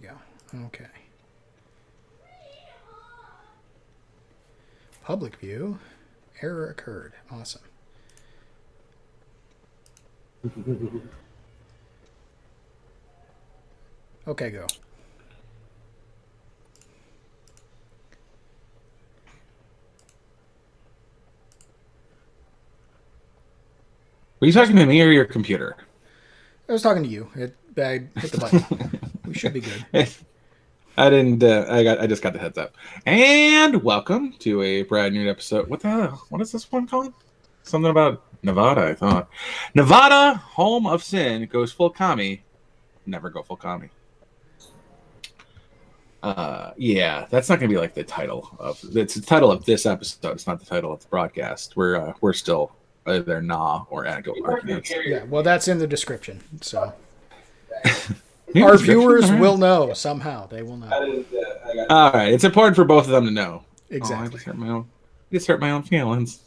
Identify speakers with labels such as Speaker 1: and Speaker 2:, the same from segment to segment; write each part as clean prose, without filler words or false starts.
Speaker 1: go. Okay. Public view. Error occurred. Awesome. Okay, go.
Speaker 2: Were you talking to me or your computer?
Speaker 1: I was talking to you. I hit the button. We should be good.
Speaker 2: I didn't. I just got the heads up. And welcome to a brand new episode. What is this one called? Something about Nevada, I thought. Nevada, home of sin, goes full commie. Never go full commie. Yeah, that's not gonna be like the title of. It's the title of this episode. It's not the title of the broadcast. We're still either N.A.W or Anecdotal Arguments.
Speaker 1: Yeah, well, that's in the description. So our viewers will know somehow. They will know.
Speaker 2: All right, it's important for both of them to know.
Speaker 1: Exactly.
Speaker 2: I just hurt my own feelings.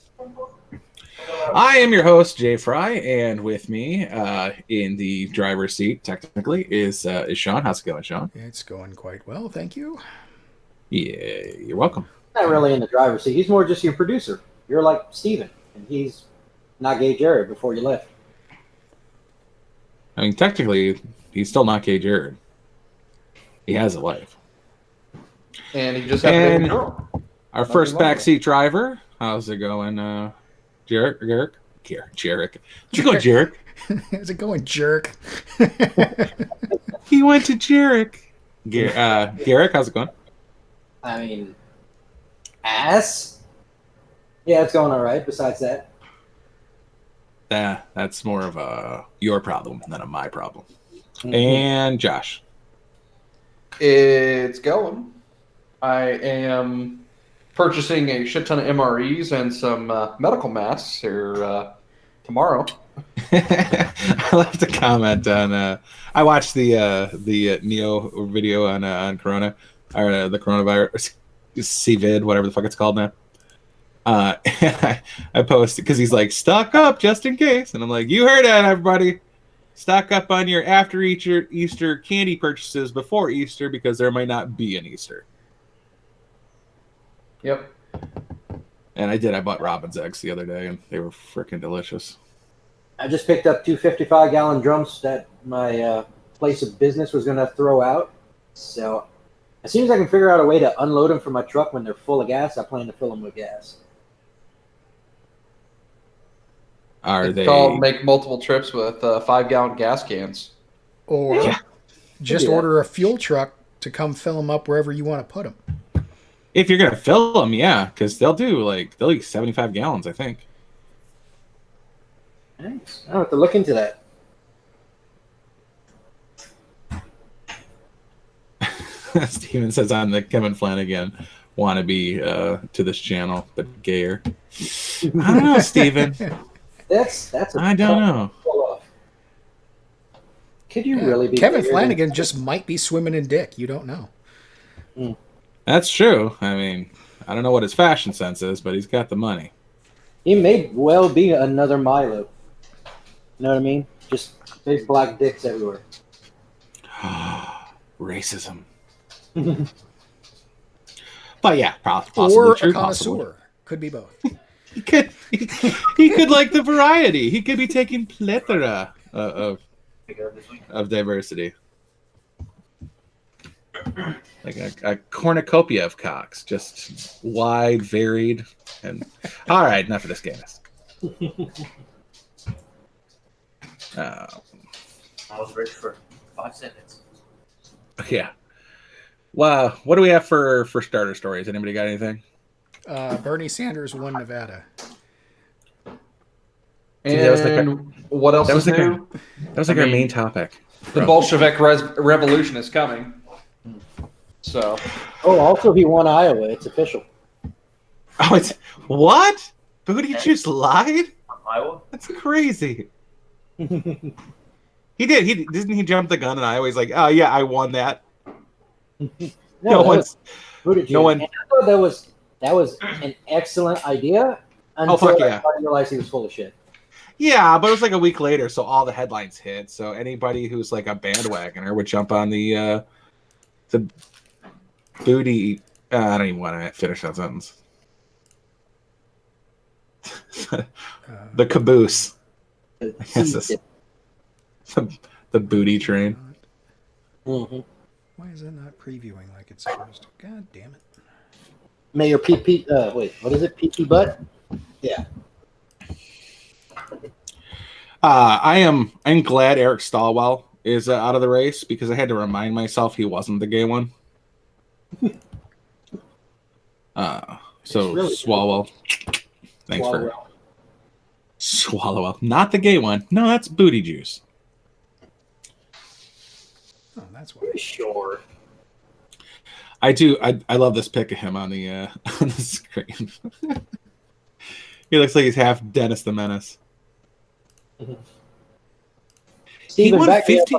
Speaker 2: I am your host, Jay Fry, and with me in the driver's seat, technically, is Sean. How's it going, Sean?
Speaker 1: It's going quite well, thank you.
Speaker 2: Yeah, you're welcome.
Speaker 3: Not really in the driver's seat. He's more just your producer. You're like Steven, and he's not gay Jared before you left.
Speaker 2: I mean, technically, he's still not gay Jared. He has a life.
Speaker 4: And he just had a baby girl.
Speaker 2: Our first backseat driver. How's it going, Jarek? Jarek. Did you go, Jarek?
Speaker 1: How's it going, jerk?
Speaker 2: He went to Jarek. Garrick, how's it going?
Speaker 3: I mean, ass? Yeah, it's going all right, besides that.
Speaker 2: That's more of your problem than a my problem.
Speaker 3: Mm-hmm.
Speaker 2: And Josh.
Speaker 4: It's going. I am purchasing a shit ton of MREs and some medical masks here tomorrow.
Speaker 2: I left a comment on. I watched the Neo video on Corona or the coronavirus, CVID, whatever the fuck it's called now. I posted because he's like, stock up just in case, and I'm like, you heard that, everybody. Stock up on your after Easter candy purchases before Easter because there might not be an Easter.
Speaker 4: Yep.
Speaker 2: And I did. I bought Robin's eggs the other day, and they were freaking delicious.
Speaker 3: I just picked up 2 55-gallon drums that my place of business was going to throw out. So as soon as I can figure out a way to unload them from my truck when they're full of gas, I plan to fill them with gas.
Speaker 4: It's called make multiple trips with 5-gallon gas cans.
Speaker 1: Or just order a fuel truck to come fill them up wherever you want to put them.
Speaker 2: If you're gonna fill them, yeah, because they'll do 75 gallons, I think.
Speaker 3: Nice. I'll have to look into that.
Speaker 2: Steven says I'm the Kevin Flanagan wannabe to this channel, but gayer. I don't know, Steven.
Speaker 3: I
Speaker 2: don't know.
Speaker 3: Could you really be
Speaker 1: Kevin Flanagan just might be swimming in dick. You don't know.
Speaker 3: Mm.
Speaker 2: That's true. I mean, I don't know what his fashion sense is, but he's got the money.
Speaker 3: He may well be another Milo. You know what I mean? Just big black dicks everywhere.
Speaker 2: Racism. But yeah, possibly
Speaker 1: or
Speaker 2: true.
Speaker 1: A connoisseur. Could be both.
Speaker 2: He could like the variety. He could be taking plethora of diversity. Like a cornucopia of cocks, just wide, varied, and all right. Enough of this gas.
Speaker 5: I was ready for 5 seconds.
Speaker 2: Yeah. Wow. What do we have for starter stories? Anybody got anything?
Speaker 1: Bernie Sanders won Nevada.
Speaker 4: And what else is new?
Speaker 2: That was our main topic.
Speaker 4: The Bolshevik revolution is coming. So.
Speaker 3: Oh, also he won Iowa. It's official.
Speaker 2: Oh, it's what? Booty just lied?
Speaker 5: Iowa?
Speaker 2: That's crazy. He did. Didn't he jump the gun in Iowa? He's like, oh yeah, I won that. No one.
Speaker 3: I thought that was an excellent idea until I realized he was full of shit.
Speaker 2: Yeah, but it was like a week later, so all the headlines hit. So anybody who's like a bandwagoner would jump on the the booty. I don't even want to finish that sentence. The caboose. I guess it's the booty train.
Speaker 3: Mm-hmm.
Speaker 1: Why is that not previewing like it's supposed to? God damn it.
Speaker 3: Mayor PP. Wait, what is it? PP butt? Yeah.
Speaker 2: I'm glad Eric Stallwell is out of the race because I had to remind myself he wasn't the gay one. So
Speaker 3: really
Speaker 2: Swalwell. Thanks for Swalwell. Not the gay one. No, that's booty juice.
Speaker 1: Oh, that's why.
Speaker 3: Sure.
Speaker 2: I do. I love this pic of him on the on the screen. He looks like he's half Dennis the Menace.
Speaker 3: Steven,
Speaker 2: won
Speaker 3: back
Speaker 2: 50.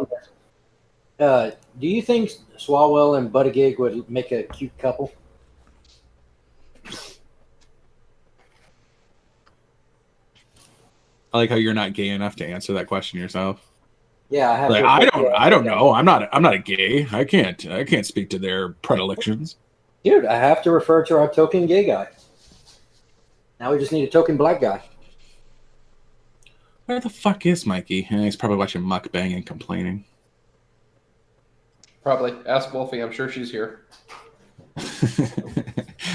Speaker 3: do you think Swalwell and Buttigieg would make a cute couple?
Speaker 2: I like how you're not gay enough to answer that question yourself.
Speaker 3: Yeah, I have.
Speaker 2: Like,
Speaker 3: to
Speaker 2: I don't know. I'm not a gay. I can't speak to their predilections.
Speaker 3: Dude, I have to refer to our token gay guy. Now we just need a token black guy.
Speaker 2: Where the fuck is Mikey? He's probably watching mukbang and complaining.
Speaker 4: Probably. Ask Wolfie. I'm sure she's here.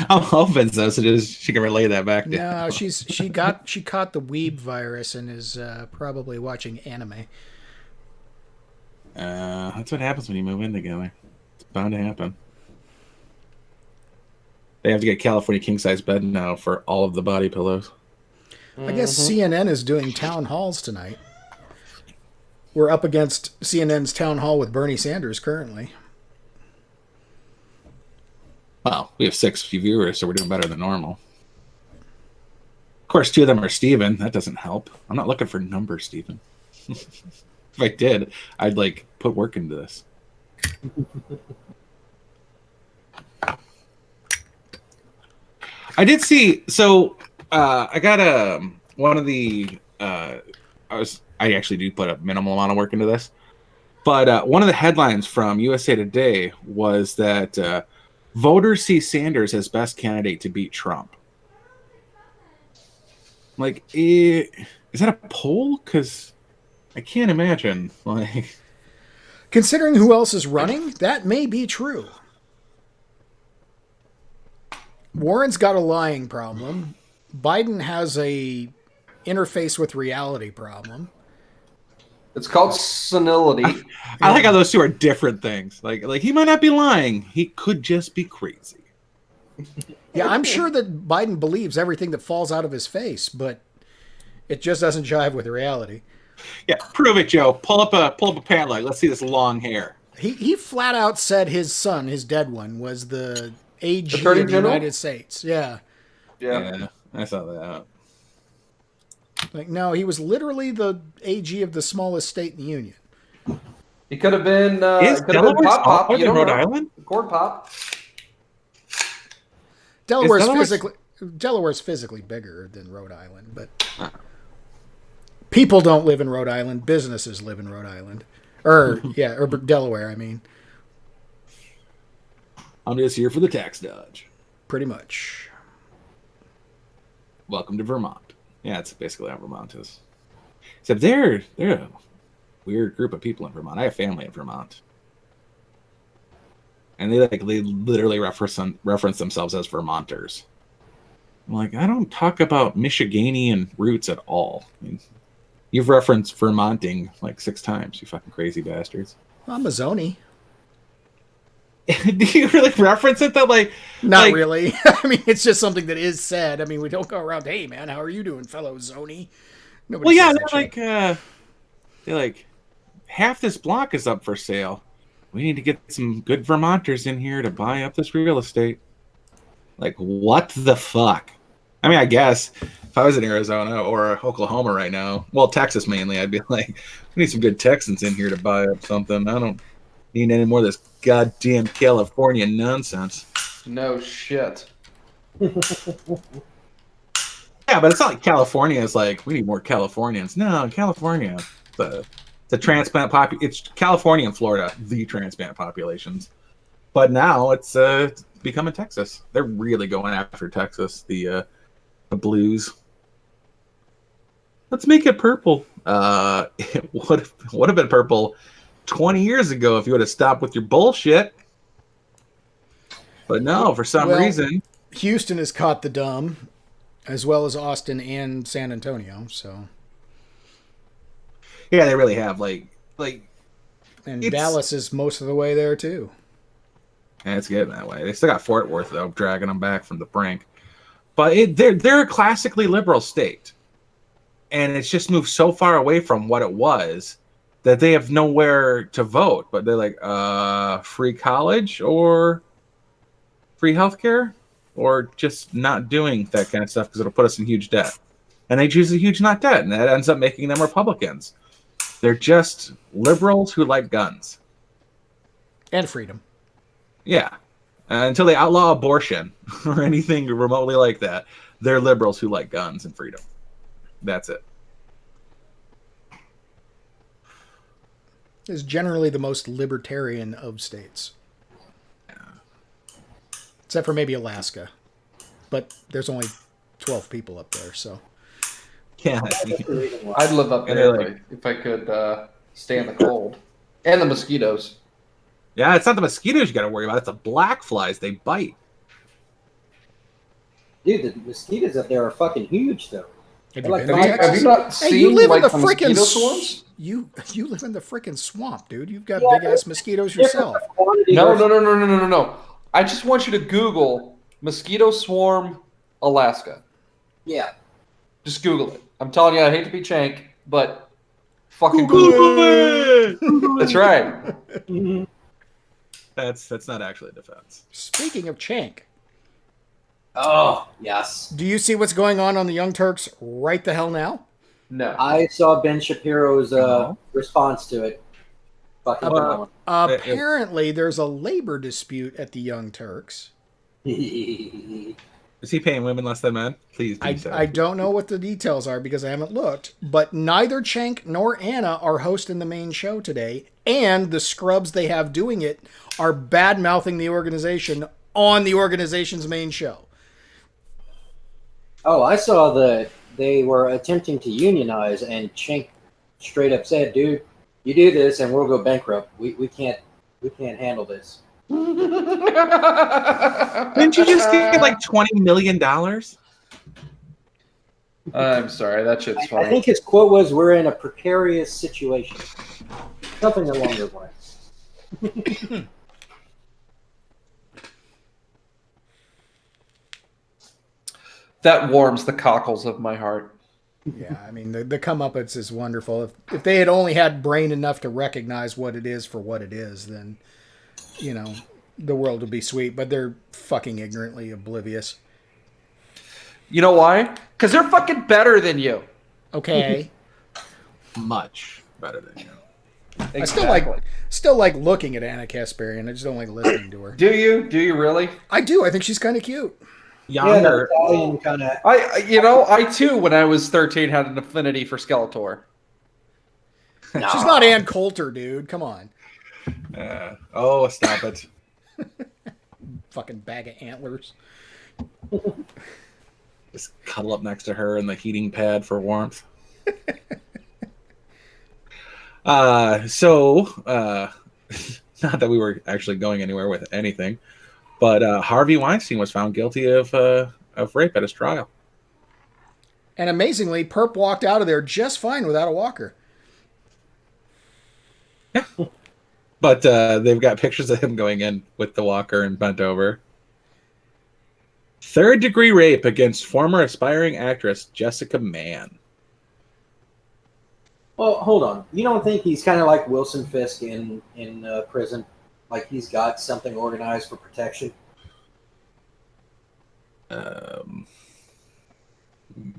Speaker 2: I'm hoping so she can relay that back to
Speaker 1: No, she caught the weeb virus and is probably watching anime.
Speaker 2: That's what happens when you move in together. It's bound to happen. They have to get California king size bed now for all of the body pillows.
Speaker 1: I guess CNN is doing town halls tonight. We're up against CNN's town hall with Bernie Sanders currently.
Speaker 2: Well, we have 6 viewers, so we're doing better than normal. Of course, 2 of them are Steven. That doesn't help. I'm not looking for numbers, Steven. If I did, I'd put work into this. I did see. So I got one of the. I actually do put a minimal amount of work into this, but one of the headlines from USA Today was that voters see Sanders as best candidate to beat Trump. Is that a poll? Because I can't imagine.
Speaker 1: Considering who else is running, that may be true. Warren's got a lying problem. Biden has a interface with reality problem.
Speaker 4: It's called senility.
Speaker 2: I like how those two are different things. Like he might not be lying. He could just be crazy.
Speaker 1: Yeah, I'm sure that Biden believes everything that falls out of his face, but it just doesn't jive with reality.
Speaker 2: Yeah, prove it, Joe. Pull up a pant leg. Let's see this long hair.
Speaker 1: He flat out said his son, his dead one, was the AG
Speaker 4: Attorney
Speaker 1: of the
Speaker 4: General?
Speaker 1: United States. Yeah.
Speaker 4: Yeah.
Speaker 2: I saw that.
Speaker 1: No, he was literally the AG of the smallest state in the union.
Speaker 4: He could have been.
Speaker 2: Is
Speaker 4: could have been
Speaker 2: Delaware
Speaker 4: Pop Pop.
Speaker 2: smaller
Speaker 4: You
Speaker 2: than
Speaker 4: don't
Speaker 2: Rhode
Speaker 4: know.
Speaker 2: Island?
Speaker 4: Corn Pop.
Speaker 1: Delaware's physically bigger than Rhode Island, but people don't live in Rhode Island. Businesses live in Rhode Island, or Delaware. I mean,
Speaker 2: I'm just here for the tax dodge.
Speaker 1: pretty much.
Speaker 2: Welcome to Vermont. Yeah, it's basically how Vermont is. Except they're a weird group of people in Vermont. I have family in Vermont. And they literally reference themselves as Vermonters. I'm like, I don't talk about Michiganian roots at all. I mean, you've referenced Vermonting 6 times, you fucking crazy bastards.
Speaker 1: I'm a Zony.
Speaker 2: Do you really reference it though?
Speaker 1: Not really. I mean, it's just something that is said. I mean, we don't go around, hey man, how are you doing, fellow Zony? Nobody
Speaker 2: Well, yeah,
Speaker 1: says
Speaker 2: they're half this block is up for sale. We need to get some good Vermonters in here to buy up this real estate. What the fuck? I mean, I guess if I was in Arizona or Oklahoma right now, well, Texas mainly, I'd be like, we need some good Texans in here to buy up something. I don't need any more of this goddamn California nonsense.
Speaker 4: No shit.
Speaker 2: Yeah, but it's not like California is we need more Californians. No, California, the transplant it's California and Florida, the transplant populations. But now it's becoming Texas. They're really going after Texas. The Blues. Let's make it purple. It would have been purple 20 years ago if you would have stopped with your bullshit. But no, for some reason.
Speaker 1: Houston has caught the dumb, as well as Austin and San Antonio. So.
Speaker 2: Yeah, they really have.
Speaker 1: And Dallas is most of the way there, too.
Speaker 2: And it's getting that way. They still got Fort Worth, though, dragging them back from the brink. But they're a classically liberal state. And it's just moved so far away from what it was that they have nowhere to vote. But they're like, free college or free healthcare or just not doing that kind of stuff because it'll put us in huge debt. And they choose a huge not debt, and that ends up making them Republicans. They're just liberals who like guns.
Speaker 1: And freedom.
Speaker 2: Yeah. Until they outlaw abortion or anything remotely like that, they're liberals who like guns and freedom. That's it.
Speaker 1: Is generally the most libertarian of states.
Speaker 2: Yeah.
Speaker 1: Except for maybe Alaska. But there's only 12 people up there, so.
Speaker 2: Yeah.
Speaker 4: I'd live up there if I could stand the cold. And the mosquitoes.
Speaker 2: Yeah, it's not the mosquitoes you got to worry about. It's the black flies. They bite.
Speaker 3: Dude, the mosquitoes up there are fucking huge, though.
Speaker 1: Have you,
Speaker 3: Like,
Speaker 1: been to
Speaker 3: have
Speaker 1: Texas?
Speaker 4: you not
Speaker 1: Hey,
Speaker 4: seen
Speaker 1: you live in
Speaker 4: like
Speaker 1: the
Speaker 4: the
Speaker 1: freaking
Speaker 4: mosquito swarms?
Speaker 1: You live in the freaking swamp, dude. You've got big ass mosquitoes yourself.
Speaker 4: No. I just want you to Google mosquito swarm Alaska.
Speaker 3: Yeah.
Speaker 4: Just Google it. I'm telling you, I hate to be Chank, but fucking Google it. That's right.
Speaker 3: Mhm.
Speaker 2: That's not actually a defense.
Speaker 1: Speaking of Chank,
Speaker 3: Oh, yes.
Speaker 1: do you see what's going on the Young Turks right the hell now?
Speaker 4: No.
Speaker 3: I saw Ben Shapiro's
Speaker 2: No.
Speaker 3: response to it. Fucking
Speaker 2: Well,
Speaker 1: Apparently, there's a labor dispute at the Young Turks.
Speaker 2: Is he paying women less than men? Please do so.
Speaker 1: I don't know what the details are because I haven't looked, but neither Chank nor Anna are hosting the main show today, and the scrubs they have doing it are bad-mouthing the organization on the organization's main show.
Speaker 3: Oh, I saw that they were attempting to unionize, and Chink straight up said, "Dude, you do this, and we'll go bankrupt. We can't handle this."
Speaker 2: Didn't you just get like $20 million?
Speaker 4: I'm sorry, that shit's
Speaker 3: I
Speaker 4: funny.
Speaker 3: think his quote was, "We're in a precarious situation," something along those lines.
Speaker 4: That warms the cockles of my heart.
Speaker 1: Yeah, I mean, the comeuppance is wonderful. If they had only had brain enough to recognize what it is for what it is, then, you know, the world would be sweet. But they're fucking ignorantly oblivious.
Speaker 4: You know why? Because they're fucking better than you.
Speaker 1: Okay.
Speaker 2: Much better than you.
Speaker 4: Exactly.
Speaker 1: I still like looking at Anna Kasparian. I just don't like listening to her.
Speaker 4: Do you? Do you really?
Speaker 1: I do. I think she's kind of cute.
Speaker 2: Younger.
Speaker 3: Yeah, Italian kind of.
Speaker 4: I too, when I was 13, had an affinity for Skeletor.
Speaker 1: She's not Ann Coulter, dude. Come on.
Speaker 2: Stop it.
Speaker 1: Fucking bag of antlers.
Speaker 2: Just cuddle up next to her in the heating pad for warmth. Not that we were actually going anywhere with anything, but Harvey Weinstein was found guilty of rape at his trial.
Speaker 1: And amazingly, Perp walked out of there just fine without a walker.
Speaker 2: Yeah. But they've got pictures of him going in with the walker and bent over. Third-degree rape against former aspiring actress Jessica Mann.
Speaker 3: Well, hold on. You don't think he's kind of like Wilson Fisk in prison? Like he's got something organized for protection?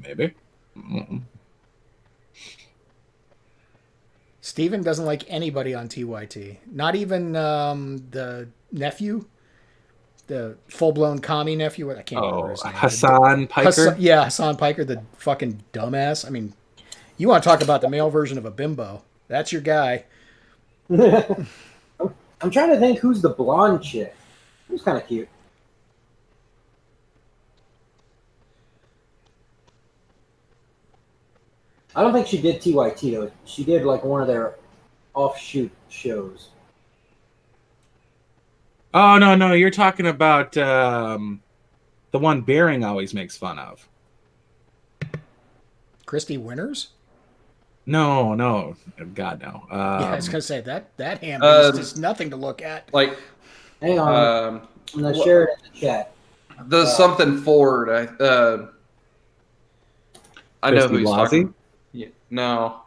Speaker 2: Maybe. Mm-mm.
Speaker 1: Steven doesn't like anybody on TYT. Not even the nephew. The full-blown commie nephew. I can't remember his name.
Speaker 2: Hassan Piker?
Speaker 1: Hassan Piker, the fucking dumbass. I mean, you want to talk about the male version of a bimbo. That's your guy.
Speaker 3: I'm trying to think who's the blonde chick. It was kind of cute. I don't think she did TYT though. She did like one of their offshoot shows.
Speaker 2: Oh no, you're talking about the one Bering always makes fun of.
Speaker 1: Christy Winters?
Speaker 2: No, God no.
Speaker 1: Yeah, I was gonna say that ham is just nothing to look at.
Speaker 4: Like,
Speaker 3: Hang on, I'm gonna share it in the chat.
Speaker 4: the something Ford. I know who he's talking. Yeah, no,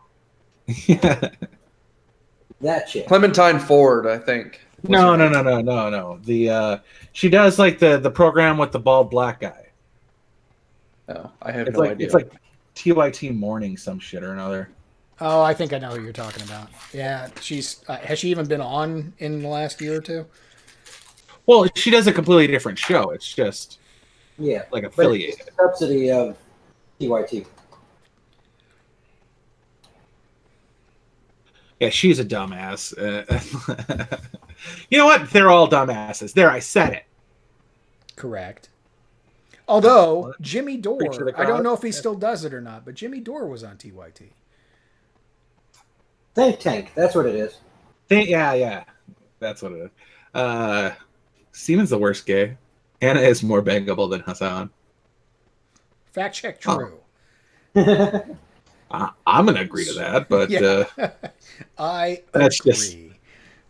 Speaker 3: That chick.
Speaker 4: Clementine Ford, I think.
Speaker 2: No. The she does like the program with the bald black guy.
Speaker 4: No, I have
Speaker 2: It's
Speaker 4: no
Speaker 2: like
Speaker 4: idea.
Speaker 2: it's like TYT morning some shit or another.
Speaker 1: Oh, I think I know who you're talking about. Yeah, she's has she even been on in the last year or two?
Speaker 2: Well, she does a completely different show. It's just
Speaker 3: Yeah,
Speaker 2: like
Speaker 3: but
Speaker 2: affiliated.
Speaker 3: it's a subsidy of TYT.
Speaker 2: Yeah, she's a dumbass. You know what? They're all dumbasses. There, I said it.
Speaker 1: Correct. Although Jimmy Dore,
Speaker 2: Preacher the
Speaker 1: I don't
Speaker 2: crowd.
Speaker 1: know if he still does it or not, but Jimmy Dore was on TYT.
Speaker 3: Think Tank. That's what it is.
Speaker 2: Yeah. That's what it is. Steven's the worst gay. Anna is more bangable than Hassan.
Speaker 1: Fact check true.
Speaker 2: I'm gonna agree to that, but
Speaker 1: Yeah. I
Speaker 2: that's
Speaker 1: agree.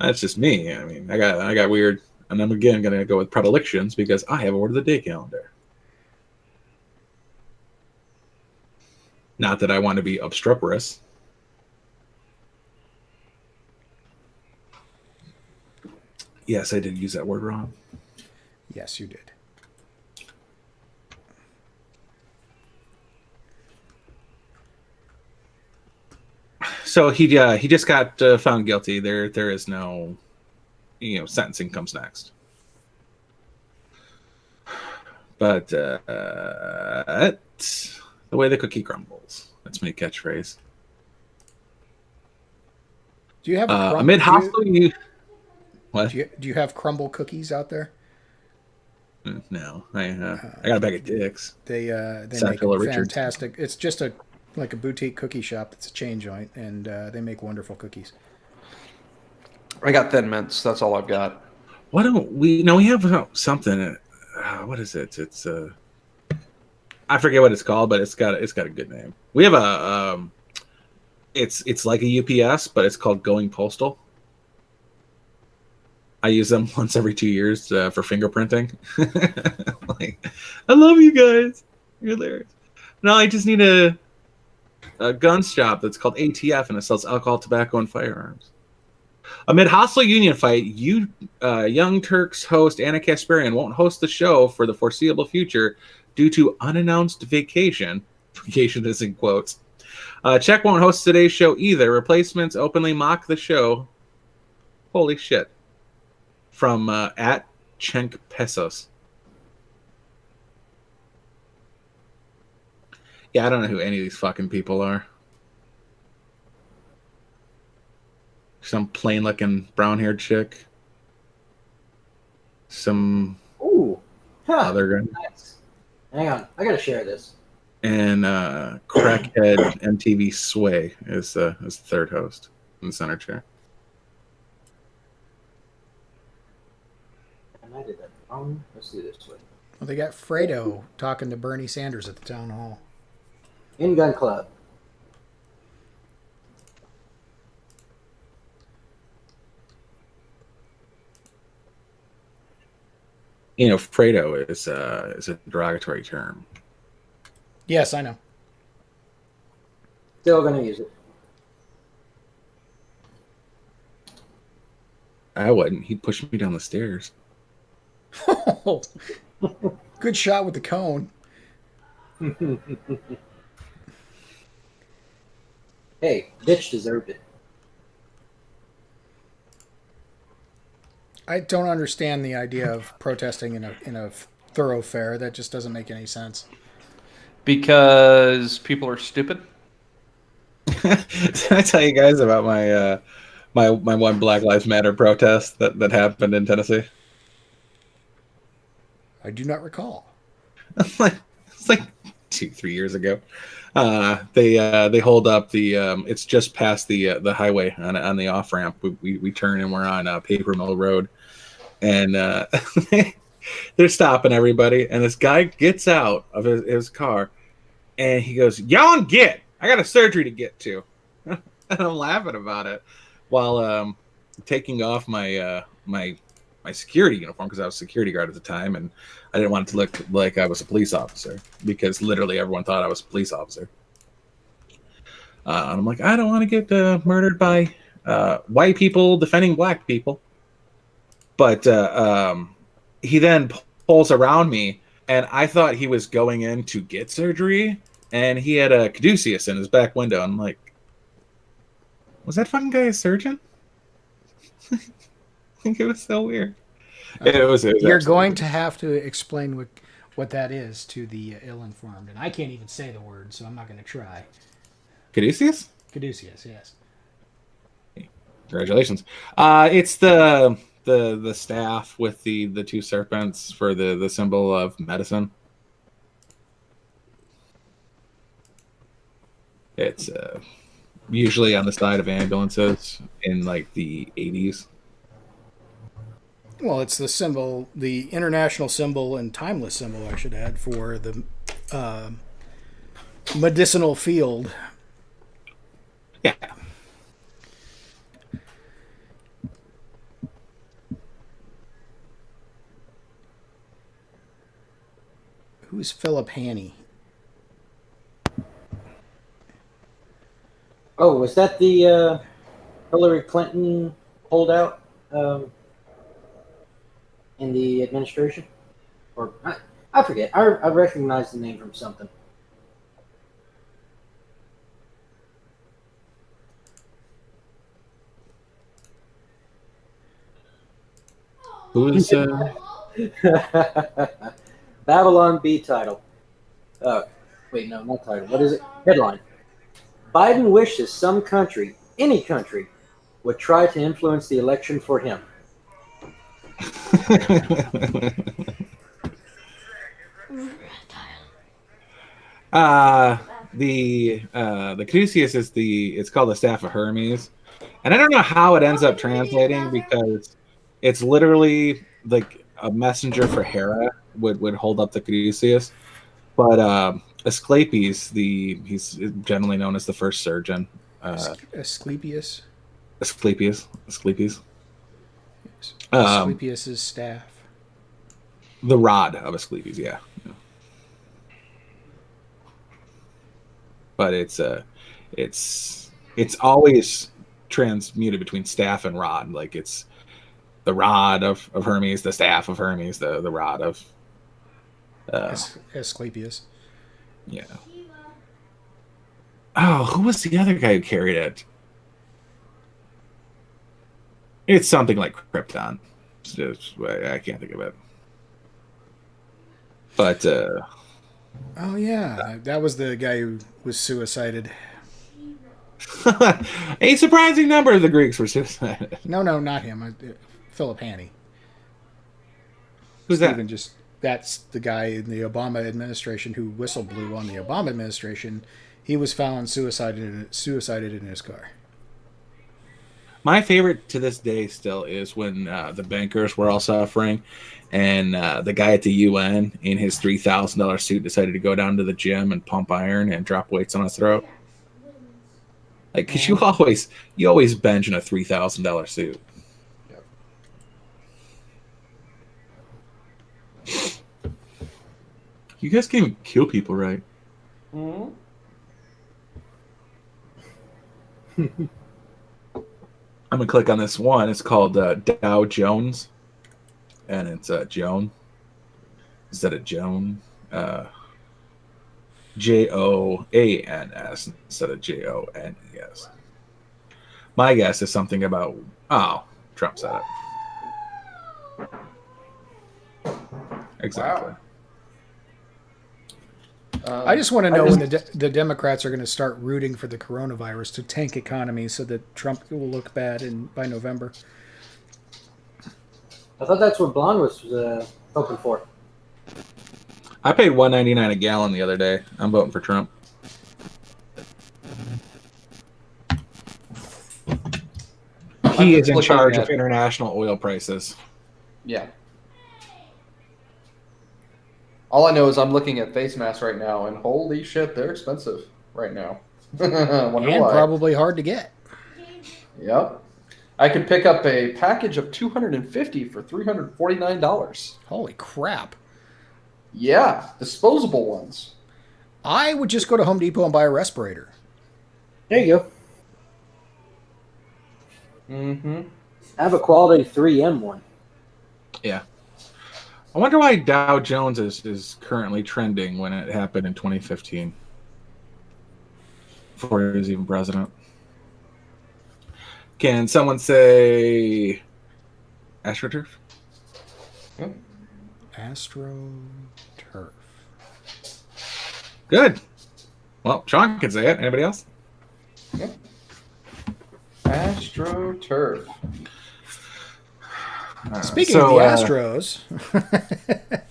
Speaker 2: that's just me. I mean, I got weird, and I'm again gonna go with predilections because I have ordered the day calendar. Not that I want to be obstreperous. Yes, I did use that word wrong.
Speaker 1: Yes, you did.
Speaker 2: So he just got found guilty. There is no, sentencing comes next. But the way the cookie crumbles. That's my catchphrase.
Speaker 1: Do you have
Speaker 2: amid hostile you? What?
Speaker 1: Do you have crumble cookies out there?
Speaker 2: No, I got a bag of dicks.
Speaker 1: They make
Speaker 2: Satchel Richards.
Speaker 1: fantastic. It's just like a boutique cookie shop that's a chain joint, and they make wonderful cookies.
Speaker 4: I got Thin Mints. That's all I've got.
Speaker 2: Why don't we? No, we have something. What is it? It's I forget what it's called, but it's got a good name. We have a it's like a UPS, but it's called Going Postal. I use them once every 2 years for fingerprinting. Like, I love you guys. You're hilarious. No, I just need a gun shop that's called ATF, and it sells alcohol, tobacco, and firearms. Amid hostile union fight, Young Turks host Anna Kasparian won't host the show for the foreseeable future due to unannounced vacation. Vacation is in quotes. Czech won't host today's show either. Replacements openly mock the show. Holy shit. From at Chenk Pesos. Yeah, I don't know who any of these fucking people are. Some plain-looking brown-haired chick. Some
Speaker 3: Ooh. Huh.
Speaker 2: other guy.
Speaker 3: Nice. Hang on. I gotta share this.
Speaker 2: And crackhead MTV Sway is the third host in the center chair.
Speaker 3: And I did that wrong. Let's do this way.
Speaker 1: Well, they got Fredo talking to Bernie Sanders at the town hall.
Speaker 3: In Gun Club.
Speaker 2: Fredo is a derogatory term.
Speaker 1: Yes, I know.
Speaker 3: Still gonna use it.
Speaker 2: I wouldn't. He'd push me down the stairs.
Speaker 1: Good shot with the cone.
Speaker 3: Hey, bitch deserved it.
Speaker 1: I don't understand the idea of protesting in a thoroughfare. That just doesn't make any sense.
Speaker 4: Because people are stupid.
Speaker 2: Did I tell you guys about my one Black Lives Matter protest that happened in Tennessee?
Speaker 1: I do not recall.
Speaker 2: It's like 2-3 years ago. They hold up the it's just past the highway on the off ramp. We turn and we're on Paper Mill Road, and they're stopping everybody. And this guy gets out of his car, and he goes, "Y'all get! I got a surgery to get to," and I'm laughing about it while taking off my my security uniform because I was a security guard at the time, and I didn't want it to look like I was a police officer because literally everyone thought I was a police officer. And I'm like, I don't want to get murdered by white people defending black people. But he then pulls around me, and I thought he was going in to get surgery, and he had a caduceus in his back window. I'm like, was that fucking guy a surgeon? I think it was so weird. It was
Speaker 1: You're going to have to explain what that is to the ill-informed, and I can't even say the word, so I'm not going to try.
Speaker 2: Caduceus?
Speaker 1: Caduceus, yes.
Speaker 2: Congratulations. It's the staff with the two serpents for the symbol of medicine. It's usually on the side of ambulances in like the 80s.
Speaker 1: Well, it's the symbol, the international symbol and timeless symbol, I should add, for the medicinal field.
Speaker 2: Yeah.
Speaker 1: Who's Philip Haney?
Speaker 3: Oh, was that the Hillary Clinton holdout in the administration? Or I forget. I recognize the name from something.
Speaker 2: Who's
Speaker 3: Babylon B title. Wait, no, not title. What is it? Headline. Biden wishes some country, any country, would try to influence the election for him.
Speaker 2: The Caduceus is it's called the Staff of Hermes, and I don't know how it ends up translating because it's literally like a messenger for Hera would hold up the Caduceus, but Asclepius, he's generally known as the first surgeon.
Speaker 1: Asclepius.
Speaker 2: Asclepius.
Speaker 1: Asclepius's staff.
Speaker 2: The rod of Asclepius, yeah. But it's always transmuted between staff and rod. Like it's the rod of Hermes, the staff of Hermes, the rod of
Speaker 1: Asclepius.
Speaker 2: Yeah. Oh, who was the other guy who carried it? It's something like Krypton. I can't think of it. But
Speaker 1: oh yeah, that was the guy who was suicided.
Speaker 2: a surprising number of the Greeks were suicided.
Speaker 1: No, not him. Philip Haney.
Speaker 2: Who's that?
Speaker 1: That's the guy in the Obama administration who whistle blew on the Obama administration. He was found suicided in his car.
Speaker 2: My favorite to this day still is when the bankers were all suffering, and the guy at the UN in his $3,000 suit decided to go down to the gym and pump iron and drop weights on his throat. Like, cause you always bench in a $3,000 suit. You guys can't even kill people, right?
Speaker 4: Mm-hmm.
Speaker 2: I'm gonna click on this one. It's called Dow Jones, and it's Joan instead of Joan. Joans instead of Jones. My guess is something about Trump said it. Exactly.
Speaker 4: Wow.
Speaker 1: I just want to know when the Democrats are going to start rooting for the coronavirus to tank economy so that Trump will look bad by November.
Speaker 3: I thought that's what Blonde was hoping for.
Speaker 2: I paid $1.99 a gallon the other day. I'm voting for Trump. He is in charge of international oil prices.
Speaker 4: Yeah. All I know is I'm looking at face masks right now, and holy shit, they're expensive right now. Wonder
Speaker 1: And
Speaker 4: why.
Speaker 1: probably hard to get.
Speaker 4: Yep. I could pick up a package of 250 for $349.
Speaker 1: Holy crap.
Speaker 4: Yeah, disposable ones.
Speaker 1: I would just go to Home Depot and buy a respirator.
Speaker 3: There you go.
Speaker 4: Mm-hmm.
Speaker 3: I have a quality 3M one.
Speaker 2: Yeah. I wonder why Dow Jones is currently trending when it happened in 2015. Before he was even president. Can someone say AstroTurf?
Speaker 4: Yep.
Speaker 1: AstroTurf.
Speaker 2: Good. Well, Sean can say it. Anybody else?
Speaker 4: Yep. AstroTurf.
Speaker 1: Speaking of the Astros, I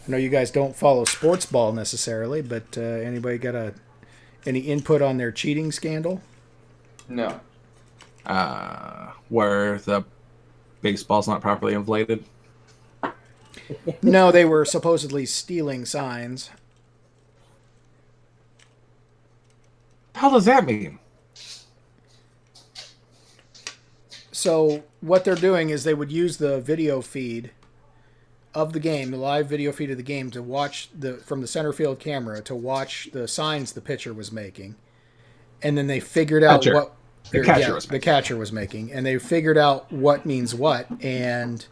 Speaker 1: know you guys don't follow sports ball necessarily, but anybody got any input on their cheating scandal?
Speaker 4: No.
Speaker 2: Where the baseball's not properly inflated?
Speaker 1: No, they were supposedly stealing signs.
Speaker 2: What the hell does that mean?
Speaker 1: So what they're doing is they would use the video feed of the game, the live video feed of the game, to watch from the center field camera to watch the signs the pitcher was making, and then they figured out what the catcher was making, and they figured out what means what, and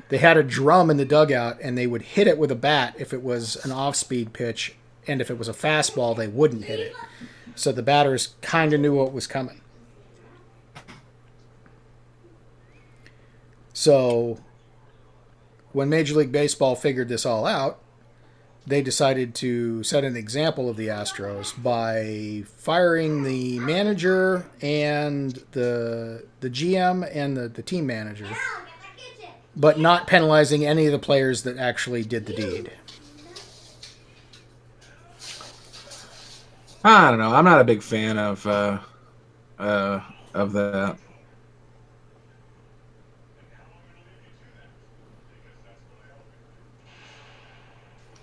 Speaker 1: they had a drum in the dugout, and they would hit it with a bat if it was an off-speed pitch, and if it was a fastball, they wouldn't hit it. So the batters kind of knew what was coming. So when Major League Baseball figured this all out, they decided to set an example of the Astros by firing the manager and the GM and the team manager, but not penalizing any of the players that actually did the deed.
Speaker 2: I don't know. I'm not a big fan of that.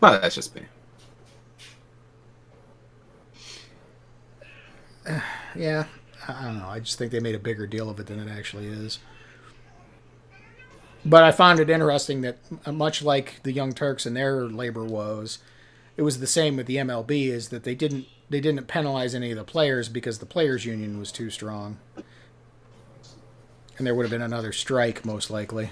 Speaker 2: Well, that's just me.
Speaker 1: Yeah, I don't know. I just think they made a bigger deal of it than it actually is. But I found it interesting that much like the Young Turks and their labor woes, it was the same with the MLB, is that they didn't penalize any of the players because the players' union was too strong. And there would have been another strike, most likely.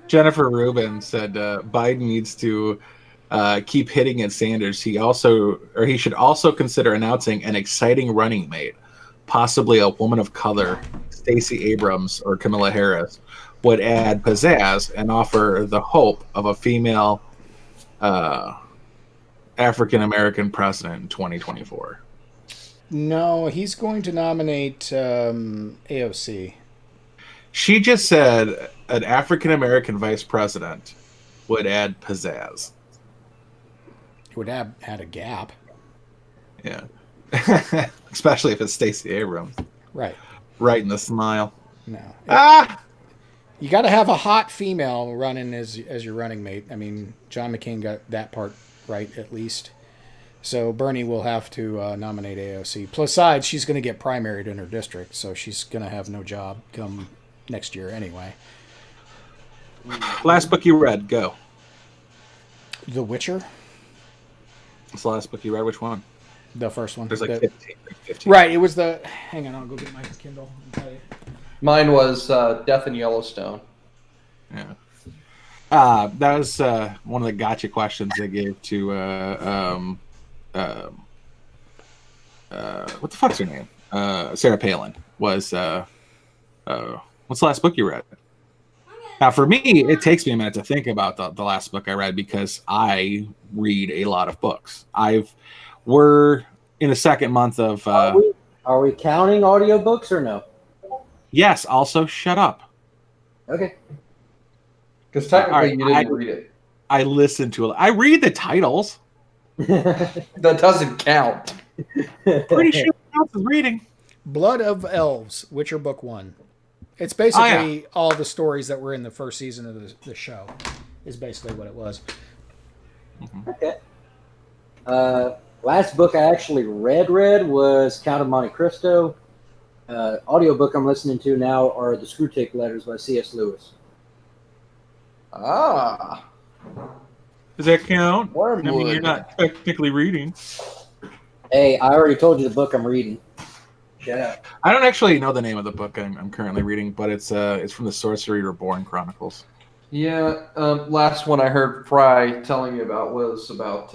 Speaker 2: Jennifer Rubin said Biden needs to keep hitting at Sanders. He should also consider announcing an exciting running mate, possibly a woman of color, Stacey Abrams or Kamala Harris, would add pizzazz and offer the hope of a female African American president in 2024.
Speaker 1: No, he's going to nominate AOC.
Speaker 2: She just said an African American vice president would add pizzazz.
Speaker 1: It would add a gap.
Speaker 2: Yeah. Especially if it's Stacey Abrams.
Speaker 1: Right.
Speaker 2: Right in the smile.
Speaker 1: No.
Speaker 2: Ah!
Speaker 1: You got to have a hot female running as your running mate. I mean, John McCain got that part right, at least. So Bernie will have to nominate AOC. Besides, she's going to get primaried in her district, so she's going to have no job come next year anyway.
Speaker 2: Last book you read, go.
Speaker 1: The Witcher?
Speaker 2: What's the last book you read? Which one?
Speaker 1: The first one.
Speaker 2: There's like 15.
Speaker 1: Right, it was the... Hang on, I'll go get my Kindle and tell you.
Speaker 4: Mine was Death in Yellowstone.
Speaker 2: Yeah. That was one of the gotcha questions they gave to what the fuck's her name? Sarah Palin was what's the last book you read? Now, for me, it takes me a minute to think about the last book I read because I read a lot of books. We're in the second month of.
Speaker 3: Are we counting audiobooks or no?
Speaker 2: Yes. Also, shut up.
Speaker 3: Okay.
Speaker 4: Because technically,
Speaker 2: All
Speaker 4: you
Speaker 2: right,
Speaker 4: didn't read it.
Speaker 2: I listen to it. I read the titles.
Speaker 4: That doesn't count.
Speaker 2: Pretty sure it counts as reading.
Speaker 1: Blood of Elves, Witcher Book 1. It's basically all the stories that were in the first season of the show, is basically what it was.
Speaker 3: Okay. Last book I actually read was Count of Monte Cristo. Audiobook I'm listening to now are The Screwtape Letters by C.S. Lewis.
Speaker 4: Ah.
Speaker 2: Does that count?
Speaker 4: Wormwood.
Speaker 2: I mean, you're not technically reading.
Speaker 3: Hey, I already told you the book I'm reading. Shut up.
Speaker 2: I don't actually know the name of the book I'm currently reading, but it's from the Sorcery Reborn Chronicles.
Speaker 4: Yeah. Last one I heard Fry telling me about was about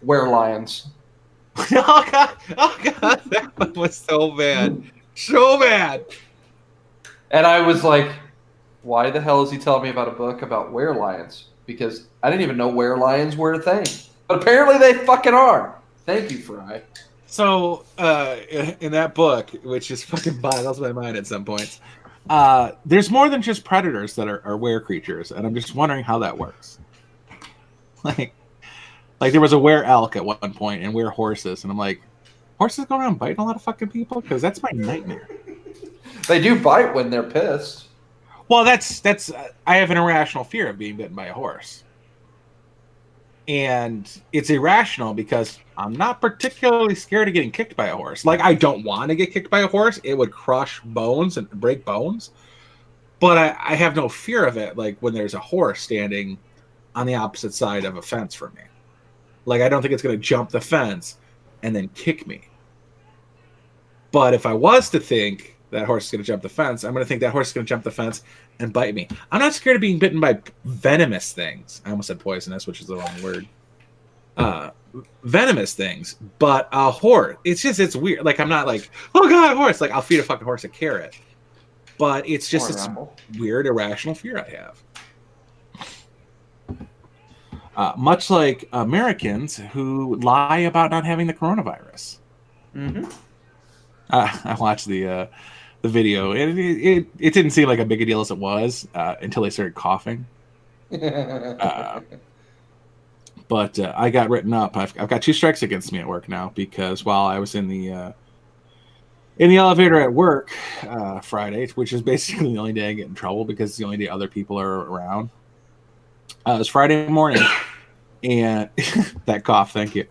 Speaker 4: werelions.
Speaker 2: Oh god, that one was so bad. So bad.
Speaker 4: And I was like, why the hell is he telling me about a book about werelions? Because I didn't even know werelions were a thing. But apparently they fucking are. Thank you, Fry.
Speaker 2: So, in that book, which just fucking boggles my mind at some points, there's more than just predators that are were creatures, and I'm just wondering how that works. Like there was a were elk at one point, and were horses, and I'm like, horses go around biting a lot of fucking people? Because that's my nightmare.
Speaker 4: They do bite when they're pissed.
Speaker 2: Well, that's I have an irrational fear of being bitten by a horse. And it's irrational because I'm not particularly scared of getting kicked by a horse. Like, I don't want to get kicked by a horse. It would crush bones and break bones. But I have no fear of it, like, when there's a horse standing on the opposite side of a fence from me. Like, I don't think it's going to jump the fence and then kick me. But if I was to think that horse is going to jump the fence, I'm going to think that horse is going to jump the fence and bite me. I'm not scared of being bitten by venomous things. I almost said poisonous, which is the wrong word. Venomous things, but a horse. It's weird. Like, I'm not like, oh god, a horse. Like, I'll feed a fucking horse a carrot. But it's just this weird, irrational fear I have. Much like Americans who lie about not having the coronavirus.
Speaker 4: Mm-hmm.
Speaker 2: I watched the video. It didn't seem like a big a deal as it was until they started coughing. But I got written up. I've got 2 strikes against me at work now because while I was in the elevator at work Friday, which is basically the only day I get in trouble because it's the only day other people are around. It was Friday morning, and that cough, thank you.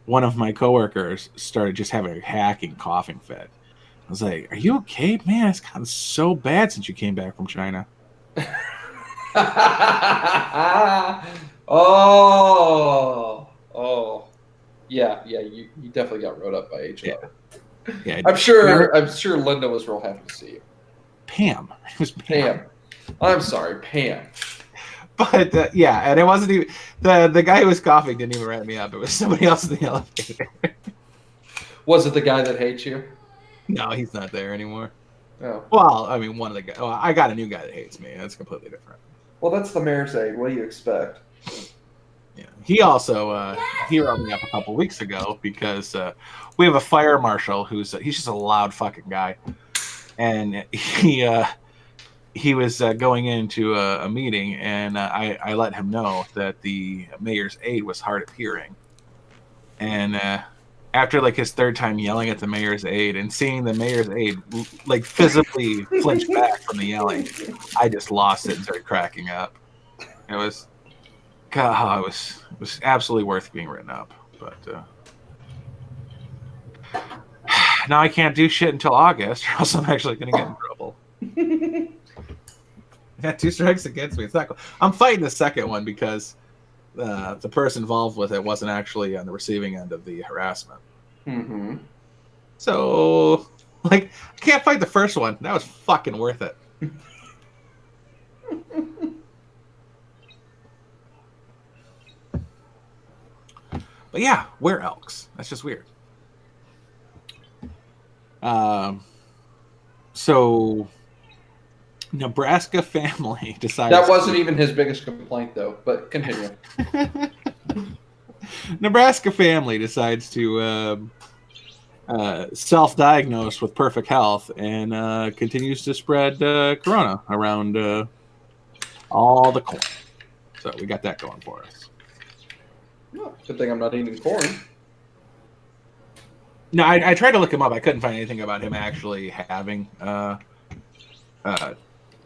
Speaker 2: One of my coworkers started just having a hacking coughing fit. I was like, "Are you okay, man? It's gotten so bad since you came back from China."
Speaker 4: Oh, yeah. You definitely got rode up by HR.
Speaker 2: Yeah.
Speaker 4: I'm sure Linda was real happy to see you.
Speaker 2: Pam. It was
Speaker 4: Pam. I'm sorry, Pam.
Speaker 2: But yeah, and it wasn't even the guy who was coughing didn't even write me up. It was somebody else in the elevator.
Speaker 4: Was it the guy that hates you?
Speaker 2: No, he's not there anymore.
Speaker 4: Oh.
Speaker 2: Well, I mean, one of the guys. Well, I got a new guy that hates me. That's completely different.
Speaker 4: Well, that's the mayor's aide. What do you expect?
Speaker 2: Yeah. He also he wrote me up a couple weeks ago because we have a fire marshal he's just a loud fucking guy, and he was going into a meeting, and I let him know that the mayor's aide was hard of hearing, and after like his 3rd time yelling at the mayor's aide and seeing the mayor's aide like physically flinch back from the yelling, I just lost it and started cracking up. It was absolutely worth being written up, but now I can't do shit until August, or else I'm actually going to get in trouble. Yeah, 2 strikes against me. It's not cool. I'm fighting the second one because the person involved with it wasn't actually on the receiving end of the harassment.
Speaker 4: Mm-hmm.
Speaker 2: So, like, I can't fight the first one. That was fucking worth it. But yeah, were elks. That's just weird. So, Nebraska family decides.
Speaker 4: That wasn't even his biggest complaint, though. But continue.
Speaker 2: Nebraska family decides to self-diagnose with perfect health and continues to spread corona around all the corn. So we got that going for us.
Speaker 4: Oh, good thing I'm not eating corn.
Speaker 2: No, I tried to look him up. I couldn't find anything about him actually having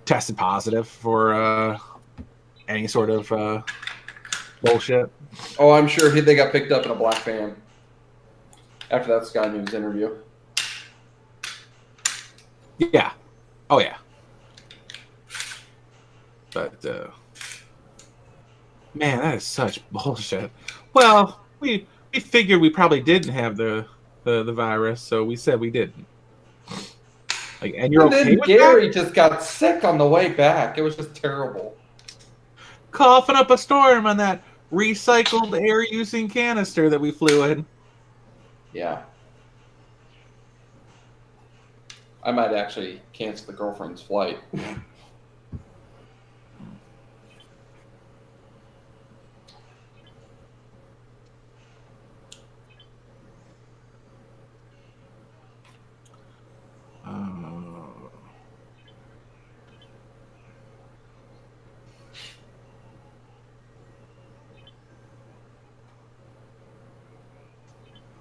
Speaker 2: tested positive for any sort of bullshit.
Speaker 4: Oh, I'm sure they got picked up in a black van after that Sky News interview.
Speaker 2: Yeah. Oh, yeah. But, man, that is such bullshit. Well, we figured we probably didn't have the virus, so we said we didn't. Like, and you're okay with
Speaker 4: Gary
Speaker 2: that?
Speaker 4: just got sick on the way back. It was just terrible.
Speaker 2: Coughing up a storm on that recycled air-using canister that we flew in.
Speaker 4: Yeah. I might actually cancel the girlfriend's flight.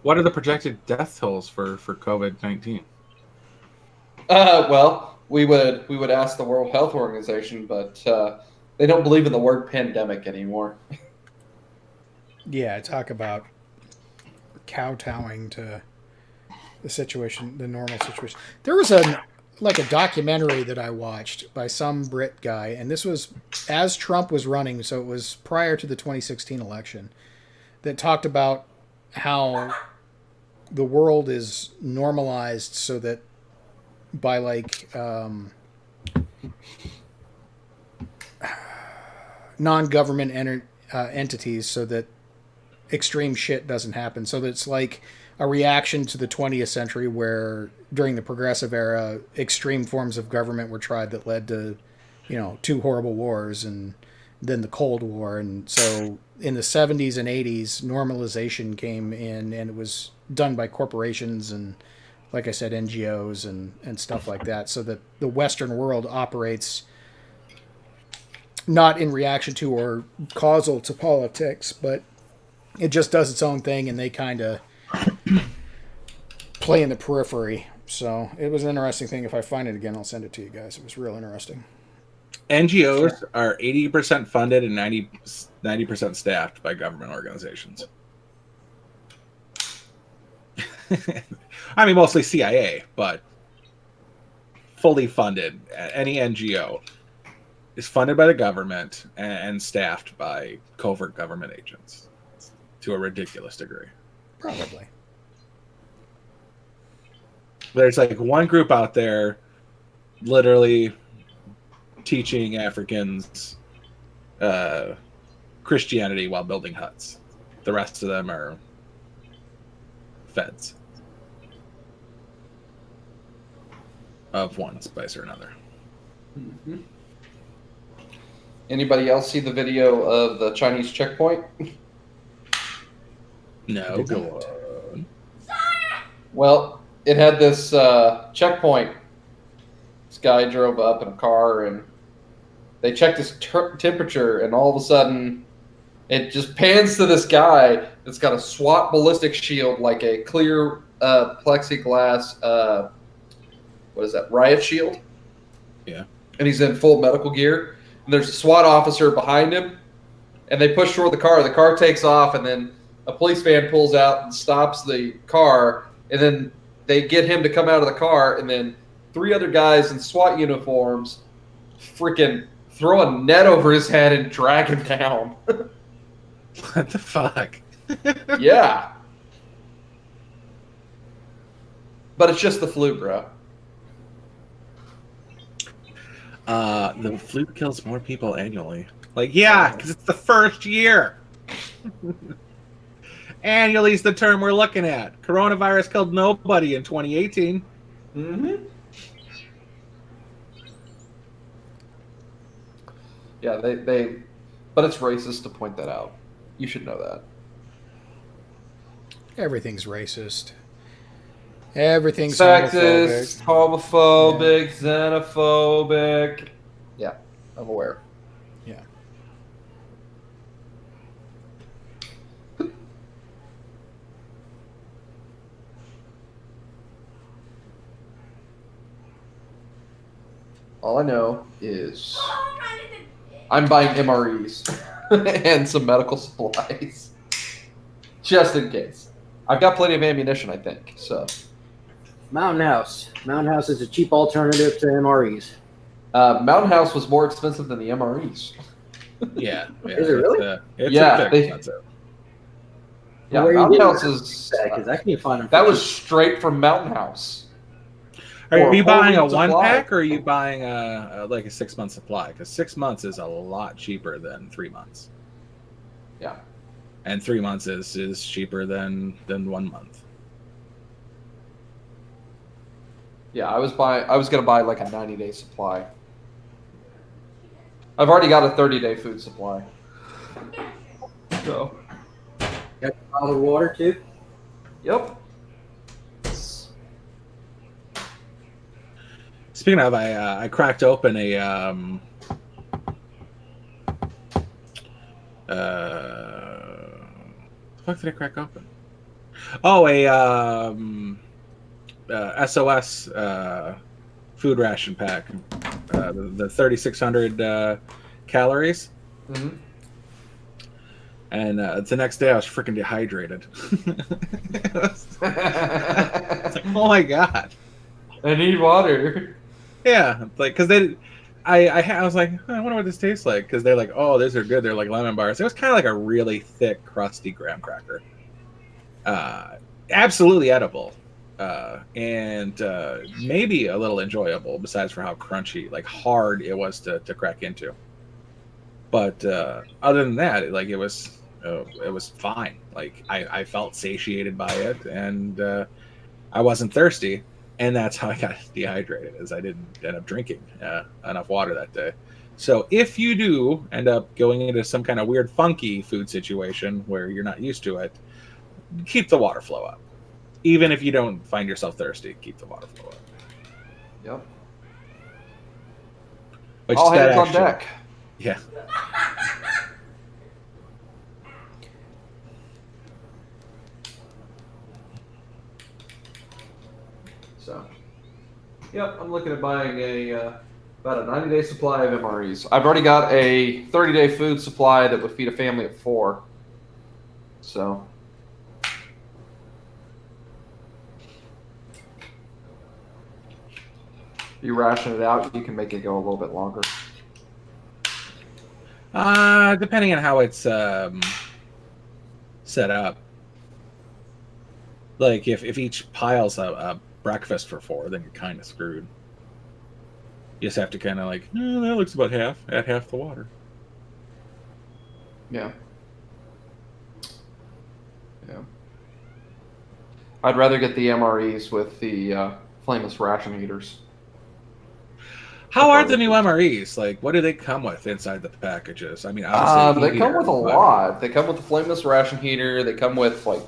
Speaker 2: What are the projected death tolls for COVID-19?
Speaker 4: Well, we would ask the World Health Organization, but they don't believe in the word pandemic anymore.
Speaker 1: Yeah, talk about kowtowing to the situation, the normal situation. There was a documentary that I watched by some Brit guy, and this was as Trump was running, so it was prior to the 2016 election, that talked about how the world is normalized so that by non-government entities, so that extreme shit doesn't happen. So that it's like a reaction to the 20th century where during the progressive era, extreme forms of government were tried that led to, 2 horrible wars and then the Cold War. And so in the 70s and 80s, normalization came in, and it was done by corporations and, like I said, NGOs and stuff like that, so that the Western world operates not in reaction to or causal to politics, but it just does its own thing, and they kind of play in the periphery. So it was an interesting thing. If I find it again, I'll send it to you guys. It was real interesting.
Speaker 2: NGOs are 80% funded and 90% staffed by government organizations. I mean, mostly CIA, but fully funded. Any NGO is funded by the government and staffed by covert government agents to a ridiculous degree.
Speaker 1: Probably.
Speaker 2: There's like one group out there literally teaching Africans Christianity while building huts. The rest of them are feds of one spice or another.
Speaker 4: Mm-hmm. Anybody else see the video of the Chinese checkpoint?
Speaker 2: No, go on.
Speaker 4: Well, it had this checkpoint. This guy drove up in a car, and they checked his temperature, and all of a sudden, it just pans to this guy that's got a SWAT ballistic shield, like a clear plexiglass, riot shield?
Speaker 2: Yeah.
Speaker 4: And he's in full medical gear. And there's a SWAT officer behind him, and they push toward the car. The car takes off, and then a police van pulls out and stops the car, and then they get him to come out of the car, and then 3 other guys in SWAT uniforms freaking throw a net over his head and drag him down.
Speaker 2: What the fuck?
Speaker 4: Yeah. But it's just the flu, bro.
Speaker 2: The flu kills more people annually. Like, yeah, because it's the first year. Annually is the term we're looking at. Coronavirus killed nobody in 2018.
Speaker 4: Mm-hmm. Yeah, they, but it's racist to point that out. You should know that.
Speaker 1: Everything's racist. Everything's
Speaker 4: Sexist,
Speaker 1: homophobic.
Speaker 4: homophobic, xenophobic. Yeah, I'm aware.
Speaker 1: Yeah.
Speaker 4: All I know is I'm buying MREs and some medical supplies. Just in case. I've got plenty of ammunition, I think. So
Speaker 3: Mountain House. Mountain House is a cheap alternative to MREs.
Speaker 4: Mountain House was more expensive than the MREs.
Speaker 2: Yeah.
Speaker 3: Is it really?
Speaker 2: It's
Speaker 4: Yeah,
Speaker 2: a bit expensive.
Speaker 4: Yeah,
Speaker 3: Where are you
Speaker 4: Mountain
Speaker 3: getting
Speaker 4: House
Speaker 3: that?
Speaker 4: is
Speaker 3: Because I can't find them.
Speaker 4: that was straight from Mountain House.
Speaker 2: Are
Speaker 4: Or
Speaker 2: you buying a
Speaker 4: whole wheat
Speaker 2: one
Speaker 4: supply.
Speaker 2: pack, or are you buying like a 6-month supply? Because 6 months is a lot cheaper than 3 months.
Speaker 4: Yeah.
Speaker 2: And 3 months is cheaper than 1 month.
Speaker 4: Yeah, I was gonna buy like a 90-day supply. I've already got a 30-day food supply. So
Speaker 3: Got bottled water too.
Speaker 4: yep.
Speaker 2: Speaking of, I cracked open a the fuck did I crack open? Oh, a SOS food ration pack. The 3,600 calories.
Speaker 4: Mm-hmm.
Speaker 2: And the next day I was freaking dehydrated. It's like, oh my god.
Speaker 4: I need water.
Speaker 2: Yeah, like because I was like, I wonder what this tastes like, because they're like, oh, these are good. They're like lemon bars. It was kind of like a really thick, crusty graham cracker. Absolutely edible, and maybe a little enjoyable, besides for how crunchy, like hard it was to crack into. But other than that, like it was fine. Like I felt satiated by it, and I wasn't thirsty. And that's how I got dehydrated, is I didn't end up drinking enough water that day. So if you do end up going into some kind of weird, funky food situation where you're not used to it, keep the water flow up. Even if you don't find yourself thirsty, keep the water flow up.
Speaker 4: Yep.
Speaker 2: Which
Speaker 4: All
Speaker 2: is that
Speaker 4: hands on
Speaker 2: action.
Speaker 4: deck.
Speaker 2: Yeah.
Speaker 4: So, yep, I'm looking at buying about a 90-day supply of MREs. I've already got a 30-day food supply that would feed a family of 4. So, if you ration it out, you can make it go a little bit longer.
Speaker 2: Depending on how it's set up. Like if each pile's a breakfast for 4, then you're kind of screwed. You just have to kind of like, that looks about half. Add half the water.
Speaker 4: Yeah. Yeah. I'd rather get the MREs with the flameless ration heaters.
Speaker 2: How are the new MREs? Like, what do they come with inside the packages? I mean, obviously
Speaker 4: They come with a lot. They come with the flameless ration heater. They come with like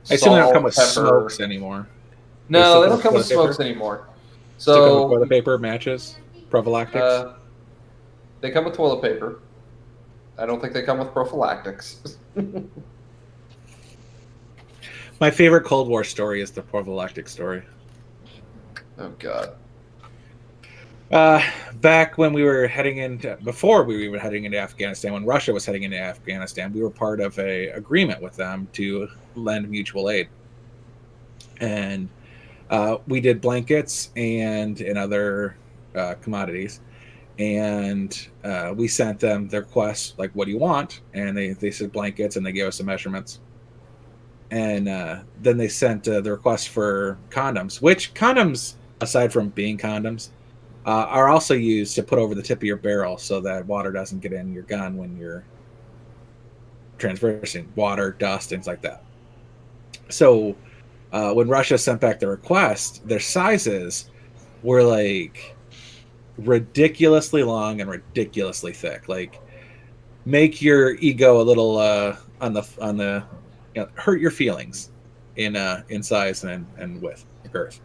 Speaker 2: I assume they don't
Speaker 4: salt,
Speaker 2: come with
Speaker 4: pepper.
Speaker 2: smokes anymore.
Speaker 4: No, they
Speaker 2: stick
Speaker 4: don't
Speaker 2: with
Speaker 4: come with
Speaker 2: toilet
Speaker 4: smokes
Speaker 2: paper?
Speaker 4: anymore.
Speaker 2: Stick with
Speaker 4: So
Speaker 2: toilet paper, matches, prophylactics.
Speaker 4: they come with toilet paper. I don't think they come with prophylactics.
Speaker 2: My favorite Cold War story is the prophylactic story.
Speaker 4: Oh God.
Speaker 2: Back when we were before we were heading into Afghanistan, when Russia was heading into Afghanistan, we were part of a agreement with them to lend mutual aid. And we did blankets and other commodities. And we sent them their requests, like, what do you want? And they said blankets, and they gave us some measurements. And then they sent the request for condoms, which condoms, aside from being condoms, are also used to put over the tip of your barrel so that water doesn't get in your gun when you're transversing. Water, dust, things like that. So when Russia sent back the request, their sizes were like ridiculously long and ridiculously thick. Like, make your ego a little on the hurt your feelings in size and width, girth.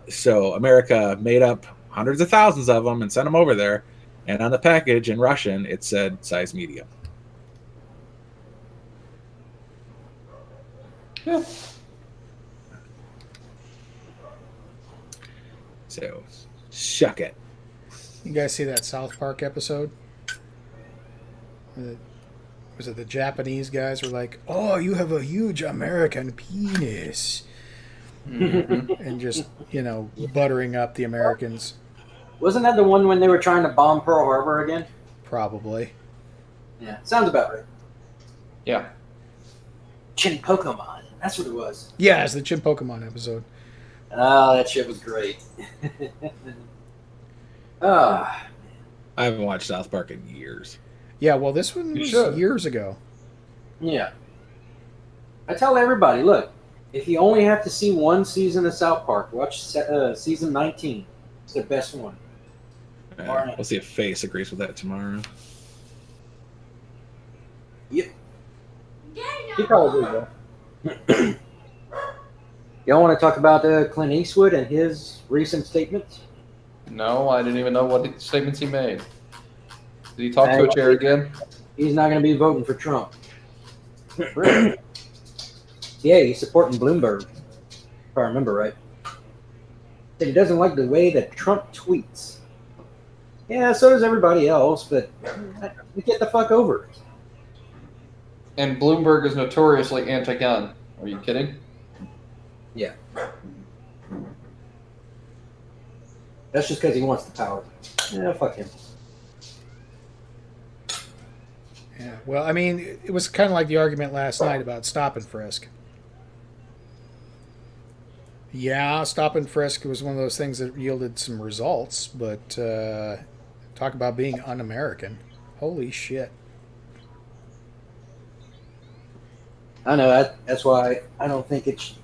Speaker 2: So America made up hundreds of thousands of them and sent them over there. And on the package in Russian, it said size medium.
Speaker 4: Yeah.
Speaker 2: So, shuck it.
Speaker 1: You guys see that South Park episode? Was it the Japanese guys were like, "Oh, you have a huge American penis," and just buttering up the Americans.
Speaker 3: Wasn't that the one when they were trying to bomb Pearl Harbor again?
Speaker 1: Probably.
Speaker 3: Yeah, sounds about right.
Speaker 4: Yeah.
Speaker 3: Chin Pokemon. That's what it was.
Speaker 1: Yeah, it's the Chim Pokemon episode.
Speaker 3: Oh, that shit was great.
Speaker 2: I haven't watched South Park in years.
Speaker 1: Yeah, well, this one
Speaker 4: You
Speaker 1: was
Speaker 4: should.
Speaker 1: years ago.
Speaker 3: Yeah. I tell everybody, look, if you only have to see one season of South Park, watch season 19. It's the best one.
Speaker 2: We'll see if Face agrees with that tomorrow.
Speaker 3: Yep. He probably will. Y'all want to talk about Clint Eastwood and his recent statements?
Speaker 4: No, I didn't even know what statements he made. Did he talk to a chair again?
Speaker 3: He's not going to be voting for Trump. Yeah, he's supporting Bloomberg, if I remember right. Said he doesn't like the way that Trump tweets. Yeah, so does everybody else, but get the fuck over it.
Speaker 4: And Bloomberg is notoriously anti-gun. Are you kidding?
Speaker 3: Yeah. That's just because he wants the power. Yeah, fuck him.
Speaker 1: Yeah. Well, I mean, it was kind of like the argument last night about stop and frisk. Yeah, stop and frisk was one of those things that yielded some results, but talk about being un-American. Holy shit.
Speaker 3: I know, that's why I don't think it's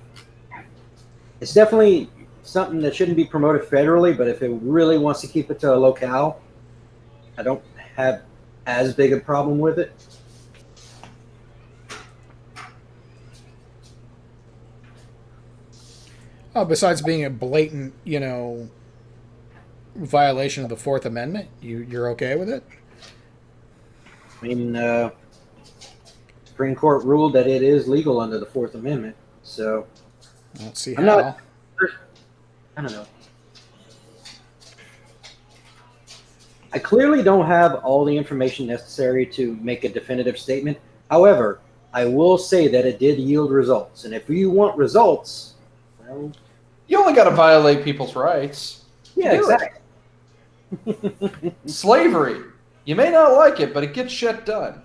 Speaker 3: definitely something that shouldn't be promoted federally, but if it really wants to keep it to a locale, I don't have as big a problem with it.
Speaker 1: Oh, besides being a blatant, violation of the Fourth Amendment, you're okay with it?
Speaker 3: I mean, Supreme Court ruled that it is legal under the Fourth Amendment, so
Speaker 1: Let's see
Speaker 3: I'm
Speaker 1: how.
Speaker 3: not- I don't know. I clearly don't have all the information necessary to make a definitive statement. However, I will say that it did yield results, and if you want results, well,
Speaker 4: You only got to violate people's rights.
Speaker 3: yeah,
Speaker 4: Do it.
Speaker 3: exactly.
Speaker 4: Slavery. You may not like it, but it gets shit done.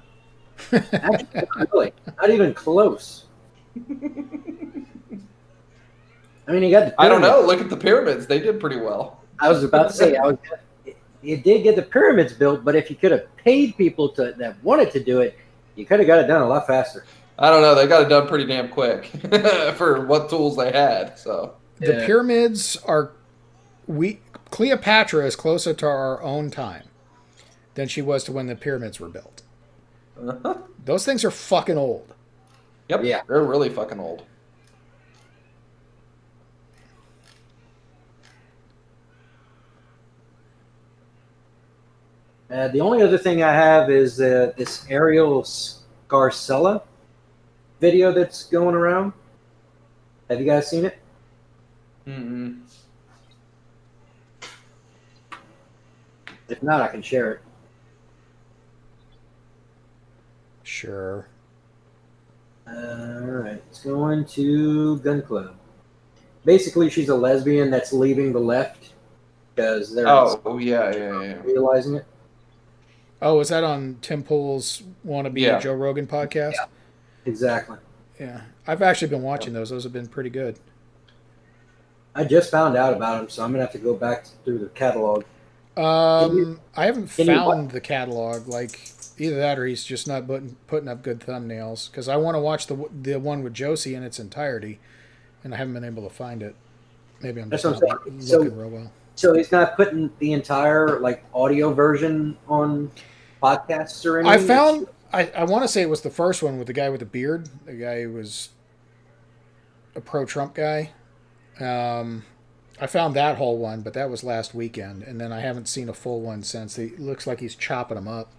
Speaker 3: Actually, not really, not even close. I mean, you got the
Speaker 4: I don't know.
Speaker 3: pyramids.
Speaker 4: Look at the pyramids. They did pretty well.
Speaker 3: I was about to say, it did get the pyramids built, but if you could have paid people that wanted to do it, you could have got it done a lot faster.
Speaker 4: I don't know. They got it done pretty damn quick for what tools they had. So
Speaker 1: The
Speaker 3: Yeah.
Speaker 1: pyramids are Cleopatra is closer to our own time than she was to when the pyramids were built. Those things are fucking old.
Speaker 4: Yep.
Speaker 3: Yeah.
Speaker 4: They're really fucking old.
Speaker 3: The only other thing I have is this Ariel Scarcella video that's going around. Have you guys seen it?
Speaker 4: Mm-mm.
Speaker 3: If not, I can share it.
Speaker 1: Sure.
Speaker 3: All right, it's going to Gun Club. Basically, she's a lesbian that's leaving the left because they're
Speaker 4: Oh, yeah.
Speaker 3: realizing it.
Speaker 1: Oh, is that on Tim Pool's Wannabe
Speaker 4: Yeah.
Speaker 1: Joe Rogan podcast?
Speaker 3: Yeah. Exactly.
Speaker 1: Yeah. I've actually been watching those. Those have been pretty good.
Speaker 3: I just found out about them, so I'm gonna have to go back through the catalog.
Speaker 1: I haven't
Speaker 3: can you
Speaker 1: found the catalog. Like, either that or he's just not putting up good thumbnails. Because I want to watch the one with Josie in its entirety, and I haven't been able to find it. Maybe I'm
Speaker 3: That's
Speaker 1: just
Speaker 3: what
Speaker 1: not
Speaker 3: I'm saying.
Speaker 1: looking real well.
Speaker 3: So he's not putting the entire like audio version on podcasts or
Speaker 1: I
Speaker 3: anything?
Speaker 1: found, I want to say it was the first one with the guy with the beard, the guy who was a pro-Trump guy. I found that whole one, but that was last weekend, and then I haven't seen a full one since. It looks like he's chopping them up,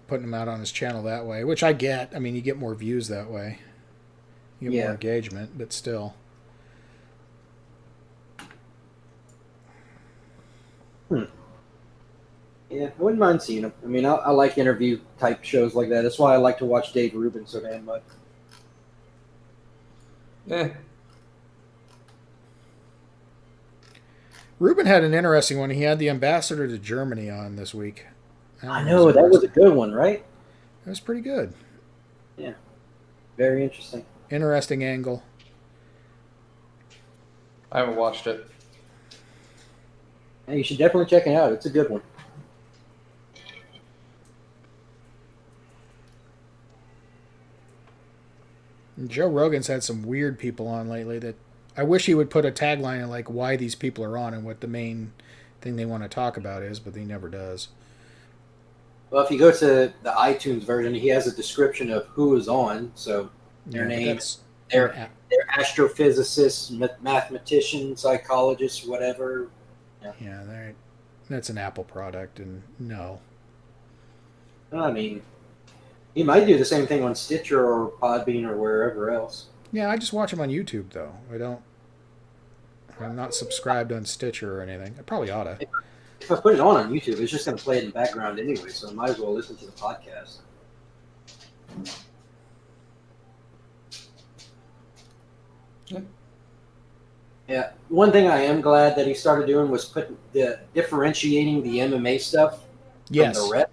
Speaker 1: putting them out on his channel that way, which I get. I mean, you get more views that way, you get more engagement, but still.
Speaker 3: Yeah, I wouldn't mind seeing him. I mean, I like interview type shows like that. That's why I like to watch Dave Rubin so damn much.
Speaker 4: Yeah.
Speaker 1: Rubin had an interesting one. He had the ambassador to Germany on this week.
Speaker 3: I know, that was a good one, right?
Speaker 1: It was pretty good.
Speaker 3: Yeah. Very interesting.
Speaker 1: Interesting angle.
Speaker 4: I haven't watched it.
Speaker 3: Yeah, you should definitely check it out. It's a good one.
Speaker 1: And Joe Rogan's had some weird people on lately that I wish he would put a tagline in like why these people are on and what the main thing they want to talk about is, but he never does.
Speaker 3: Well, if you go to the iTunes version, he has a description of who is on. So their names, they're astrophysicists, mathematicians, psychologists, whatever.
Speaker 1: Yeah, that's an Apple product, and no.
Speaker 3: I mean, he might do the same thing on Stitcher or Podbean or wherever else.
Speaker 1: Yeah, I just watch them on YouTube though. I'm not subscribed on Stitcher or anything. I probably ought to.
Speaker 3: If I put it on YouTube, it's just going to play it in the background anyway, so I might as well listen to the podcast. Yeah, one thing I am glad that he started doing was differentiating the MMA stuff from the rest.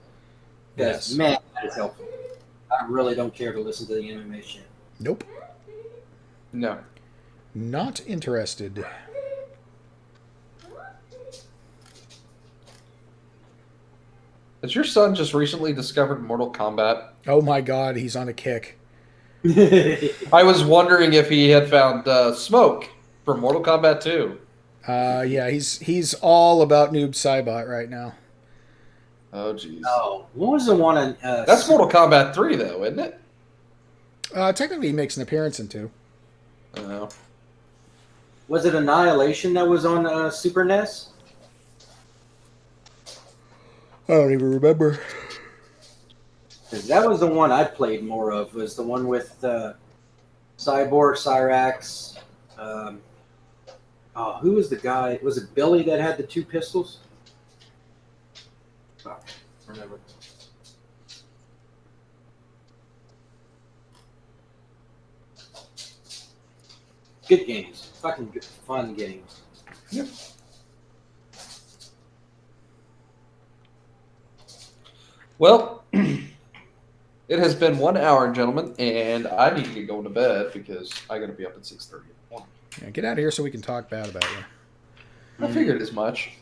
Speaker 3: Because, man, that is helpful. I really don't care to listen to the MMA shit.
Speaker 1: Nope.
Speaker 4: No.
Speaker 1: Not interested.
Speaker 4: Has your son just recently discovered Mortal Kombat?
Speaker 1: Oh my god, he's on a kick.
Speaker 4: I was wondering if he had found Smoke from Mortal Kombat 2.
Speaker 1: Yeah, he's all about Noob Saibot right now.
Speaker 4: Oh, jeez.
Speaker 3: Oh, what was the one on...
Speaker 4: That's Mortal Kombat 3, though, isn't it?
Speaker 1: Technically, he makes an appearance in 2.
Speaker 4: Oh.
Speaker 3: Was it Annihilation that was on Super NES?
Speaker 1: I don't even remember.
Speaker 3: 'Cause that was the one I played more of, was the one with Cyborg, Cyrax. Who was the guy? Was it Billy that had the 2 pistols? Oh, remember. Good games. Fucking good, fun games.
Speaker 4: Yep. Well, it has been 1 hour, gentlemen, and I need to get going to bed because I got to be up at 6:30 in the morning.
Speaker 1: Yeah, get out of here so we can talk bad about you.
Speaker 4: I figured as much.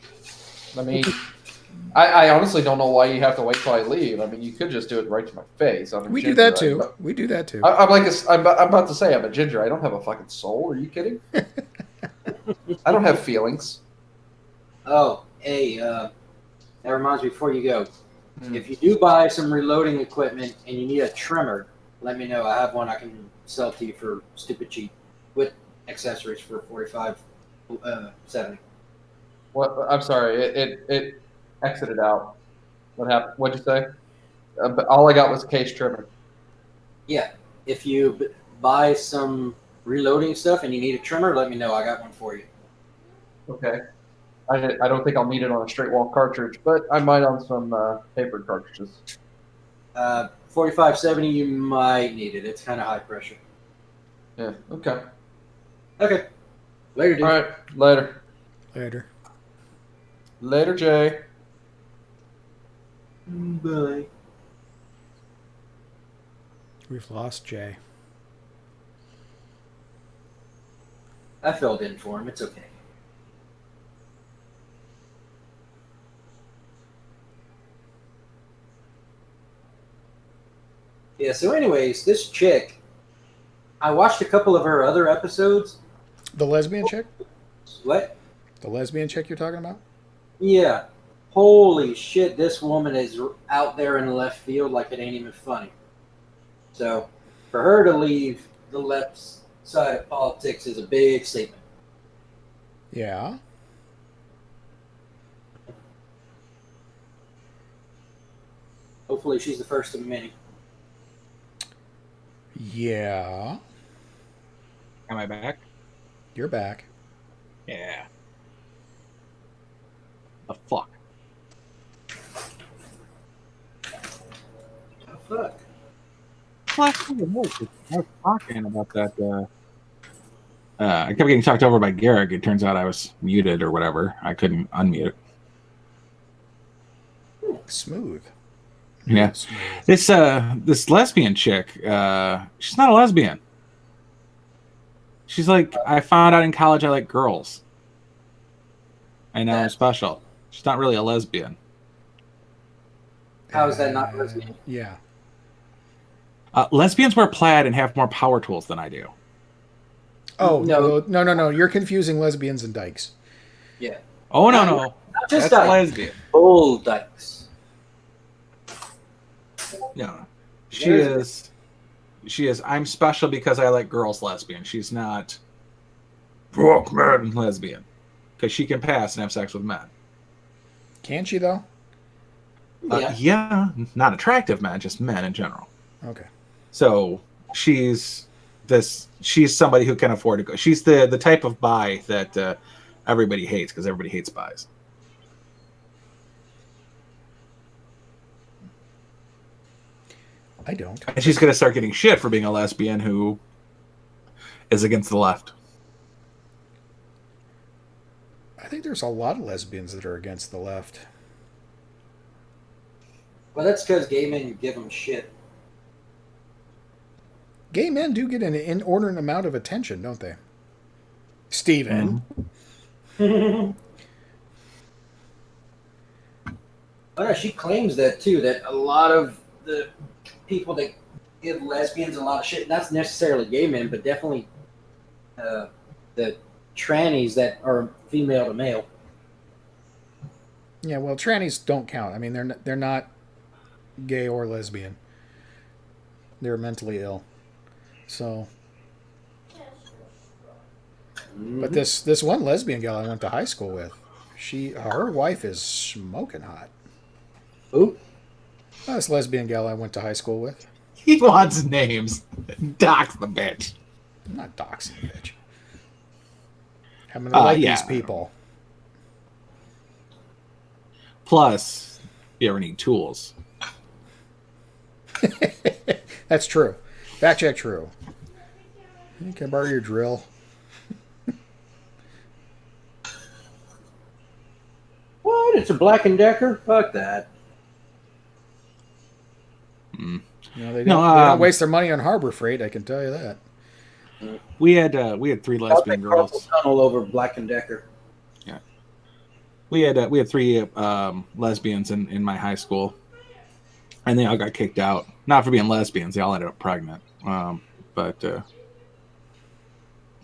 Speaker 4: I mean, I honestly don't know why you have to wait till I leave. I mean, you could just do it right to my face.
Speaker 1: We do that too. We do that too.
Speaker 4: I'm about to say I'm a ginger. I don't have a fucking soul. Are you kidding? I don't have feelings.
Speaker 3: Oh, hey, that reminds me before you go. If you do buy some reloading equipment and you need a trimmer, let me know. I have one I can sell to you for stupid cheap with accessories for $45.70.
Speaker 4: What? I'm sorry. It exited out. What happened? What'd you say? But all I got was case trimmer.
Speaker 3: Yeah, if you buy some reloading stuff and you need a trimmer, let me know. I got one for you.
Speaker 4: Okay. I don't think I'll need it on a straight wall cartridge, but I might on some paper cartridges.
Speaker 3: 4570, you might need it. It's kind of high pressure.
Speaker 4: Yeah. Okay.
Speaker 3: Okay. Later, dude.
Speaker 4: All right. Later.
Speaker 1: Later.
Speaker 4: Later, Jay.
Speaker 3: Bye.
Speaker 1: We've lost Jay.
Speaker 3: I filled in for him. It's okay. Yeah, so anyways, this chick, I watched a couple of her other episodes.
Speaker 1: The lesbian chick?
Speaker 3: What?
Speaker 1: The lesbian chick you're talking about?
Speaker 3: Yeah. Holy shit, this woman is out there in the left field like it ain't even funny. So, for her to leave the left side of politics is a big statement.
Speaker 1: Yeah.
Speaker 3: Hopefully she's the first of many.
Speaker 1: Yeah.
Speaker 2: Am I back?
Speaker 1: You're back.
Speaker 2: Yeah. The fuck.
Speaker 3: Oh, fuck.
Speaker 2: I was talking about that. I kept getting talked over by Garrick. It turns out I was muted or whatever. I couldn't unmute.
Speaker 1: Smooth.
Speaker 2: Yeah.
Speaker 1: Smooth.
Speaker 2: This lesbian chick, she's not a lesbian. She's like, I found out in college I like girls. And now I'm special. She's not really a lesbian.
Speaker 3: How is that not lesbian?
Speaker 1: Yeah.
Speaker 2: Lesbians wear plaid and have more power tools than I do.
Speaker 1: Oh,
Speaker 3: No.
Speaker 1: no. You're confusing lesbians and dykes.
Speaker 3: Yeah.
Speaker 2: Oh, no.
Speaker 3: Not just
Speaker 2: That's a
Speaker 3: dykes.
Speaker 2: lesbian.
Speaker 3: Bull dykes.
Speaker 2: No. She is, I'm special because I like girls lesbian. She's not fuck men lesbian. Because she can pass and have sex with men.
Speaker 1: Can she, though?
Speaker 3: Yeah.
Speaker 2: Yeah, not attractive men, just men in general.
Speaker 1: Okay.
Speaker 2: So she's somebody who can afford to go. She's the type of bi that everybody hates because everybody hates bis.
Speaker 1: I don't.
Speaker 2: And she's going to start getting shit for being a lesbian who is against the left.
Speaker 1: I think there's a lot of lesbians that are against the left.
Speaker 3: Well, that's because gay men give them shit.
Speaker 1: Gay men do get an inordinate amount of attention, don't they? Steven.
Speaker 3: Oh, yeah, she claims that too, that a lot of the people that give lesbians a lot of shit, not necessarily gay men, but definitely the trannies that are female to male.
Speaker 1: Yeah, well, trannies don't count. I mean, they're not gay or lesbian. They're mentally ill. So, but this one lesbian gal I went to high school with, her wife is smoking hot.
Speaker 3: Who?
Speaker 1: This lesbian gal I went to high school with.
Speaker 2: He wants names. Dox the bitch.
Speaker 1: I'm not doxing the bitch. I'm gonna like these people.
Speaker 2: Plus, you ever need tools?
Speaker 1: That's true. Fact check true. Can I borrow your drill?
Speaker 3: What? It's a Black & Decker? Fuck that.
Speaker 1: You know, they don't waste their money on Harbor Freight, I can tell you that.
Speaker 2: We had 3 lesbian girls.
Speaker 3: Tunnel over Black & Decker.
Speaker 2: Yeah, we had 3 lesbians in my high school, and they all got kicked out. Not for being lesbians; they all ended up pregnant. But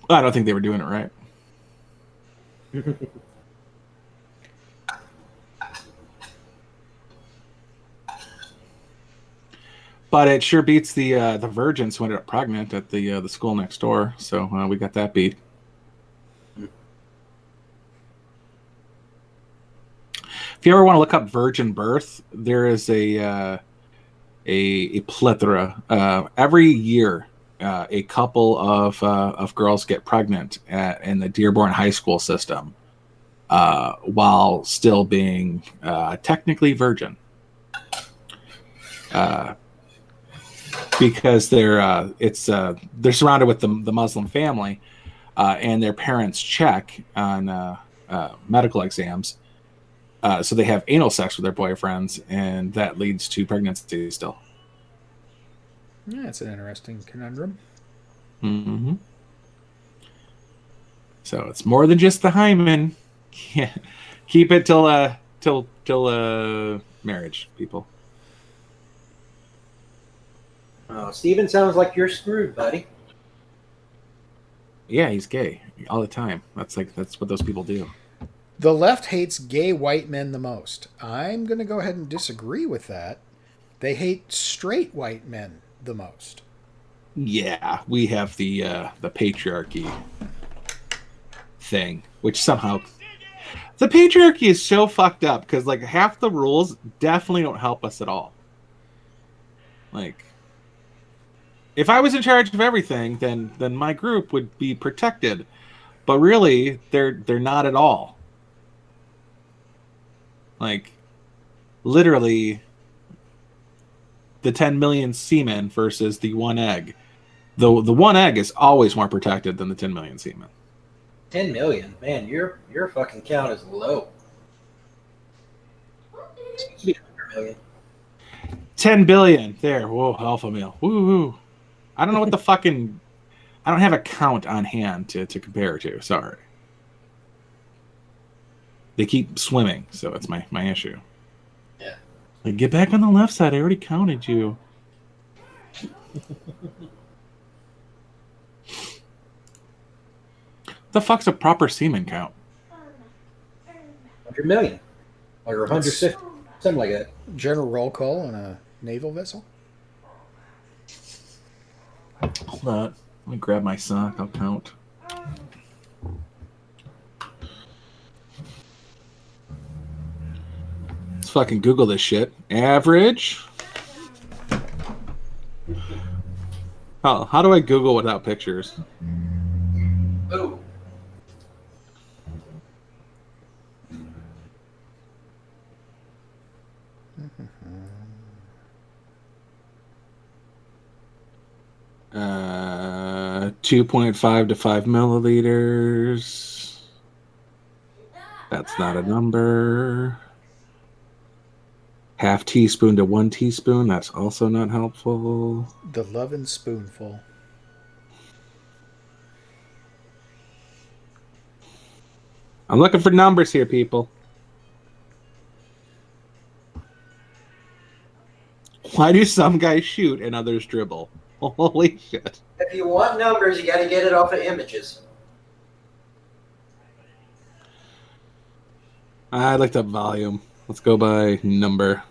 Speaker 2: I don't think they were doing it right. But it sure beats the virgins who ended up pregnant at the school next door. So we got that beat. If you ever want to look up virgin birth, there is a plethora. Every year, a couple of girls get pregnant in the Dearborn High School system, while still being technically virgin. Because they're surrounded with the Muslim family, and their parents check on medical exams, so they have anal sex with their boyfriends, and that leads to pregnancy still.
Speaker 1: Yeah, that's an interesting conundrum.
Speaker 2: Mm-hmm. So it's more than just the hymen. Yeah. Keep it till marriage, people.
Speaker 3: Oh, Steven, sounds like you're screwed, buddy.
Speaker 2: Yeah, he's gay all the time. That's what those people do.
Speaker 1: The left hates gay white men the most. I'm going to go ahead and disagree with that. They hate straight white men the most.
Speaker 2: Yeah, we have the patriarchy thing, which somehow the patriarchy is so fucked up because like half the rules definitely don't help us at all. Like, if I was in charge of everything, then my group would be protected, but really they're not at all. Like, literally, the 10 million semen versus the one egg. The one egg is always more protected than the 10 million semen.
Speaker 3: 10 million, man, your fucking count is low. It's supposed to be 100 million.
Speaker 2: 10 billion. There. Whoa, alpha male. Woo. I don't know what the fucking... I don't have a count on hand to compare to. Sorry. They keep swimming, so that's my issue.
Speaker 3: Yeah.
Speaker 2: Like, get back on the left side. I already counted you. The fuck's a proper semen count?
Speaker 3: 100 million. Or 150. Something like that.
Speaker 1: General roll call on a naval vessel?
Speaker 2: Hold on. Let me grab my sock. I'll count. Let's fucking Google this shit. Average. Oh, how do I Google without pictures?
Speaker 3: Oh.
Speaker 2: Uh, 2.5 to 5 milliliters. That's not a number. Half teaspoon to 1 teaspoon. That's also not helpful.
Speaker 1: The lovin' spoonful.
Speaker 2: I'm looking for numbers here, people. Why do some guys shoot and others dribble? Holy shit.
Speaker 3: If you want numbers, you got to get it off of images.
Speaker 2: I looked up volume. Let's go by number.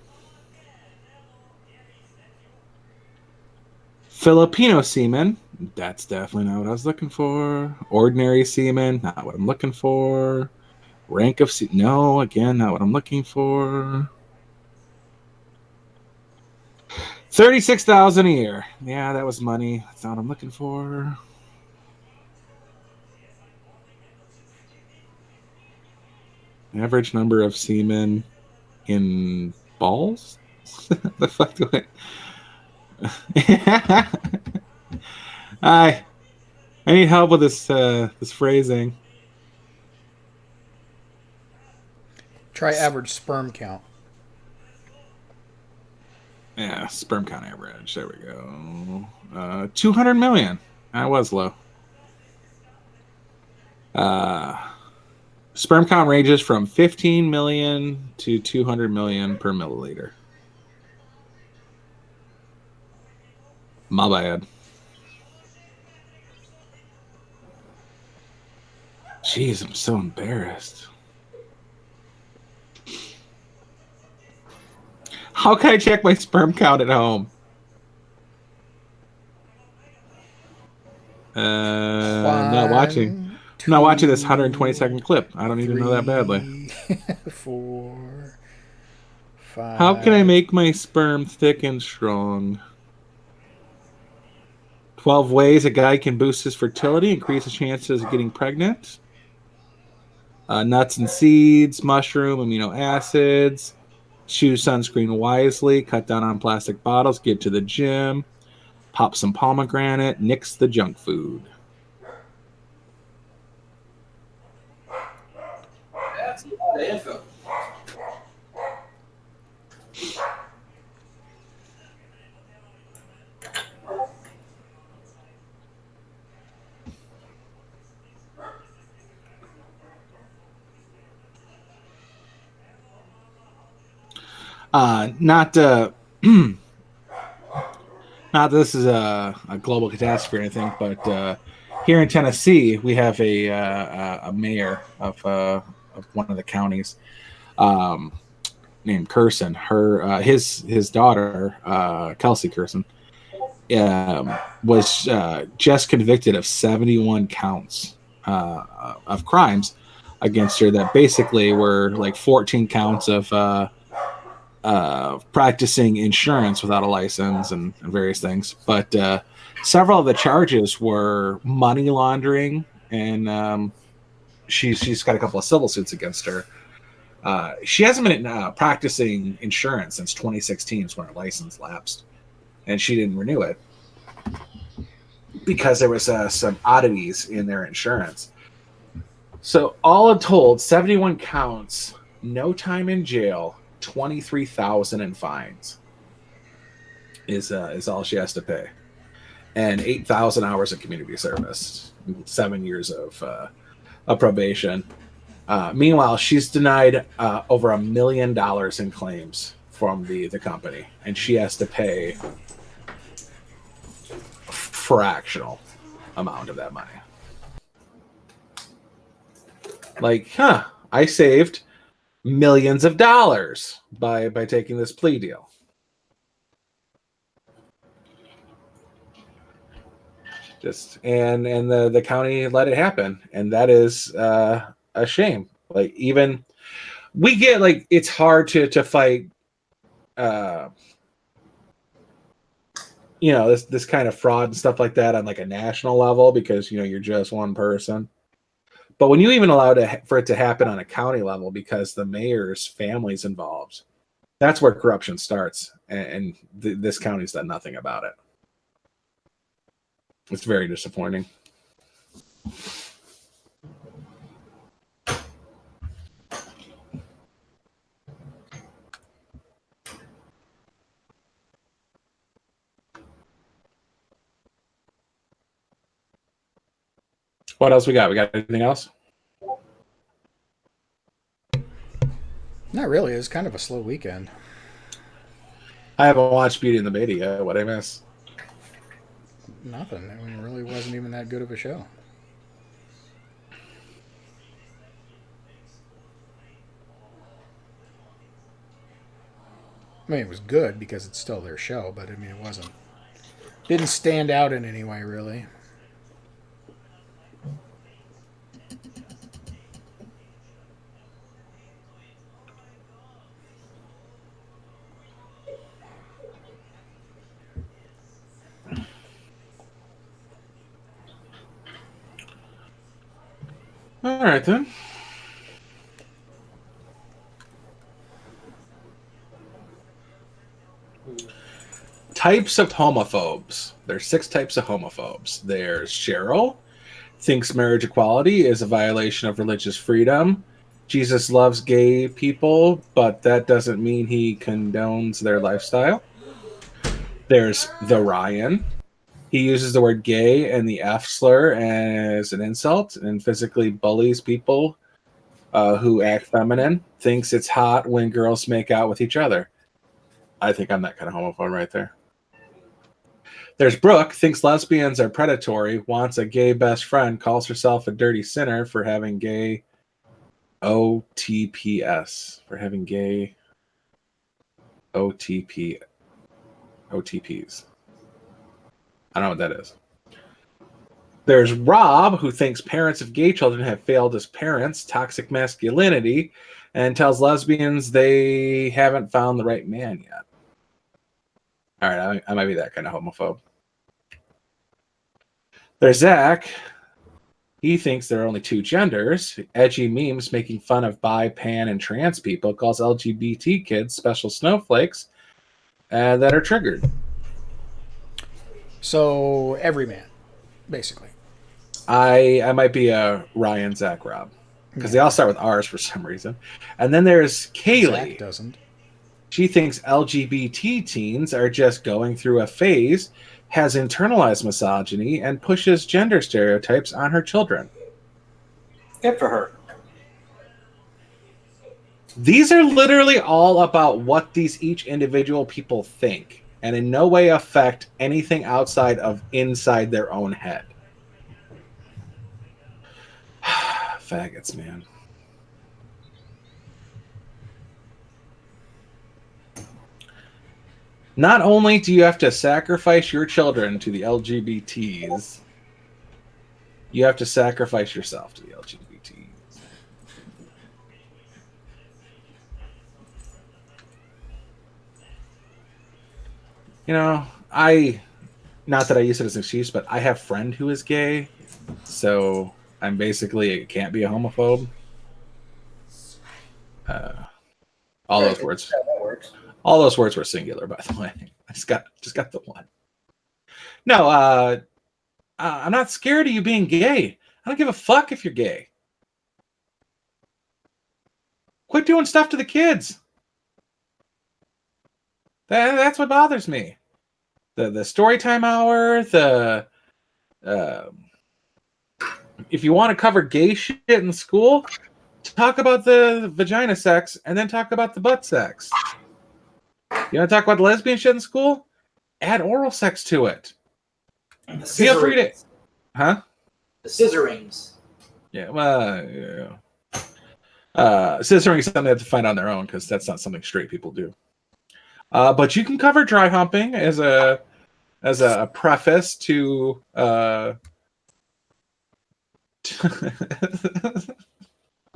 Speaker 2: Filipino semen. That's definitely not what I was looking for. Ordinary semen. Not what I'm looking for. Rank of semen. No, again, not what I'm looking for. 36,000 a year. Yeah, that was money. That's not what I'm looking for. Average number of semen in balls? The fuck do I need help with this this phrasing.
Speaker 1: Try average sperm count.
Speaker 2: Yeah, sperm count average. There we go. 200 million. That was low. Sperm count ranges from 15 million to 200 million per milliliter. My bad. Jeez, I'm so embarrassed. How can I check my sperm count at home? Not watching. I'm not watching this 120-second clip. I don't need to know that badly.
Speaker 1: 4, 5.
Speaker 2: How can I make my sperm thick and strong? 12 ways a guy can boost his fertility, increase his chances of getting pregnant. Nuts and seeds, mushroom, amino acids. Choose sunscreen wisely. Cut down on plastic bottles. Get to the gym. Pop some pomegranate. Nix the junk food.
Speaker 3: That's a lot of info.
Speaker 2: Not not this is a global catastrophe or anything, but here in Tennessee, we have a mayor of one of the counties named Curson. His daughter Kelsey Curson was just convicted of 71 counts of crimes against her that basically were like 14 counts of practicing insurance without a license and various things. But several of the charges were money laundering, and she's got a couple of civil suits against her. She hasn't been practicing insurance since 2016, when her license lapsed, and she didn't renew it because there was some oddities in their insurance. So all told, 71 counts, no time in jail, $23,000 in fines is all she has to pay, and 8,000 hours of community service, 7 years of probation. Meanwhile, she's denied over $1 million in claims from the company, and she has to pay a fractional amount of that money. Like, I saved millions of dollars by taking this plea deal. And the county let it happen, and that is a shame. Like, even we get, like, it's hard to fight this kind of fraud and stuff like that on like a national level, because you're just one person. But when you even allow for it to happen on a county level because the mayor's family's involved, that's where corruption starts. And this county's done nothing about it. It's very disappointing. What else we got? We got anything else?
Speaker 1: Not really. It was kind of a slow weekend.
Speaker 2: I haven't watched Beauty and the Beast yet. What'd I miss?
Speaker 1: Nothing. It really wasn't even that good of a show. I mean, it was good because it's still their show, but I mean, it didn't stand out in any way, really.
Speaker 2: All right, then. Types of homophobes. There's 6 types of homophobes. There's Cheryl, thinks marriage equality is a violation of religious freedom. Jesus loves gay people, but that doesn't mean he condones their lifestyle. There's the Ryan. He uses the word gay and the F slur as an insult and physically bullies people who act feminine. Thinks it's hot when girls make out with each other. I think I'm that kind of homophobe right there. There's Brooke. Thinks lesbians are predatory. Wants a gay best friend. Calls herself a dirty sinner for having gay OTPs. For having gay OTPs. I don't know what that is. There's Rob, who thinks parents of gay children have failed as parents, toxic masculinity, and tells lesbians they haven't found the right man yet. All right, I might be that kind of homophobe. There's Zach. He thinks there are only 2 genders. Edgy memes making fun of bi, pan, and trans people. Calls LGBT kids special snowflakes that are triggered.
Speaker 1: So, every man, basically.
Speaker 2: I might be a Ryan, Zach, Rob. Because they all start with R's for some reason. And then there's Kaylee.
Speaker 1: Zach doesn't.
Speaker 2: She thinks LGBT teens are just going through a phase, has internalized misogyny, and pushes gender stereotypes on her children.
Speaker 3: Good for her.
Speaker 2: These are literally all about what each individual people think, and in no way affect anything inside their own head. Faggots, man. Not only do you have to sacrifice your children to the LGBTs, you have to sacrifice yourself to the LGBTs. You know, not that I use it as an excuse, but I have a friend who is gay, so I'm basically can't be a homophobe. All those words.
Speaker 3: That works.
Speaker 2: All those words were singular, by the way. I just got the one. No, I'm not scared of you being gay. I don't give a fuck if you're gay. Quit doing stuff to the kids. That's what bothers me. The story time hour, if you want to cover gay shit in school, talk about the vagina sex and then talk about the butt sex. You want to talk about the lesbian shit in school? Add oral sex to it. Feel free to... Huh?
Speaker 3: The scissorings.
Speaker 2: Yeah, well, yeah. Scissoring is something they have to find on their own because that's not something straight people do. But you can cover dry humping as a preface to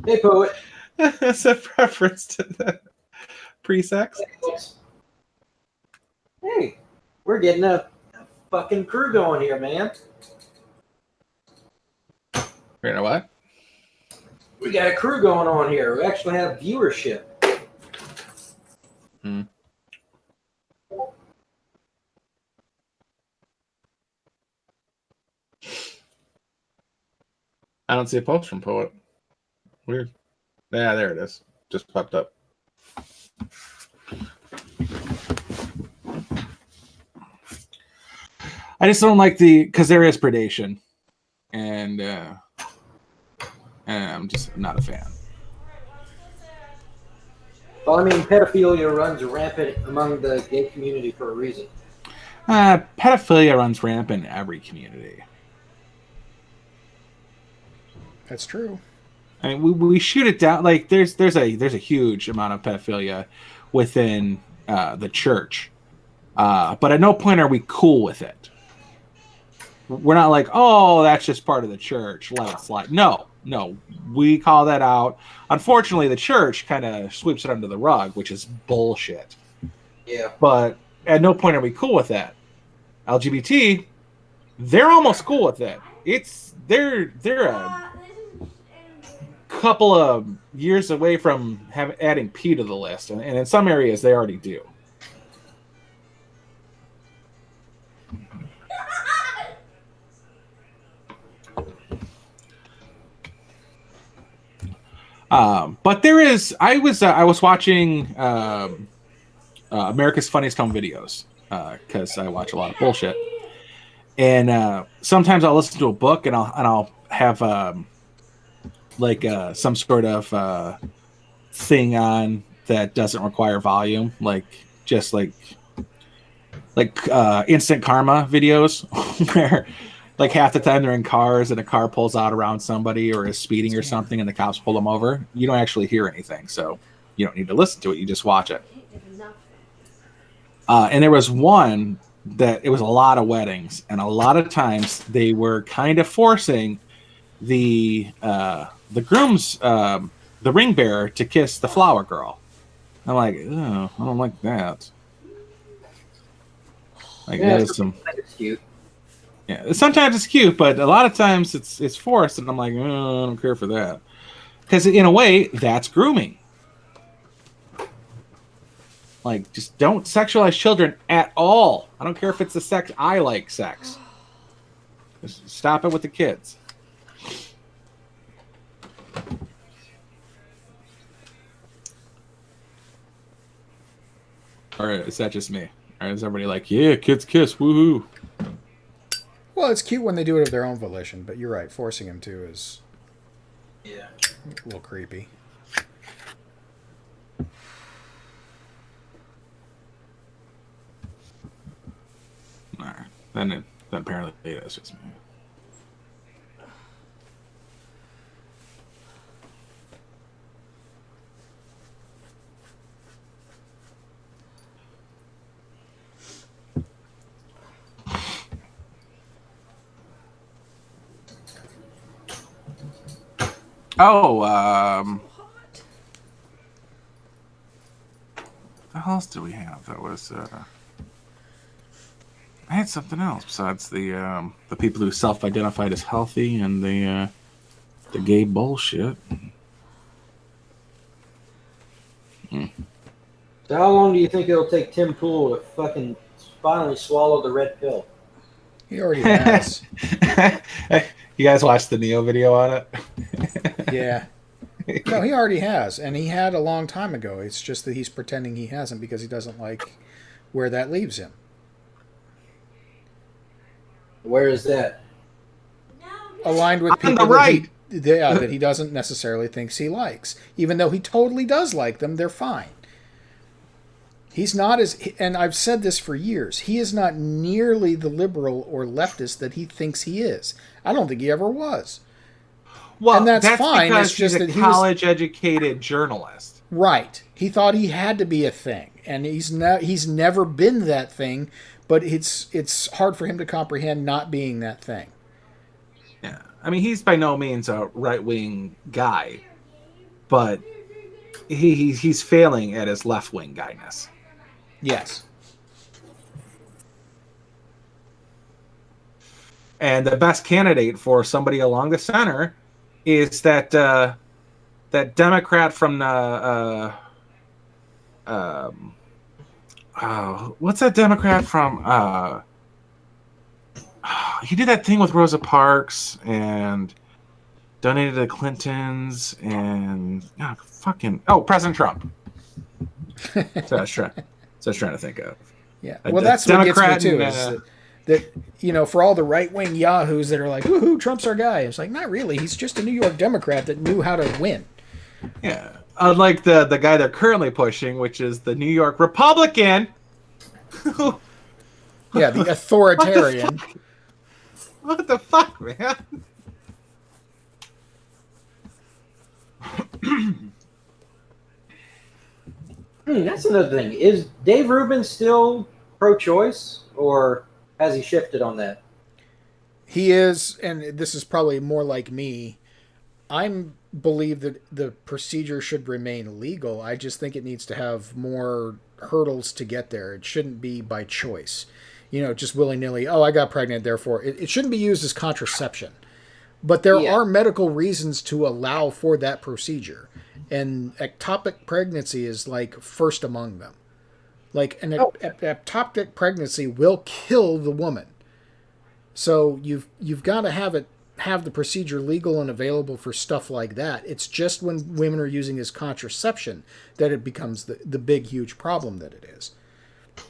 Speaker 3: Hey, poet.
Speaker 2: as a preference to the pre-sex.
Speaker 3: Hey, we're getting a fucking crew going here, man.
Speaker 2: You know what?
Speaker 3: We got a crew going on here. We actually have viewership.
Speaker 2: I don't see a post from Poet. Weird. Yeah, there it is. Just popped up. I just don't like because there is predation, and I'm just not a fan.
Speaker 3: Well, I mean, pedophilia runs rampant among the gay community for a reason.
Speaker 2: Pedophilia runs rampant in every community.
Speaker 1: That's true.
Speaker 2: I mean, we shoot it down. Like there's a huge amount of pedophilia within the church, but at no point are we cool with it. We're not like, oh, that's just part of the church. Let it slide. No, we call that out. Unfortunately, the church kind of sweeps it under the rug, which is bullshit.
Speaker 3: Yeah.
Speaker 2: But at no point are we cool with that. LGBT, they're almost cool with it. They're a couple of years away from adding P to the list, and in some areas they already do. But there is. I was watching America's Funniest Home Videos because I watch a lot of bullshit, and sometimes I'll listen to a book and I'll have some sort of thing on that doesn't require volume, like instant karma videos where like half the time they're in cars and a car pulls out around somebody or is speeding or something and the cops pull them over. You don't actually hear anything, so you don't need to listen to it. You just watch it. And there was one that it was a lot of weddings, and a lot of times they were kind of forcing the groom's the ring bearer to kiss the flower girl. I'm like, oh, I don't like that. Like that is some.
Speaker 3: It's cute.
Speaker 2: Yeah, sometimes it's cute, but a lot of times it's forced, and I'm like, oh, I don't care for that. Because in a way, that's grooming. Like, just don't sexualize children at all. I don't care if it's the sex I like sex. Just stop it with the kids. Or is that just me? Or is everybody like, yeah, kids kiss, woohoo?
Speaker 1: Well, it's cute when they do it of their own volition, but you're right. Forcing them to is
Speaker 3: Yeah.
Speaker 1: a little creepy.
Speaker 2: Alright. Then apparently that's just me. Oh, what else do we have? That was I had something else besides the people who self-identified as healthy and the gay bullshit.
Speaker 3: So how long do you think it'll take Tim Pool to fucking finally swallow the red pill?
Speaker 1: He already has.
Speaker 2: You guys watched the Neo video on it?
Speaker 1: Yeah. No, he already has, and he had a long time ago. It's just that he's pretending he hasn't because he doesn't like where that leaves him.
Speaker 3: Where is that?
Speaker 1: Aligned with
Speaker 2: On
Speaker 1: people
Speaker 2: the right.
Speaker 1: that he doesn't necessarily thinks he likes. Even though he totally does like them, they're fine. He's not and I've said this for years, he is not nearly the liberal or leftist that he thinks he is. I don't think he ever was.
Speaker 2: Well,
Speaker 1: and that's fine.
Speaker 2: Because
Speaker 1: it's just
Speaker 2: he's a
Speaker 1: that he was
Speaker 2: college-educated journalist.
Speaker 1: right. He thought he had to be a thing, and he's never been that thing. But it's hard for him to comprehend not being that thing.
Speaker 2: Yeah, I mean, he's by no means a right-wing guy, but he's failing at his left-wing guyness.
Speaker 1: Yes.
Speaker 2: And the best candidate for somebody along the center is that Democrat from the what's that Democrat from? He did that thing with Rosa Parks and donated to the Clintons and President Trump. So I was trying to think of.
Speaker 1: Yeah. Well, that's what
Speaker 2: Democrat
Speaker 1: gets me too. Is that for all the right wing yahoos that are like, "Woohoo, Trump's our guy," it's like, not really. He's just a New York Democrat that knew how to win.
Speaker 2: Yeah. Unlike the guy they're currently pushing, which is the New York Republican.
Speaker 1: Yeah, the authoritarian.
Speaker 2: What the fuck, man?
Speaker 3: That's another thing. Is Dave Rubin still pro-choice, or has he shifted on that?
Speaker 1: He is, and this is probably more like me. I believe that the procedure should remain legal. I just think it needs to have more hurdles to get there. It shouldn't be by choice. Just willy-nilly, oh, I got pregnant, therefore. It shouldn't be used as contraception. But there are medical reasons to allow for that procedure. And ectopic pregnancy is like first among them. Like an ectopic pregnancy will kill the woman. So you've got to have the procedure legal and available for stuff like that. It's just when women are using as contraception that it becomes the big, huge problem that it is.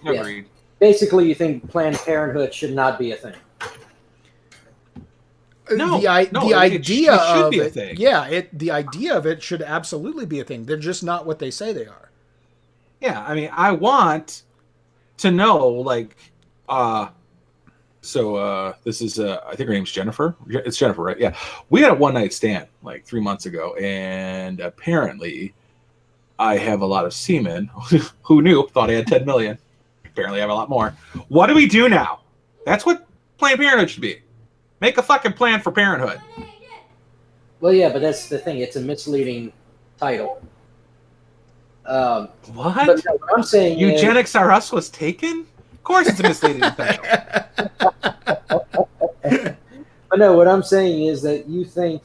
Speaker 2: Agreed.
Speaker 3: Yeah. Basically, you think Planned Parenthood should not be a thing.
Speaker 1: The idea of it, the idea of it should absolutely be a thing. They're just not what they say they are.
Speaker 2: Yeah, I mean, I want to know, this is, I think her name's Jennifer. It's Jennifer, right? Yeah. We had a one-night stand, 3 months ago, and apparently I have a lot of semen. Who knew? Thought I had 10 million. Apparently I have a lot more. What do we do now? That's what Planned Parenthood should be. Make a fucking plan for parenthood.
Speaker 3: Well, yeah, but that's the thing. It's a misleading title.
Speaker 2: What?
Speaker 3: But no, what I'm saying
Speaker 2: Eugenics R Us was taken? Of course it's a misleading title.
Speaker 3: But no, what I'm saying is that you think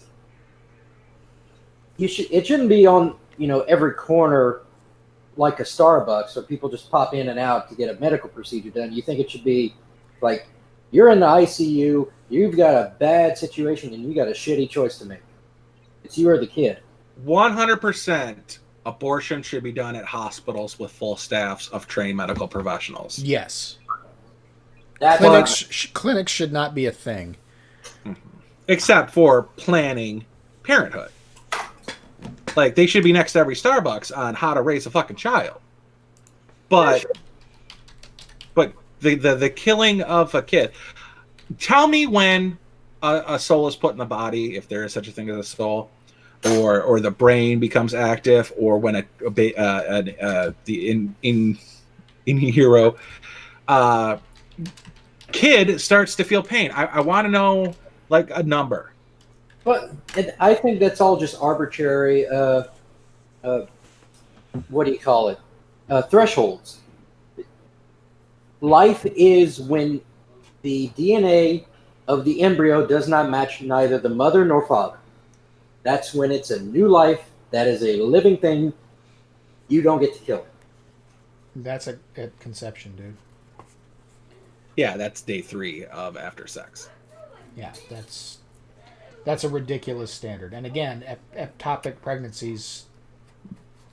Speaker 3: it shouldn't be on, every corner like a Starbucks, so people just pop in and out to get a medical procedure done. You think it should be like, you're in the ICU, you've got a bad situation, and you got a shitty choice to make. It's you or the kid.
Speaker 2: 100% abortion should be done at hospitals with full staffs of trained medical professionals.
Speaker 1: Yes. Clinics should not be a thing.
Speaker 2: Except for planning parenthood. They should be next to every Starbucks on how to raise a fucking child. But the killing of a kid. Tell me when a soul is put in the body, if there is such a thing as a soul, or the brain becomes active, or when in hero kid starts to feel pain. I want to know a number.
Speaker 3: But I think that's all just arbitrary. What do you call it? Thresholds. Life is when the DNA of the embryo does not match neither the mother nor father. That's when it's a new life. That is a living thing. You don't get to kill it.
Speaker 1: That's at conception, dude.
Speaker 2: Yeah, that's day 3 of after sex.
Speaker 1: Yeah, that's a ridiculous standard. And again, ectopic pregnancies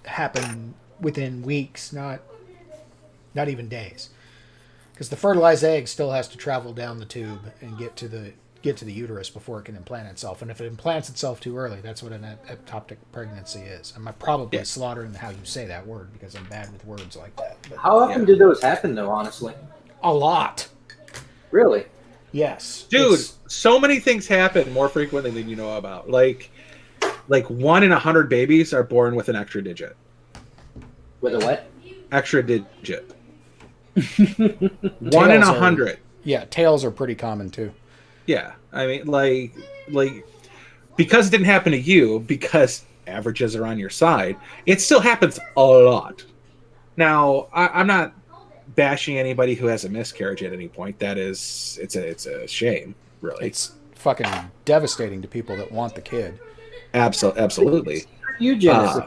Speaker 1: happen within weeks, not even days, because the fertilized egg still has to travel down the tube and get to the uterus before it can implant itself. And if it implants itself too early, that's what an ectopic pregnancy is. I'm probably slaughtering how you say that word because I'm bad with words like that. But
Speaker 3: how often do those happen, though? Honestly,
Speaker 1: a lot.
Speaker 3: Really?
Speaker 1: Yes,
Speaker 2: dude. So many things happen more frequently than you know about. Like 1 in 100 babies are born with an extra digit.
Speaker 3: With a what?
Speaker 2: Extra digit. 1 in 100.
Speaker 1: Yeah, tails are pretty common too.
Speaker 2: Yeah, I mean, like, because it didn't happen to you, because averages are on your side, it still happens a lot. Now, I'm not bashing anybody who has a miscarriage at any point. It's a shame, really.
Speaker 1: It's fucking devastating to people that want the kid.
Speaker 2: Absolutely.
Speaker 3: Eugenics.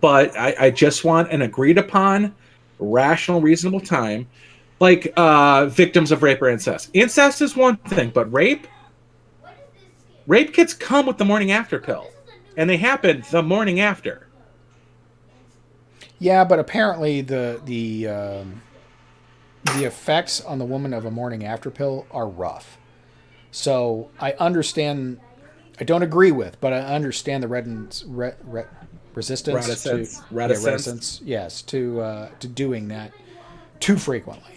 Speaker 2: But I just want an agreed upon, rational, reasonable time. Like victims of rape or incest. Incest is one thing, but rape kits come with the morning after pill, and they happen the morning after.
Speaker 1: Yeah, but apparently the effects on the woman of a morning after pill are rough. So I understand. I don't agree with, but I understand the reticence. Yes, to doing that too frequently.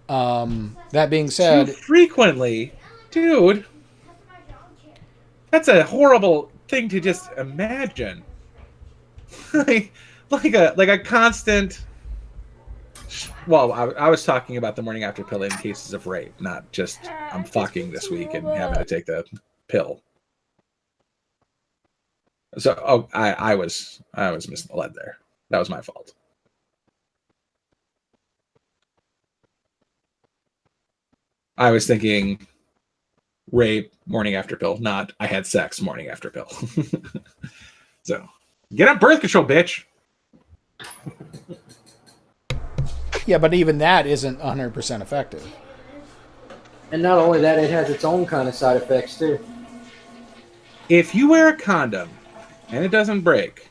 Speaker 1: That being said,
Speaker 2: too frequently, dude, that's a horrible thing to just imagine. like a constant. Well, I was talking about the morning after pill in cases of rape, not just I'm fucking this week and having to take the pill. So, I was misled there. That was my fault. I was thinking rape morning after pill, not I had sex morning after pill. So, get on birth control, bitch.
Speaker 1: Yeah, but even that isn't 100% effective.
Speaker 3: And not only that, it has its own kind of side effects too.
Speaker 2: If you wear a condom and it doesn't break,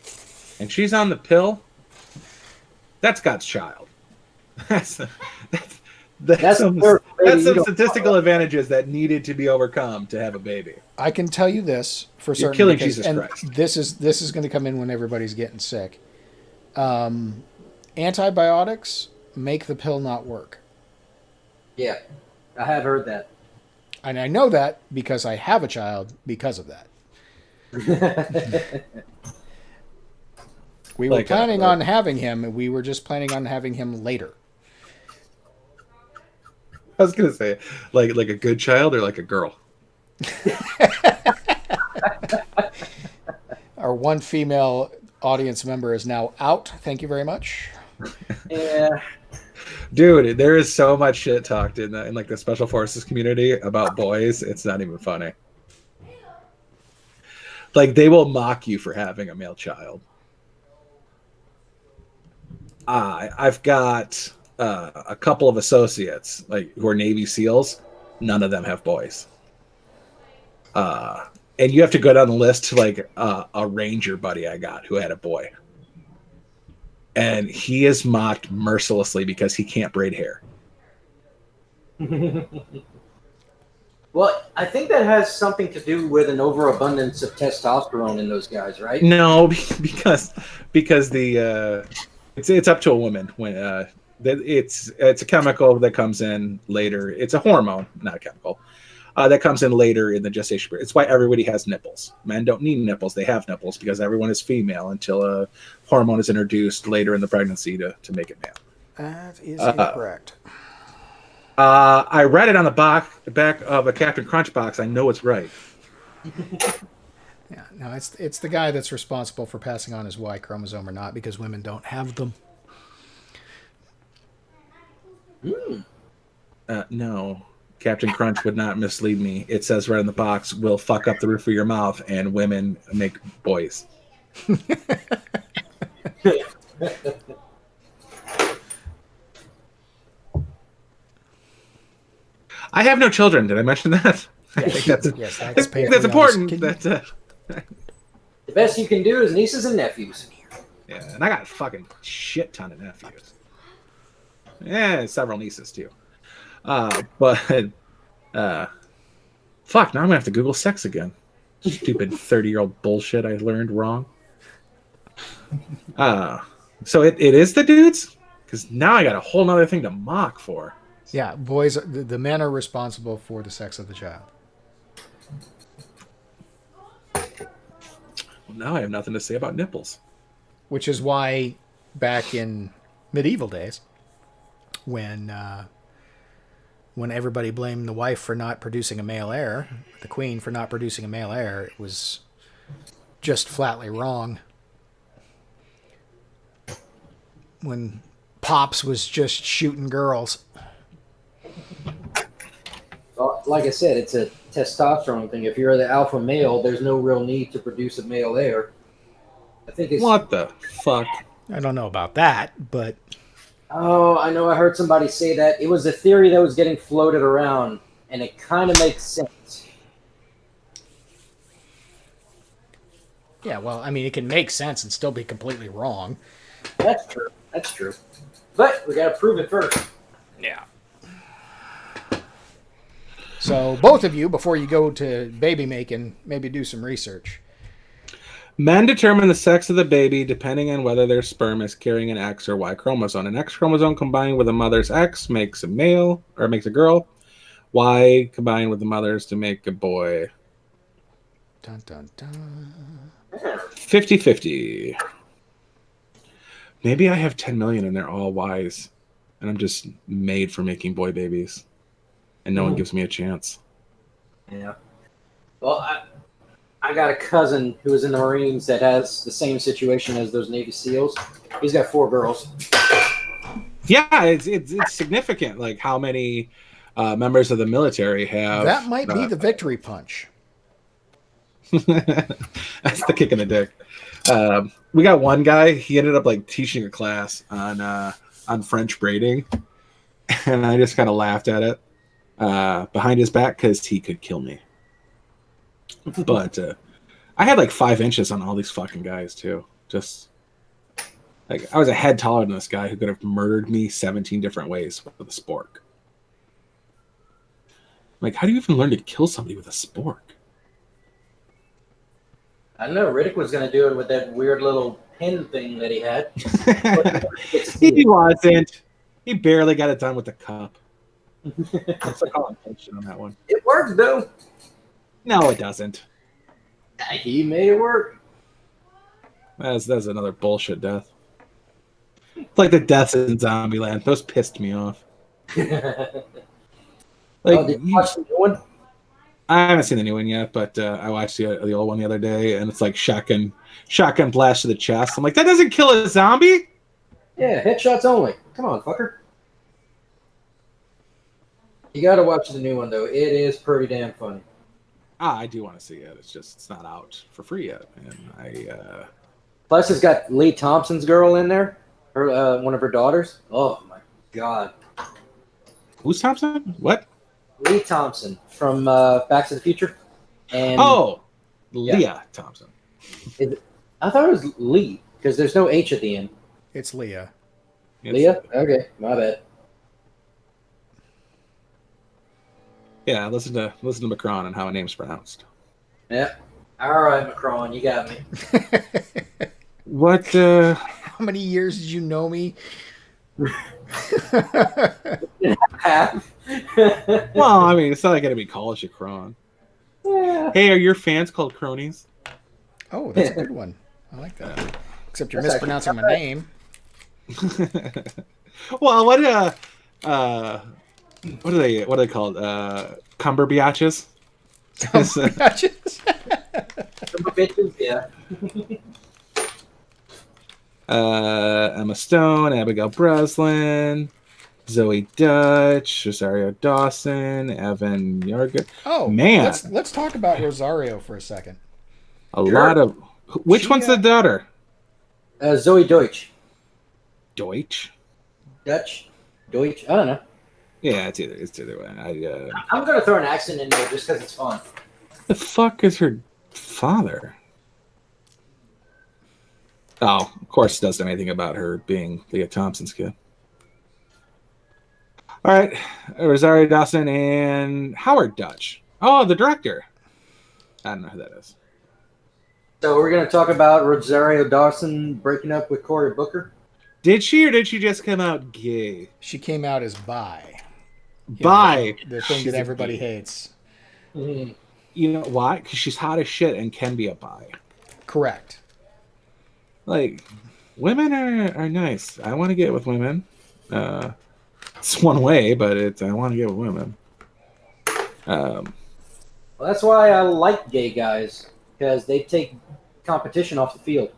Speaker 2: and she's on the pill, that's God's child. That's some statistical advantages that needed to be overcome to have a baby.
Speaker 1: I can tell you this for certain.
Speaker 2: You're killing Jesus Christ.
Speaker 1: This is going to come in when everybody's getting sick. Antibiotics make the pill not work.
Speaker 3: Yeah, I have heard that.
Speaker 1: And I know that because I have a child because of that. We were planning on having him, and we were just planning on having him later.
Speaker 2: I was gonna say, like a good child or like a girl.
Speaker 1: Our one female audience member is now out. Thank you very much.
Speaker 3: Yeah,
Speaker 2: dude, there is so much shit talked in like the special forces community about boys. It's not even funny. Like they will mock you for having a male child. I've got a couple of associates who are Navy SEALs. None of them have boys. And you have to go down the list to a Ranger buddy I got who had a boy. And he is mocked mercilessly because he can't braid hair.
Speaker 3: Well, I think that has something to do with an overabundance of testosterone in those guys, right?
Speaker 2: No, because the it's up to a woman when it's a chemical that comes in later. It's a hormone, not a chemical. That comes in later in the gestation period. It's why everybody has nipples. Men don't need nipples. They have nipples because everyone is female until a hormone is introduced later in the pregnancy to make it male.
Speaker 1: That is incorrect.
Speaker 2: I read it on the back of a Captain Crunch box. I know it's right.
Speaker 1: Yeah, no, it's the guy that's responsible for passing on his Y chromosome or not, because women don't have them.
Speaker 2: No, Captain Crunch would not mislead me. It says right in the box, "Will fuck up the roof of your mouth," and women make boys. I have no children. Did I mention that? I think that's
Speaker 1: Yes,
Speaker 2: I think
Speaker 1: painfully
Speaker 2: that's important.
Speaker 1: honest.
Speaker 3: The best you can do is nieces and nephews.
Speaker 2: Yeah, and I got a fucking shit ton of nephews. Yeah, several nieces too. But fuck, now I'm gonna have to Google sex again. Stupid 30-year-old bullshit I learned wrong. So it is the dudes? Because now I got a whole nother thing to mock for.
Speaker 1: Yeah, boys, the men are responsible for the sex of the child.
Speaker 2: Well, now I have nothing to say about nipples.
Speaker 1: Which is why back in medieval days, when everybody blamed the wife for not producing a male heir, the queen for not producing a male heir, it was just flatly wrong. When Pops was just shooting girls.
Speaker 3: Well, like I said, it's a testosterone thing. If you're the alpha male, there's no real need to produce a male heir. I think it's...
Speaker 2: What the fuck?
Speaker 1: I don't know about that, but...
Speaker 3: Oh, I know I heard somebody say that. It was a theory that was getting floated around, and it kind of makes sense.
Speaker 1: Yeah, well, I mean, it can make sense and still be completely wrong.
Speaker 3: That's true. That's true. But we got to prove it first.
Speaker 1: Yeah. So both of you, before you go to baby making, maybe do some research.
Speaker 2: Men determine the sex of the baby depending on whether their sperm is carrying an X or Y chromosome. An X chromosome combined with a mother's X makes a male, or makes a girl. Y combined with the mother's to make a boy.
Speaker 1: Dun, dun, dun.
Speaker 2: 50-50. Maybe I have 10 million and they're all Ys. And I'm just made for making boy babies. And no one gives me a chance.
Speaker 3: Yeah. Well, I got a cousin who was in the Marines that has the same situation as those Navy SEALs. He's got 4 girls.
Speaker 2: Yeah, it's significant, like how many members of the military have.
Speaker 1: That might be the victory punch.
Speaker 2: That's the kick in the dick. We got one guy. He ended up like teaching a class on French braiding, and I just kind of laughed at it behind his back because he could kill me. But I had like 5 inches on all these fucking guys too. Just like I was a head taller than this guy who could have murdered me 17 different ways with a spork. Like, how do you even learn to kill somebody with a spork?
Speaker 3: I don't know. Riddick was going to do it with that weird little pin thing that he had.
Speaker 2: He wasn't. He barely got it done with the cup. Let's like call attention on that one.
Speaker 3: It worked, though.
Speaker 2: No, it doesn't.
Speaker 3: He made it work.
Speaker 2: That's another bullshit death. It's like the deaths in Zombieland. Those pissed me off. Like,
Speaker 3: did you watch the new one?
Speaker 2: I haven't seen the new one yet, but I watched the old one the other day, and it's like shotgun blast to the chest. I'm like, that doesn't kill a zombie.
Speaker 3: Yeah, headshots only. Come on, fucker. You got to watch the new one, though. It is pretty damn funny.
Speaker 2: I do want to see it. It's not out for free yet, and
Speaker 3: Plus, it's got Lee Thompson's girl in there, her one of her daughters. Oh my god.
Speaker 2: Who's Thompson? What?
Speaker 3: Lee Thompson from Back to the Future. And
Speaker 2: Leah Thompson.
Speaker 3: I thought it was Lee because there's no H at the end.
Speaker 1: It's Leah.
Speaker 3: Leah? Okay, my bad.
Speaker 2: Yeah, listen to Macron and how a name's pronounced.
Speaker 3: Yeah. All right, Macron, you got me.
Speaker 2: What?
Speaker 1: How many years did you know me?
Speaker 3: Half.
Speaker 2: Well, I mean, it's not like enemy college you Cron.
Speaker 3: Yeah.
Speaker 2: Hey, are your fans called cronies?
Speaker 1: Oh, that's a good one. I like that. Except you're
Speaker 3: That's
Speaker 1: mispronouncing my
Speaker 3: actually
Speaker 1: name.
Speaker 2: Well, what What are they called? Cumberbatches?
Speaker 3: Bitches, yeah.
Speaker 2: Emma Stone, Abigail Breslin, Zoe Dutch, Rosario Dawson, Evan Yarger.
Speaker 1: Oh,
Speaker 2: man,
Speaker 1: let's talk about Rosario for a second.
Speaker 2: lot of. Which one's the daughter?
Speaker 3: Zoe Deutsch.
Speaker 2: Deutsch.
Speaker 3: Dutch. Deutsch. I don't know.
Speaker 2: Yeah, it's either way.
Speaker 3: I'm gonna throw an accent in there just because it's fun.
Speaker 2: The fuck is her father? Oh, of course, it doesn't know anything about her being Leah Thompson's kid. All right, Rosario Dawson and Howard Dutch. Oh, the director. I don't know who that is.
Speaker 3: So we're gonna talk about Rosario Dawson breaking up with Cory Booker.
Speaker 2: Did she or did she just come out gay?
Speaker 1: She came out as bi.
Speaker 2: Bi.
Speaker 1: The thing that everybody hates.
Speaker 3: Mm-hmm.
Speaker 2: You know why? Because she's hot as shit and can be a bi.
Speaker 1: Correct.
Speaker 2: Like, women are nice. I want to get with women. It's one way, but I want to get with women.
Speaker 3: Well, that's why I like gay guys, because they take competition off the field.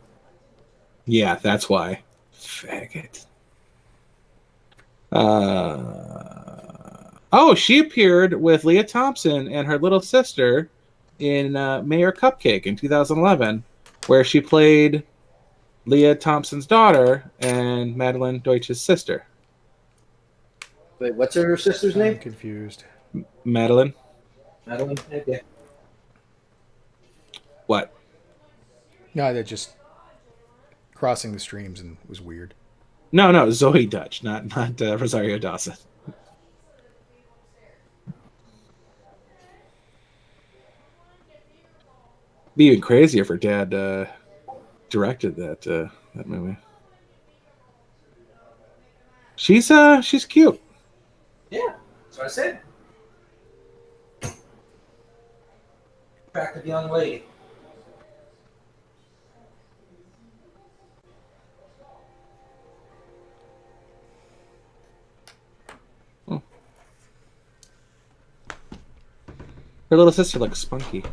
Speaker 2: Yeah, that's why. Faggot. Oh, she appeared with Leah Thompson and her little sister in Mayor Cupcake in 2011, where she played Leah Thompson's daughter and Madeline Deutsch's sister.
Speaker 3: Wait, what's her sister's
Speaker 1: I'm
Speaker 3: name?
Speaker 1: confused.
Speaker 2: Madeline?
Speaker 3: Madeline. Okay.
Speaker 2: What?
Speaker 1: No, they're just crossing the streams and was weird.
Speaker 2: No, Zoe Dutch, not Rosario Dawson. Be even crazier if her dad directed that movie. She's cute.
Speaker 3: Yeah, that's what I said. Attractive young lady.
Speaker 2: Her little sister looks spunky.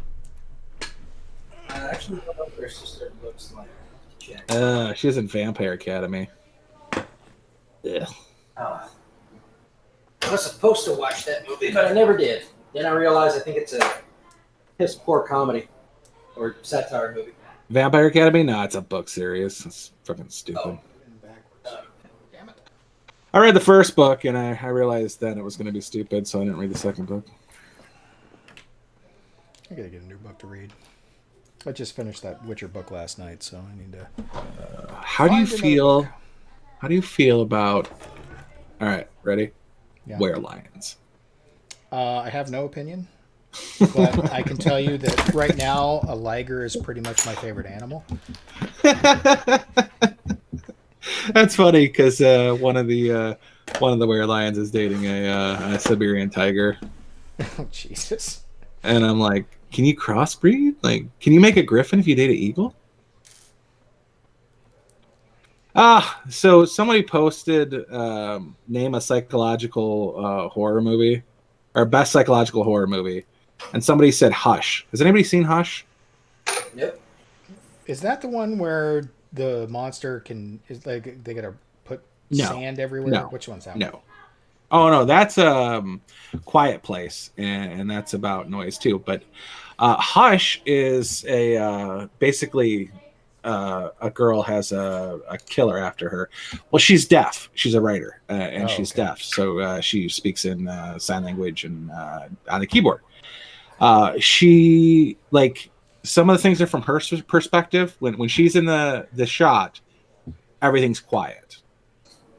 Speaker 3: I actually don't know what her sister looks like.
Speaker 2: She was in Vampire Academy. Yeah.
Speaker 3: Oh. I was supposed to watch that movie, but I never did. Then I realized I think it's a piss poor comedy or satire movie.
Speaker 2: Vampire Academy? No, it's a book series. It's fucking stupid.
Speaker 1: Damn it.
Speaker 2: I read the first book and I realized that it was going to be stupid, so I didn't read the second book.
Speaker 1: I gotta get a new book to read. I just finished that Witcher book last night, so I need to.
Speaker 2: How do you feel? How do you feel about? All right, ready?
Speaker 1: Yeah.
Speaker 2: Were-lions.
Speaker 1: I have no opinion, but I can tell you that right now a liger is pretty much my favorite animal.
Speaker 2: That's funny because one of the were-lions is dating a Siberian tiger,
Speaker 1: Oh, Jesus.
Speaker 2: and I'm like, can you crossbreed? Like, can you make a griffin if you date an eagle? So somebody posted name a psychological horror movie or best psychological horror movie, and somebody said Hush. Has anybody seen Hush?
Speaker 3: Nope.
Speaker 1: Is that the one where the monster is like they gotta put sand everywhere?
Speaker 2: No.
Speaker 1: Which one's that?
Speaker 2: No. Oh no, that's Quiet Place, and that's about noise too. But Hush is basically a girl has a killer after her. Well, she's deaf. She's a writer, and she's deaf, so she speaks in sign language and on the keyboard. She like some of the things are from her perspective. When she's in the shot, everything's quiet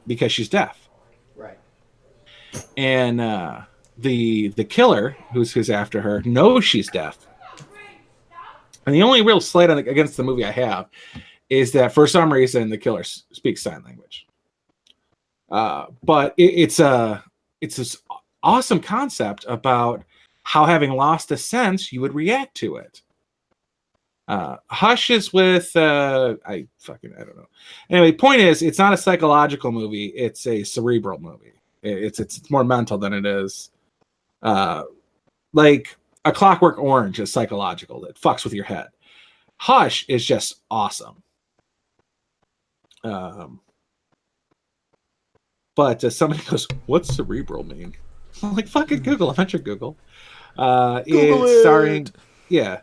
Speaker 2: because she's deaf.
Speaker 1: Right.
Speaker 2: And the killer who's after her knows she's deaf. And the only real slight against the movie I have is that for some reason the killer speaks sign language. But it's this awesome concept about how having lost a sense you would react to it. Hush is with I don't know. Anyway, point is it's not a psychological movie, it's a cerebral movie. It's more mental than it is. Like A Clockwork Orange is psychological. It fucks with your head. Hush is just awesome. But somebody goes, "What's cerebral mean?" I'm like, fucking Google. I'm at your Google.
Speaker 1: Google
Speaker 2: it's starring,
Speaker 1: it.
Speaker 2: yeah.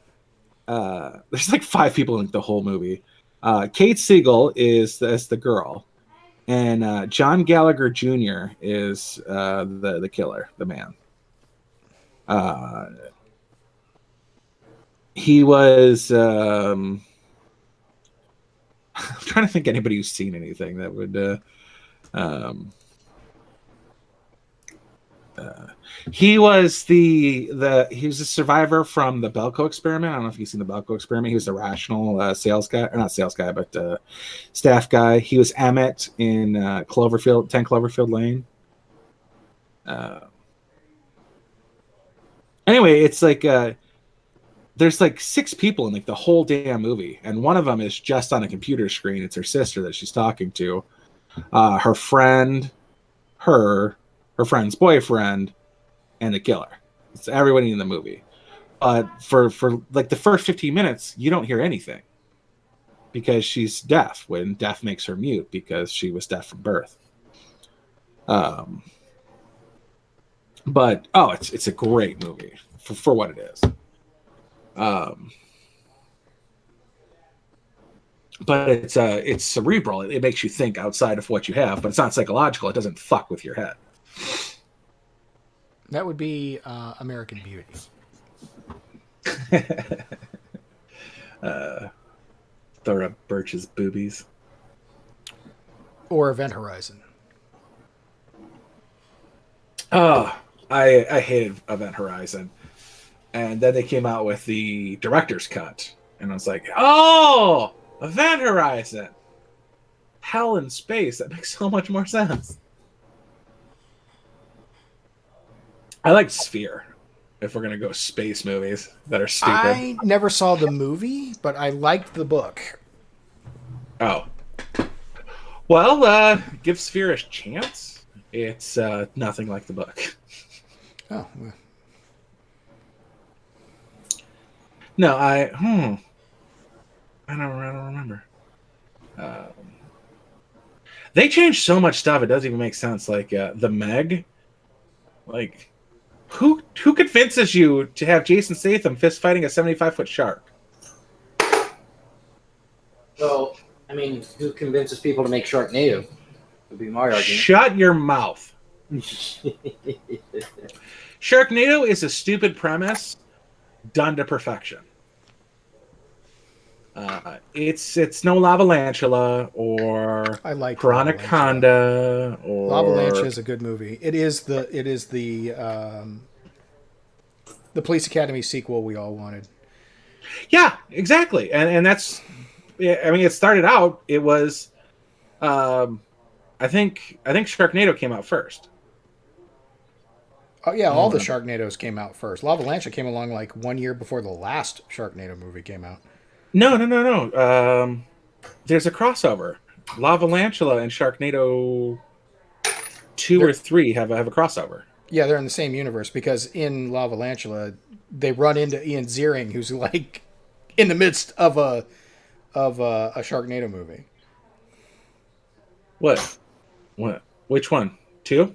Speaker 2: There's like 5 people in the whole movie. Kate Siegel is the girl, and John Gallagher Jr. is the killer, the man. He was. I'm trying to think anybody who's seen anything that would. He was he was a survivor from the Belko experiment. I don't know if you've seen the Belko experiment. He was the rational sales guy, or not sales guy, but staff guy. He was Emmett in 10 Cloverfield Lane. Anyway, it's like there's like 6 people in like the whole damn movie, and one of them is just on a computer screen. It's her sister that she's talking to, her friend, her friend's boyfriend, and the killer. It's everybody in the movie. But for like the first 15 minutes, you don't hear anything because she's deaf. When deaf makes her mute because she was deaf from birth. But it's a great movie for what it is. But it's cerebral. It makes you think outside of what you have, but it's not psychological. It doesn't fuck with your head.
Speaker 1: That would be American Beauty.
Speaker 2: Thora Birch's boobies.
Speaker 1: Or Event Horizon.
Speaker 2: Oh, I hated Event Horizon. And then they came out with the director's cut. And I was like, oh, Event Horizon. Hell in space. That makes so much more sense. I like Sphere, if we're going to go space movies that are stupid.
Speaker 1: I never saw the movie, but I liked the book.
Speaker 2: Oh. Well, give Sphere a chance. It's nothing like the book.
Speaker 1: Oh, well.
Speaker 2: No, I don't remember. They changed so much stuff; it doesn't even make sense. Like the Meg, like who convinces you to have Jason Statham fist fighting a 75-foot shark?
Speaker 3: Well, I mean, who convinces people to make Sharknado? Would be my argument.
Speaker 2: Shut your mouth. Sharknado is a stupid premise done to perfection. It's no Lavalantula or
Speaker 1: I like
Speaker 2: Piranaconda or
Speaker 1: Lavalanche is a good movie. It is the Police Academy sequel we all wanted.
Speaker 2: Yeah, exactly. And that's, I mean, it started out, it was I think Sharknado came out first.
Speaker 1: Oh yeah, all the Sharknadoes came out first. Lavalanche came along like 1 year before the last Sharknado movie came out.
Speaker 2: No. There's a crossover. Lavalantula and Sharknado 2 or 3 have a crossover.
Speaker 1: Yeah, they're in the same universe because in Lavalantula they run into Ian Ziering, who's like in the midst of a Sharknado movie.
Speaker 2: What? Which one? 2?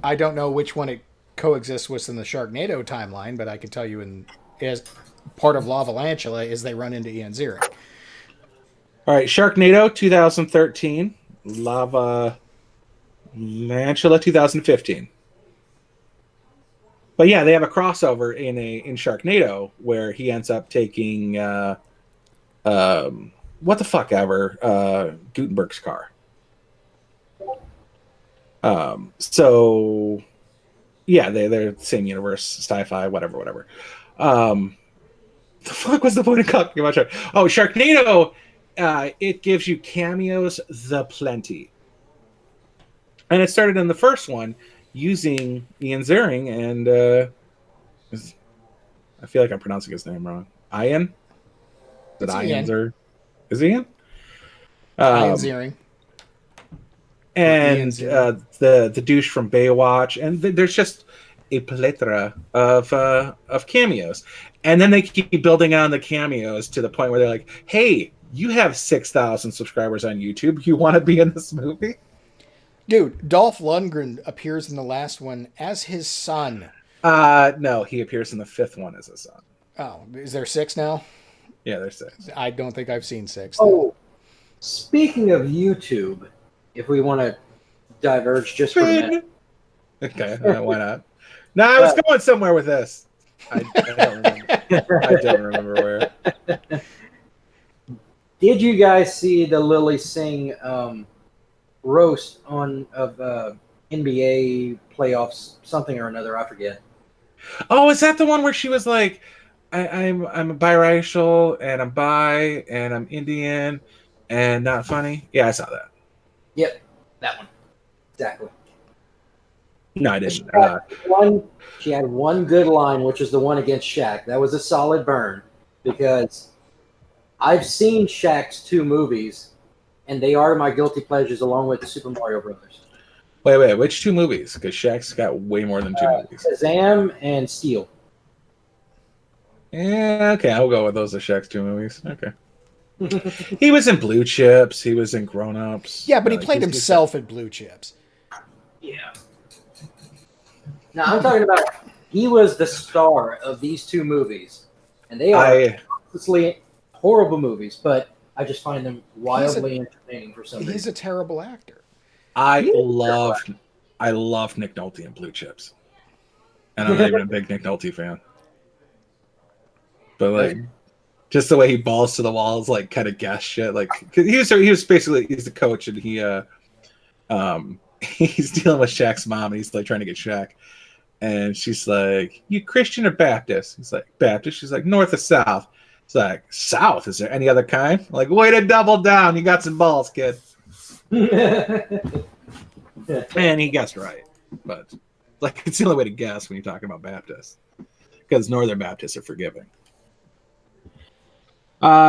Speaker 1: I don't know which one it coexists with in the Sharknado timeline, but I can tell you as part of Lavalantula is they run into Ian Ziering.
Speaker 2: All right, Sharknado 2013, Lavalantula 2015. But yeah, they have a crossover in Sharknado where he ends up taking what the fuck ever, Gutenberg's car. So yeah, they're the same universe, sci-fi, whatever. The fuck was the point of talking about Shark? Oh, Sharknado, it gives you cameos the plenty. And it started in the first one using Ian Ziering and I feel like I'm pronouncing his name wrong. Ian? Is it Ian? Or is it Ian?
Speaker 1: Ian Ziering.
Speaker 2: and
Speaker 1: Ian's in it.
Speaker 2: the douche from Baywatch, and there's just a plethora of cameos, and then they keep building on the cameos to the point where they're like, "Hey, you have 6,000 subscribers on YouTube. You want to be in this movie?"
Speaker 1: Dude, Dolph Lundgren appears in the last one as his son.
Speaker 2: No, he appears in the 5th one as a son.
Speaker 1: Oh, is there 6 now?
Speaker 2: Yeah, there's 6.
Speaker 1: I don't think I've seen 6.
Speaker 3: Oh, speaking of YouTube, if we want to diverge just for a minute.
Speaker 2: Okay, why not? No, I was going somewhere with this. I don't remember. I don't remember where.
Speaker 3: Did you guys see the Lily Singh roast of NBA playoffs, something or another? I forget.
Speaker 2: Oh, is that the one where she was like, I'm biracial and I'm bi and I'm Indian and not funny? Yeah, I saw that.
Speaker 3: Yep, that one. Exactly.
Speaker 2: No, I didn't.
Speaker 3: She had one good line, which was the one against Shaq. That was a solid burn because I've seen Shaq's 2 movies, and they are my guilty pleasures along with the Super Mario Brothers.
Speaker 2: Wait, which 2 movies? Because Shaq's got way more than 2 movies.
Speaker 3: Shazam and Steel.
Speaker 2: Yeah, okay, I'll go with those as Shaq's 2 movies. Okay. He was in Blue Chips. He was in Grown Ups.
Speaker 1: Yeah, but he played himself in Blue Chips.
Speaker 3: Yeah. Now, I'm talking about he was the star of these 2 movies, and they are obviously horrible movies, but I just find them wildly entertaining for some reason.
Speaker 1: He's a terrible actor.
Speaker 2: I love Nick Nolte in Blue Chips, and I'm not even a big Nick Nolte fan. But like, just the way he balls to the walls, like kind of gas shit. Like, cause he's basically the coach, and he's dealing with Shaq's mom, and he's like trying to get Shaq. And she's like, "You Christian or Baptist?" He's like, "Baptist." She's like, "North or South?" It's like, "South? Is there any other kind?" Like, way to double down. You got some balls, kid. And he guessed right. But like, it's the only way to guess when you're talking about Baptists. Because Northern Baptists are forgiving.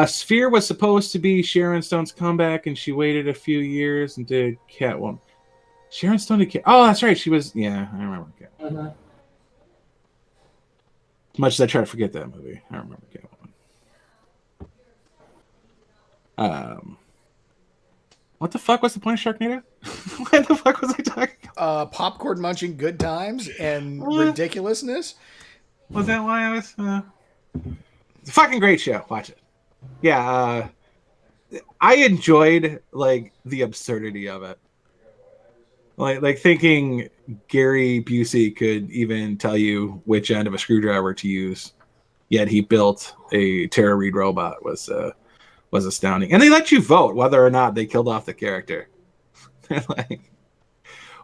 Speaker 2: Sphere was supposed to be Sharon Stone's comeback, and she waited a few years and did Catwoman. Sharon Stone did Oh, that's right. She was... Yeah, I remember Catwoman. As much as I try to forget that movie, I remember Catwoman. What the fuck was the point of Sharknado? What the fuck was I talking about?
Speaker 1: Popcorn munching good times and ridiculousness.
Speaker 2: Was that why I was... It's a fucking great show. Watch it. Yeah, I enjoyed like the absurdity of it. Like thinking Gary Busey could even tell you which end of a screwdriver to use, yet he built a Tara Reid robot was astounding. And they let you vote whether or not they killed off the character. Like,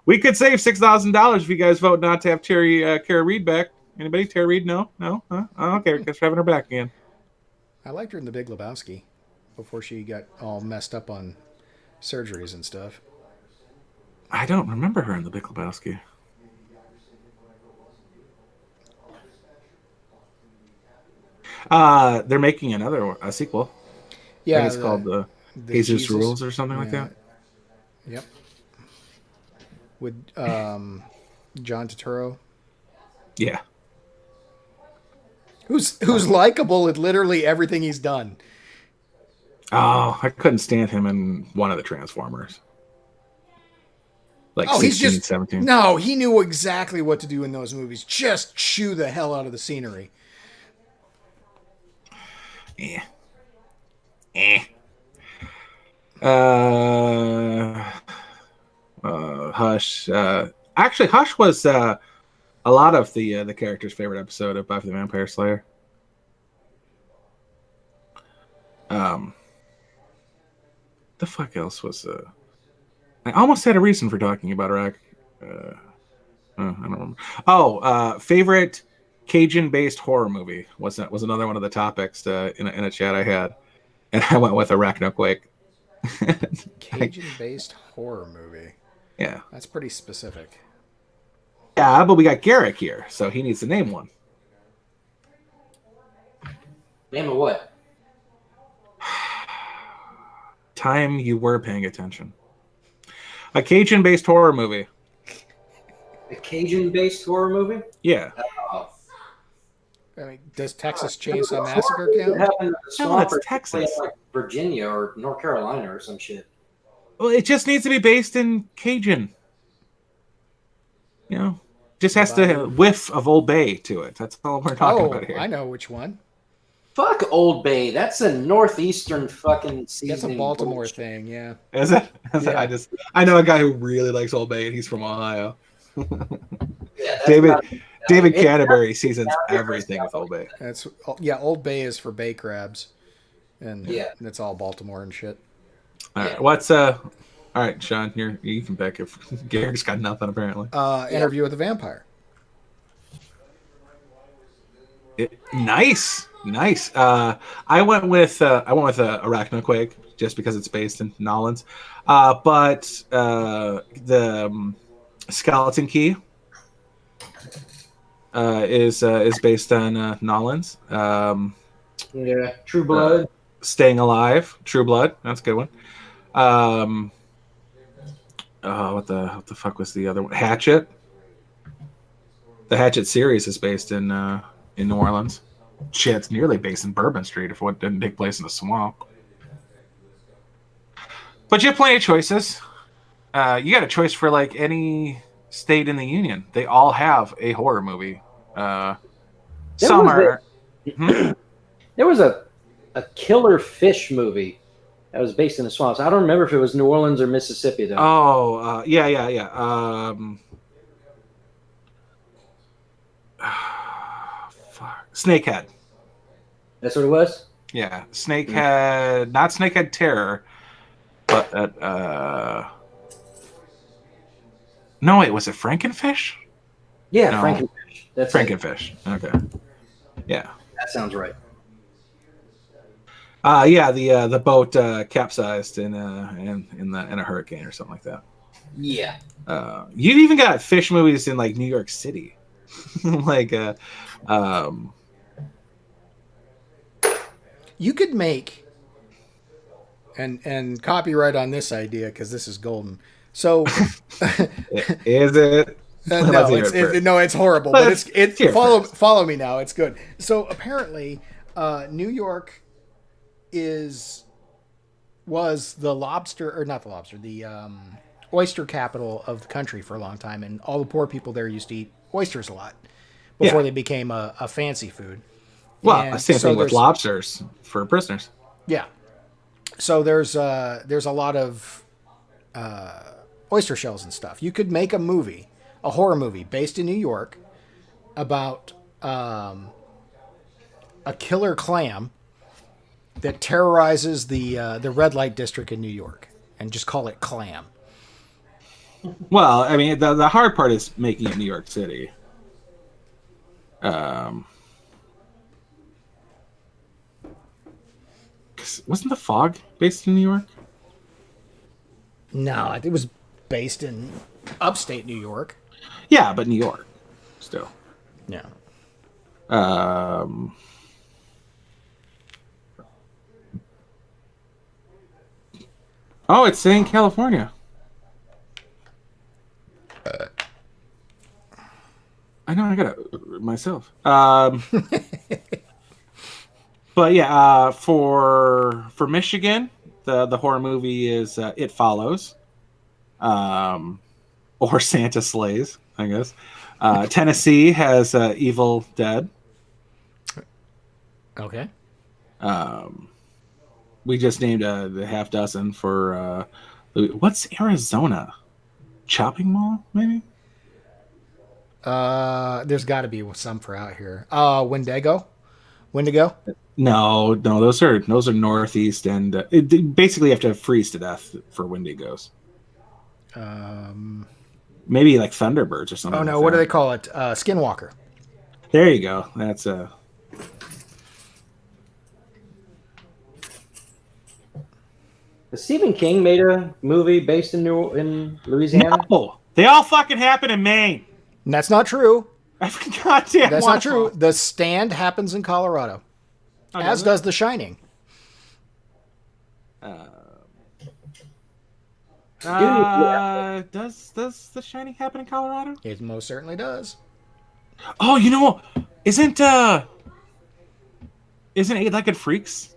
Speaker 2: we could save $6,000 if you guys vote not to have Tara Reid back. Anybody? Tara Reid? No? Huh? Oh, okay, guess we're having her back again.
Speaker 1: I liked her in The Big Lebowski before she got all messed up on surgeries and stuff.
Speaker 2: I don't remember her in The Big Lebowski. They're making a sequel.
Speaker 1: Yeah,
Speaker 2: I think it's called the Jesus Rules or something like that.
Speaker 1: Yep. With John Turturro.
Speaker 2: Yeah.
Speaker 1: Who's likable in literally everything he's done.
Speaker 2: Oh, I couldn't stand him in one of the Transformers. Like 16, 17.
Speaker 1: No, he knew exactly what to do in those movies. Just chew the hell out of the scenery.
Speaker 2: Hush. Actually, Hush was a lot of the character's favorite episode of Buffy the Vampire Slayer. The fuck else was I almost had a reason for talking about Iraq. I don't remember. Favorite Cajun-based horror movie was another one of the topics in a chat I had, and I went with Arachnoquake.
Speaker 1: Cajun-based horror movie.
Speaker 2: Yeah,
Speaker 1: that's pretty specific.
Speaker 2: Yeah, but we got Garrick here, so he needs to name one.
Speaker 3: Name of what?
Speaker 2: Time you were paying attention. A Cajun-based horror movie.
Speaker 3: A Cajun-based horror movie?
Speaker 2: Yeah.
Speaker 3: Oh.
Speaker 1: I mean, does Texas Chainsaw Massacre count?
Speaker 3: Happened in the swamp
Speaker 2: it's
Speaker 3: or
Speaker 2: Texas.
Speaker 3: like Virginia or North Carolina or some shit.
Speaker 2: Well, it just needs to be based in Cajun. You know, just has to whiff of Old Bay to it. That's all we're talking about here.
Speaker 1: I know which one.
Speaker 3: Fuck Old Bay. That's a northeastern fucking seasoning.
Speaker 1: That's a Baltimore
Speaker 3: bullshit.
Speaker 1: thing, yeah.
Speaker 2: Is it?
Speaker 1: Yeah.
Speaker 2: I know a guy who really likes Old Bay, and he's from Ohio.
Speaker 3: Yeah, that's
Speaker 2: David
Speaker 3: not-
Speaker 2: David
Speaker 3: it's
Speaker 2: Canterbury seasons
Speaker 3: not-
Speaker 2: everything with Old Bay.
Speaker 1: That's Old Bay is for bay crabs, and
Speaker 3: Yeah.
Speaker 1: it's all Baltimore and shit.
Speaker 2: All right,
Speaker 3: Yeah.
Speaker 2: all right, Sean, you can pick if Garrett's got nothing apparently.
Speaker 1: Interview with a Vampire.
Speaker 2: Nice. I went with Arachnoquake just because it's based in Nolans, but the Skeleton Key is based on Nolans.
Speaker 3: Yeah, True Blood.
Speaker 2: Staying Alive, True Blood. That's a good one. What the fuck was the other one? Hatchet. The Hatchet series is based in New Orleans. Shit, it's nearly based in Bourbon Street if it didn't take place in the swamp. But you have plenty of choices. You got a choice for like any state in the union. They all have a horror movie. Some are.
Speaker 3: There was a killer fish movie that was based in the swamps. I don't remember if it was New Orleans or Mississippi though.
Speaker 2: Oh, yeah. Fuck. Snakehead.
Speaker 3: That's what it was?
Speaker 2: Yeah, Snakehead. Not Snakehead Terror, but no, wait, was it Frankenfish?
Speaker 3: Yeah,
Speaker 2: No.
Speaker 3: Frankenfish. That's it.
Speaker 2: Frankenfish. Okay. Yeah.
Speaker 3: That sounds right.
Speaker 2: The boat capsized in a hurricane or something like that.
Speaker 3: Yeah.
Speaker 2: You even got fish movies in like New York City, like
Speaker 1: You could make and copyright on this idea because this is golden. So
Speaker 2: is it?
Speaker 1: No, it's horrible. But it's follow me now. It's good. So apparently, New York was the oyster capital of the country for a long time, and all the poor people there used to eat oysters a lot before they became a fancy food.
Speaker 2: Well, same thing with lobsters for prisoners.
Speaker 1: Yeah. So there's a lot of oyster shells and stuff. You could make a horror movie based in New York about a killer clam that terrorizes the red light district in New York, and just call it Clam.
Speaker 2: Well, I mean, the hard part is making it New York City. Wasn't The Fog based in New York?
Speaker 1: No, it was based in upstate New York.
Speaker 2: Yeah, but New York still.
Speaker 1: Yeah.
Speaker 2: Oh, it's saying California. I know, I got it myself. But yeah, for Michigan, the horror movie is It Follows, or Santa Slays, I guess. Tennessee has Evil Dead.
Speaker 1: Okay.
Speaker 2: We just named the half dozen for what's Arizona? Chopping Mall, maybe?
Speaker 1: There's got to be some for out here. Wendigo.
Speaker 2: No, those are northeast, and basically you have to freeze to death for Wendigos. Maybe like Thunderbirds or something.
Speaker 1: Oh no,
Speaker 2: like
Speaker 1: what do
Speaker 2: that.
Speaker 1: they call it? Skinwalker.
Speaker 2: There you go. That's
Speaker 3: Stephen King made a movie based in Louisiana.
Speaker 2: No, they all fucking happen in Maine.
Speaker 1: And that's not true.
Speaker 2: Goddamn,
Speaker 1: That's not true. The Stand happens in Colorado, as does The Shining.
Speaker 2: does The Shining happen in Colorado?
Speaker 1: It most certainly does.
Speaker 2: Oh, isn't Eight-Legged Freaks?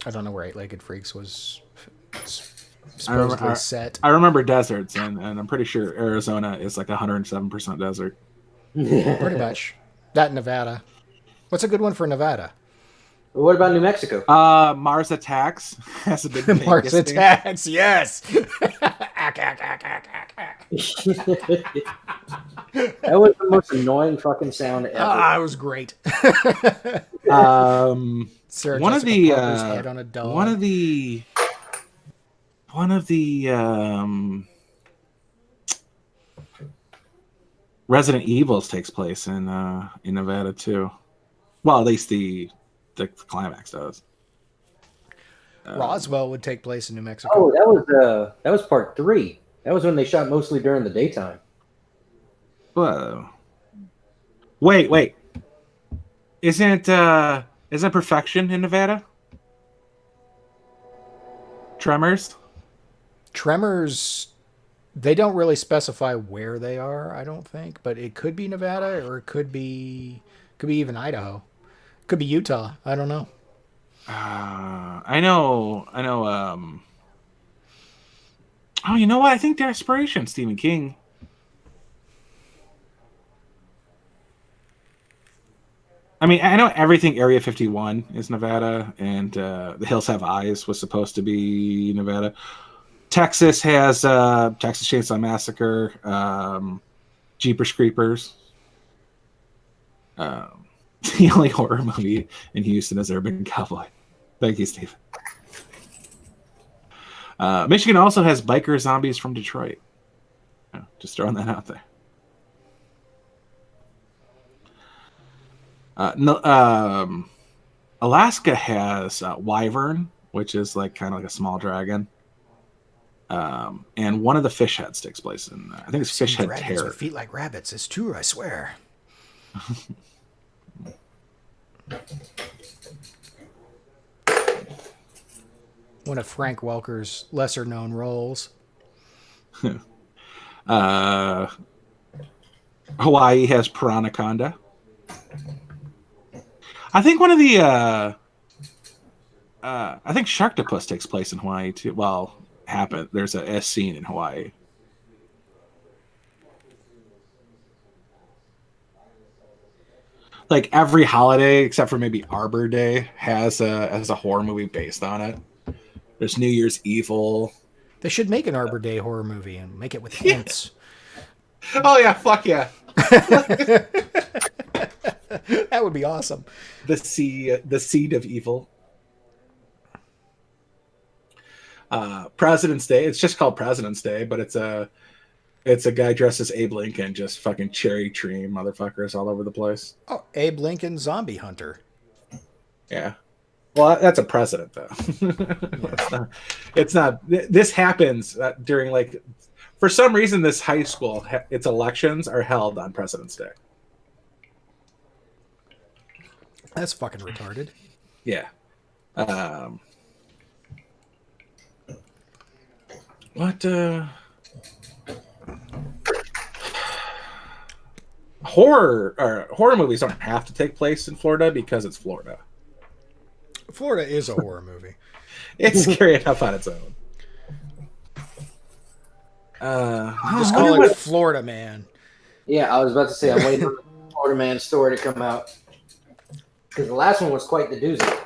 Speaker 1: I don't know where Eight-Legged Freaks was
Speaker 2: I remember-
Speaker 1: supposedly set.
Speaker 2: I remember deserts, and I'm pretty sure Arizona is like 107% desert.
Speaker 1: Pretty much. That Nevada. What's a good one for Nevada?
Speaker 3: What about New Mexico?
Speaker 2: Mars Attacks has a big
Speaker 1: Mars
Speaker 2: Vegas thing.
Speaker 1: Attacks, yes. Ack, ack, ack, ack, ack, ack.
Speaker 3: That was the most annoying fucking sound ever.
Speaker 1: Ah, it was great. Sarah
Speaker 2: One of
Speaker 1: Jessica
Speaker 2: the
Speaker 1: Parker's head on a dog.
Speaker 2: one of the Resident Evils takes place in Nevada too. Well, at least the climax does.
Speaker 1: Roswell would take place in New Mexico.
Speaker 3: Oh, that was part 3. That was when they shot mostly during the daytime.
Speaker 2: Whoa. Wait. Isn't Perfection in Nevada? Tremors?
Speaker 1: Tremors, they don't really specify where they are, I don't think, but it could be Nevada or it could be even Idaho. Could be Utah. I don't know.
Speaker 2: I know. Oh, you know what? I think Desperation, Stephen King. I mean, I know everything Area 51 is Nevada, and The Hills Have Eyes was supposed to be Nevada. Texas has Texas Chainsaw Massacre, Jeepers Creepers. The only horror movie in Houston is Urban Cowboy. Thank you, Steve. Michigan also has Biker Zombies from Detroit. Just throwing that out there. Alaska has Wyvern, which is kind of like a small dragon. And one of the fish heads takes place in, I think it's Fish Head
Speaker 1: Dragons
Speaker 2: Terror.
Speaker 1: with feet like rabbits. It's true, I swear. One of Frank Welker's lesser known roles.
Speaker 2: Hawaii has Piranaconda. I think one of the I think Sharktopus takes place in Hawaii too. Well, there's a scene in Hawaii. Like every holiday except for maybe Arbor Day has a horror movie based on it. There's New Year's Evil.
Speaker 1: They should make an Arbor Day horror movie and make it with hints.
Speaker 2: Oh yeah, fuck yeah.
Speaker 1: That would be awesome.
Speaker 2: The seed of evil. President's Day. It's just called President's Day, but it's a guy dressed as Abe Lincoln, just fucking cherry tree motherfuckers all over the place.
Speaker 1: Oh, Abe Lincoln Zombie Hunter.
Speaker 2: Yeah. Well, that's a president, though. It's not. This happens during for some reason, this high school, its elections are held on President's Day.
Speaker 1: That's fucking retarded.
Speaker 2: Yeah. What? Horror movies don't have to take place in Florida because it's Florida.
Speaker 1: Florida is a horror movie.
Speaker 2: It's scary enough on its own.
Speaker 1: Just call it Florida Man.
Speaker 3: Yeah, I was about to say, I'm waiting for the Florida Man story to come out. Because the last one was quite the doozy.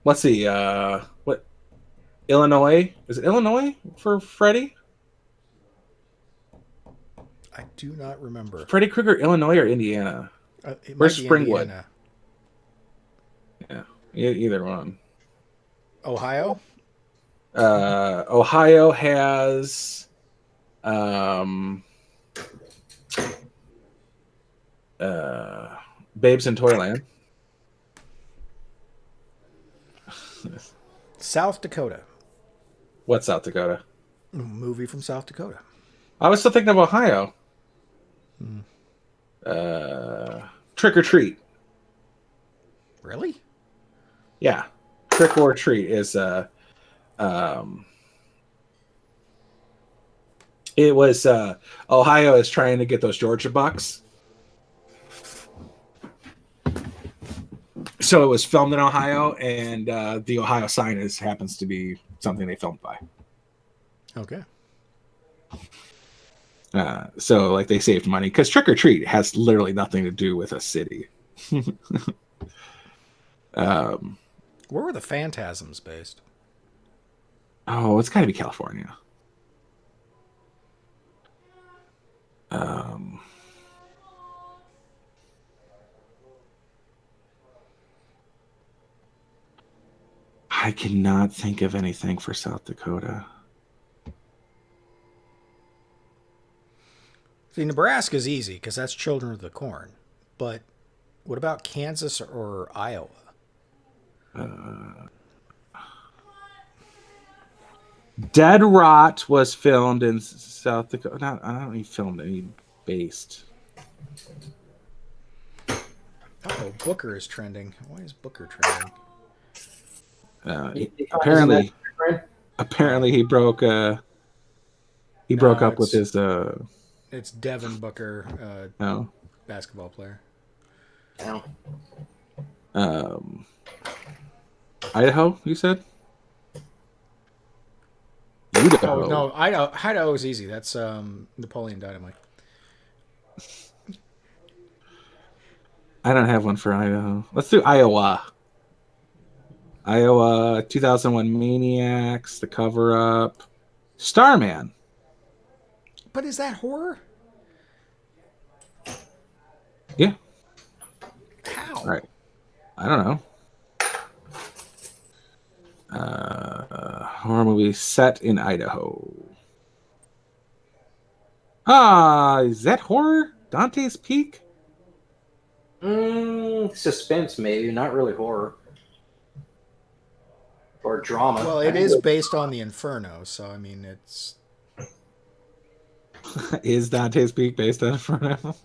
Speaker 2: Let's see. What? Illinois? Is it Illinois for Freddy?
Speaker 1: I do not remember.
Speaker 2: Freddy Krueger, Illinois or Indiana? Where's Springwood?
Speaker 1: Indiana.
Speaker 2: Yeah, either one.
Speaker 1: Ohio?
Speaker 2: Ohio has Babes in Toyland.
Speaker 1: South Dakota.
Speaker 2: What's South Dakota?
Speaker 1: A movie from South Dakota.
Speaker 2: I was still thinking of Ohio. Trick or Treat.
Speaker 1: Really?
Speaker 2: Yeah, trick or treat is it was Ohio is trying to get those Georgia bucks. So it was filmed in Ohio, and the Ohio sign happens to be something they filmed by.
Speaker 1: Okay.
Speaker 2: So like they saved money because trick or treat has literally nothing to do with a city.
Speaker 1: Where were the Phantasms based?
Speaker 2: Oh, it's got to be California. I cannot think of anything for South Dakota.
Speaker 1: See, Nebraska's easy because that's Children of the Corn. But what about Kansas or Iowa?
Speaker 2: Dead Rot was filmed in South Dakota. I don't mean filmed. I mean based.
Speaker 1: Oh, Booker is trending. Why is Booker trending?
Speaker 2: Apparently he broke up with his
Speaker 1: It's Devin Booker, basketball player.
Speaker 2: Idaho, you said? Idaho.
Speaker 1: Oh no, Idaho is easy. That's Napoleon Dynamite.
Speaker 2: I don't have one for Idaho. Let's do Iowa. Iowa 2001 Maniacs, The Cover Up, Starman.
Speaker 1: But is that horror?
Speaker 2: Yeah.
Speaker 1: How?
Speaker 2: All right. I don't know. Horror movie set in Idaho. Is that horror? Dante's Peak?
Speaker 3: Suspense, maybe. Not really horror. Or drama.
Speaker 1: Well, it is based on the Inferno, so I mean, it's...
Speaker 2: Is Dante's Peak based on Inferno?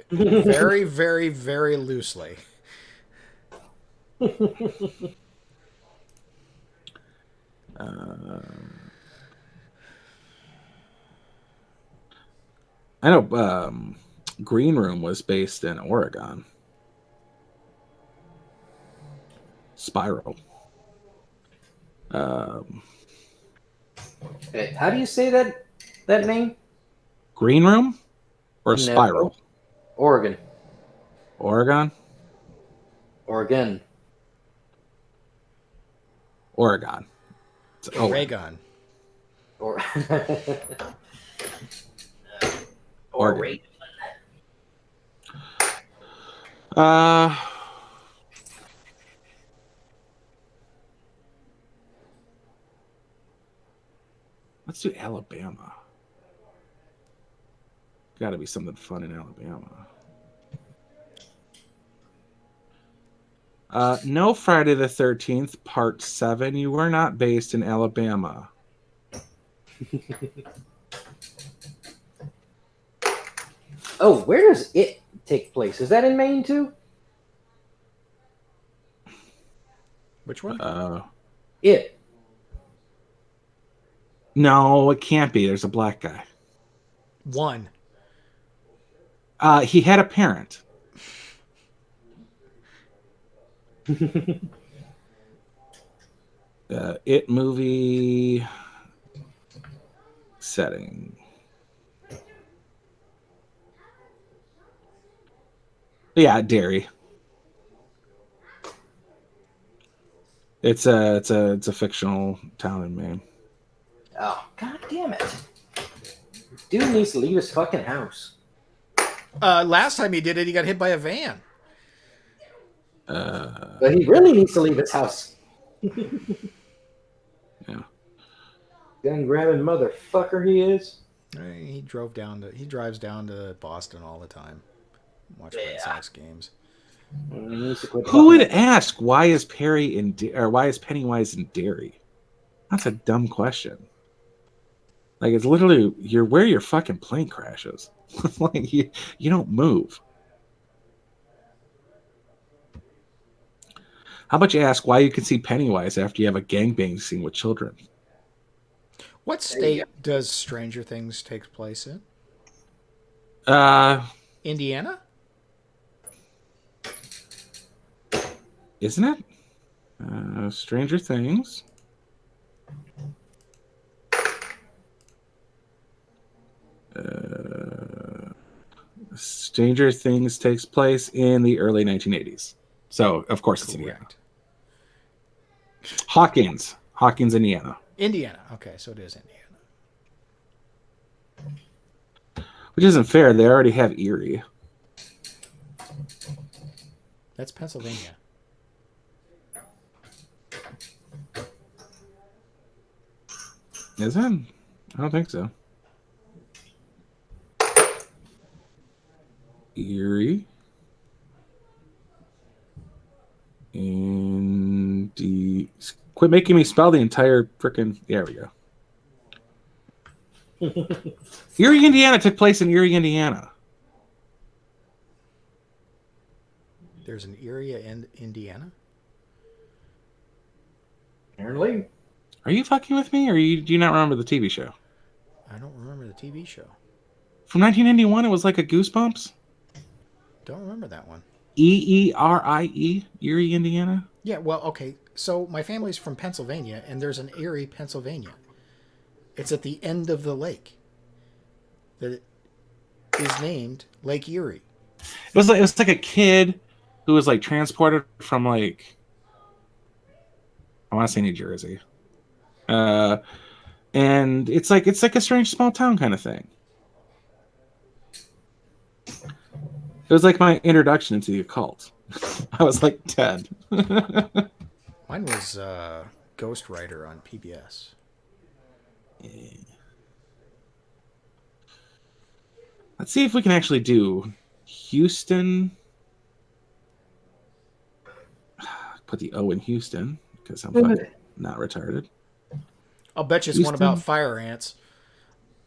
Speaker 1: Very, very, very loosely.
Speaker 2: I know Green Room was based in Oregon. Spiral.
Speaker 3: Hey, how do you say that name?
Speaker 2: Green Room or
Speaker 3: No.
Speaker 2: Spiral?
Speaker 3: Oregon.
Speaker 2: Oregon?
Speaker 3: Oregon.
Speaker 2: Oregon. It's
Speaker 1: Oregon.
Speaker 3: Or
Speaker 2: Oregon. Let's do Alabama. Got to be something fun in Alabama. No, Friday the 13th, Part 7. You were not based in Alabama.
Speaker 3: Oh, where does it take place? Is that in Maine too?
Speaker 1: Which one?
Speaker 3: It.
Speaker 2: No, it can't be. There's a black guy.
Speaker 1: One.
Speaker 2: He had a parent. It movie setting. Yeah, Derry. It's a fictional town in Maine.
Speaker 3: Oh, god damn it. Dude needs to leave his fucking house.
Speaker 1: Last time he did it, he got hit by a van.
Speaker 3: But he really needs to leave his house.
Speaker 2: Yeah.
Speaker 3: Gun grabbing motherfucker he is.
Speaker 1: He drives down to Boston all the time. Watch Red Sox games.
Speaker 2: Who would ask why is why is Pennywise in Derry? That's a dumb question. Like, it's literally where your fucking plane crashes. Like you don't move. How about you ask why you can see Pennywise after you have a gangbang scene with children?
Speaker 1: What state does Stranger Things take place in?
Speaker 2: Uh,
Speaker 1: Indiana?
Speaker 2: isn't it? Stranger Things. Stranger Things takes place in the early 1980s. So, of course, it's Indiana.
Speaker 1: Correct.
Speaker 2: Hawkins, Indiana.
Speaker 1: Indiana. Okay, so it is Indiana.
Speaker 2: Which isn't fair. They already have Erie.
Speaker 1: That's Pennsylvania.
Speaker 2: Is it? I don't think so. Erie. Quit making me spell the entire frickin'. There we go. Erie, Indiana took place in Erie, Indiana.
Speaker 1: There's an area in Indiana?
Speaker 3: Apparently.
Speaker 2: Are you fucking with me, or do you not remember the TV show?
Speaker 1: I don't remember the TV show.
Speaker 2: From 1991, it was like a Goosebumps.
Speaker 1: Don't remember that one.
Speaker 2: Erie, Erie, Indiana?
Speaker 1: Yeah, well, okay. So my family's from Pennsylvania, and there's an Erie, Pennsylvania. It's at the end of the lake that is named Lake Erie.
Speaker 2: It was like a kid who was like transported from like, I want to say New Jersey, and it's like a strange small town kind of thing. It was like my introduction into the occult. I was like 10.
Speaker 1: Mine was Ghost Rider on PBS.
Speaker 2: Let's see if we can actually do Houston. Put the O in Houston because I'm fucking not retarded.
Speaker 1: I'll bet you it's one about fire ants.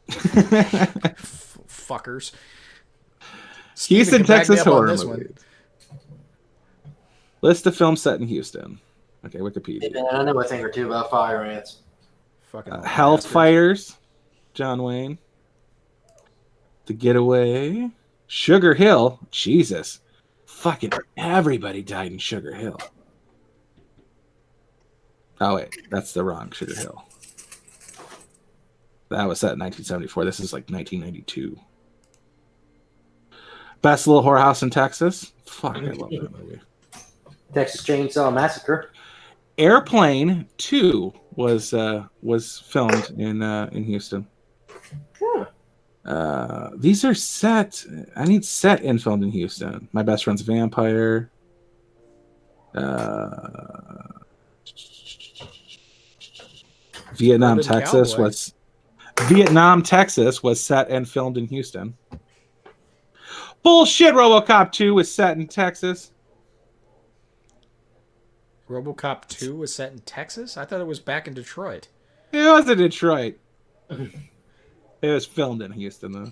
Speaker 1: Fuckers.
Speaker 2: Houston, Texas horror movie.
Speaker 1: One.
Speaker 2: List of films set in Houston. Okay, Wikipedia.
Speaker 3: Hey man, I know a thing or two about fire ants.
Speaker 1: Fucking
Speaker 2: Hellfires, John Wayne. The Getaway. Sugar Hill. Jesus. Fucking everybody died in Sugar Hill. Oh, wait. That's the wrong Sugar Hill. That was set in 1974. This is like 1992. Best Little Whorehouse in Texas. Fuck, I love that movie.
Speaker 3: Texas Chainsaw Massacre.
Speaker 2: Airplane 2 was filmed in Houston.
Speaker 3: Huh.
Speaker 2: These are set. I need set and filmed in Houston. My Best Friend's Vampire. Vietnam, Texas was set and filmed in Houston. Bullshit. RoboCop 2 was set in Texas.
Speaker 1: RoboCop 2 was set in Texas? I thought it was back in Detroit.
Speaker 2: It was in Detroit. It was filmed in Houston, though.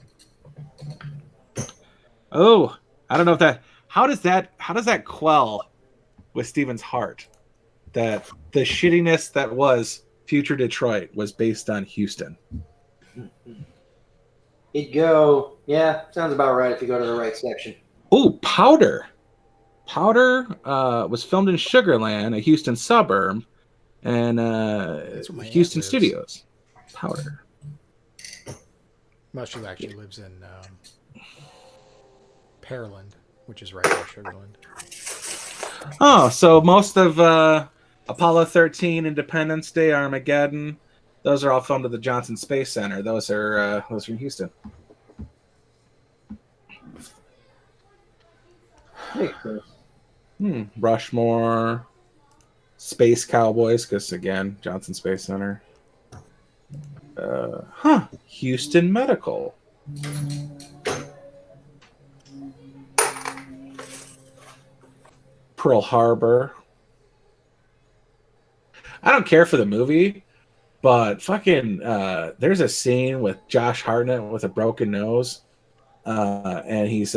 Speaker 2: Oh, I don't know if that. How does that quell with Steven's heart that the shittiness that was future Detroit was based on Houston?
Speaker 3: It'd go, yeah, sounds about right if you go to the right section.
Speaker 2: Oh, Powder. Powder was filmed in Sugar Land, a Houston suburb, and Houston studios. Powder.
Speaker 1: Well, she actually lives in Pearland, which is right by Sugarland.
Speaker 2: Oh, so most of Apollo 13, Independence Day, Armageddon, those are all filmed at the Johnson Space Center. Those are in Houston. Rushmore, Space Cowboys, because again, Johnson Space Center. Houston Medical. Pearl Harbor. I don't care for the movie, but fucking there's a scene with Josh Hartnett with a broken nose, and he's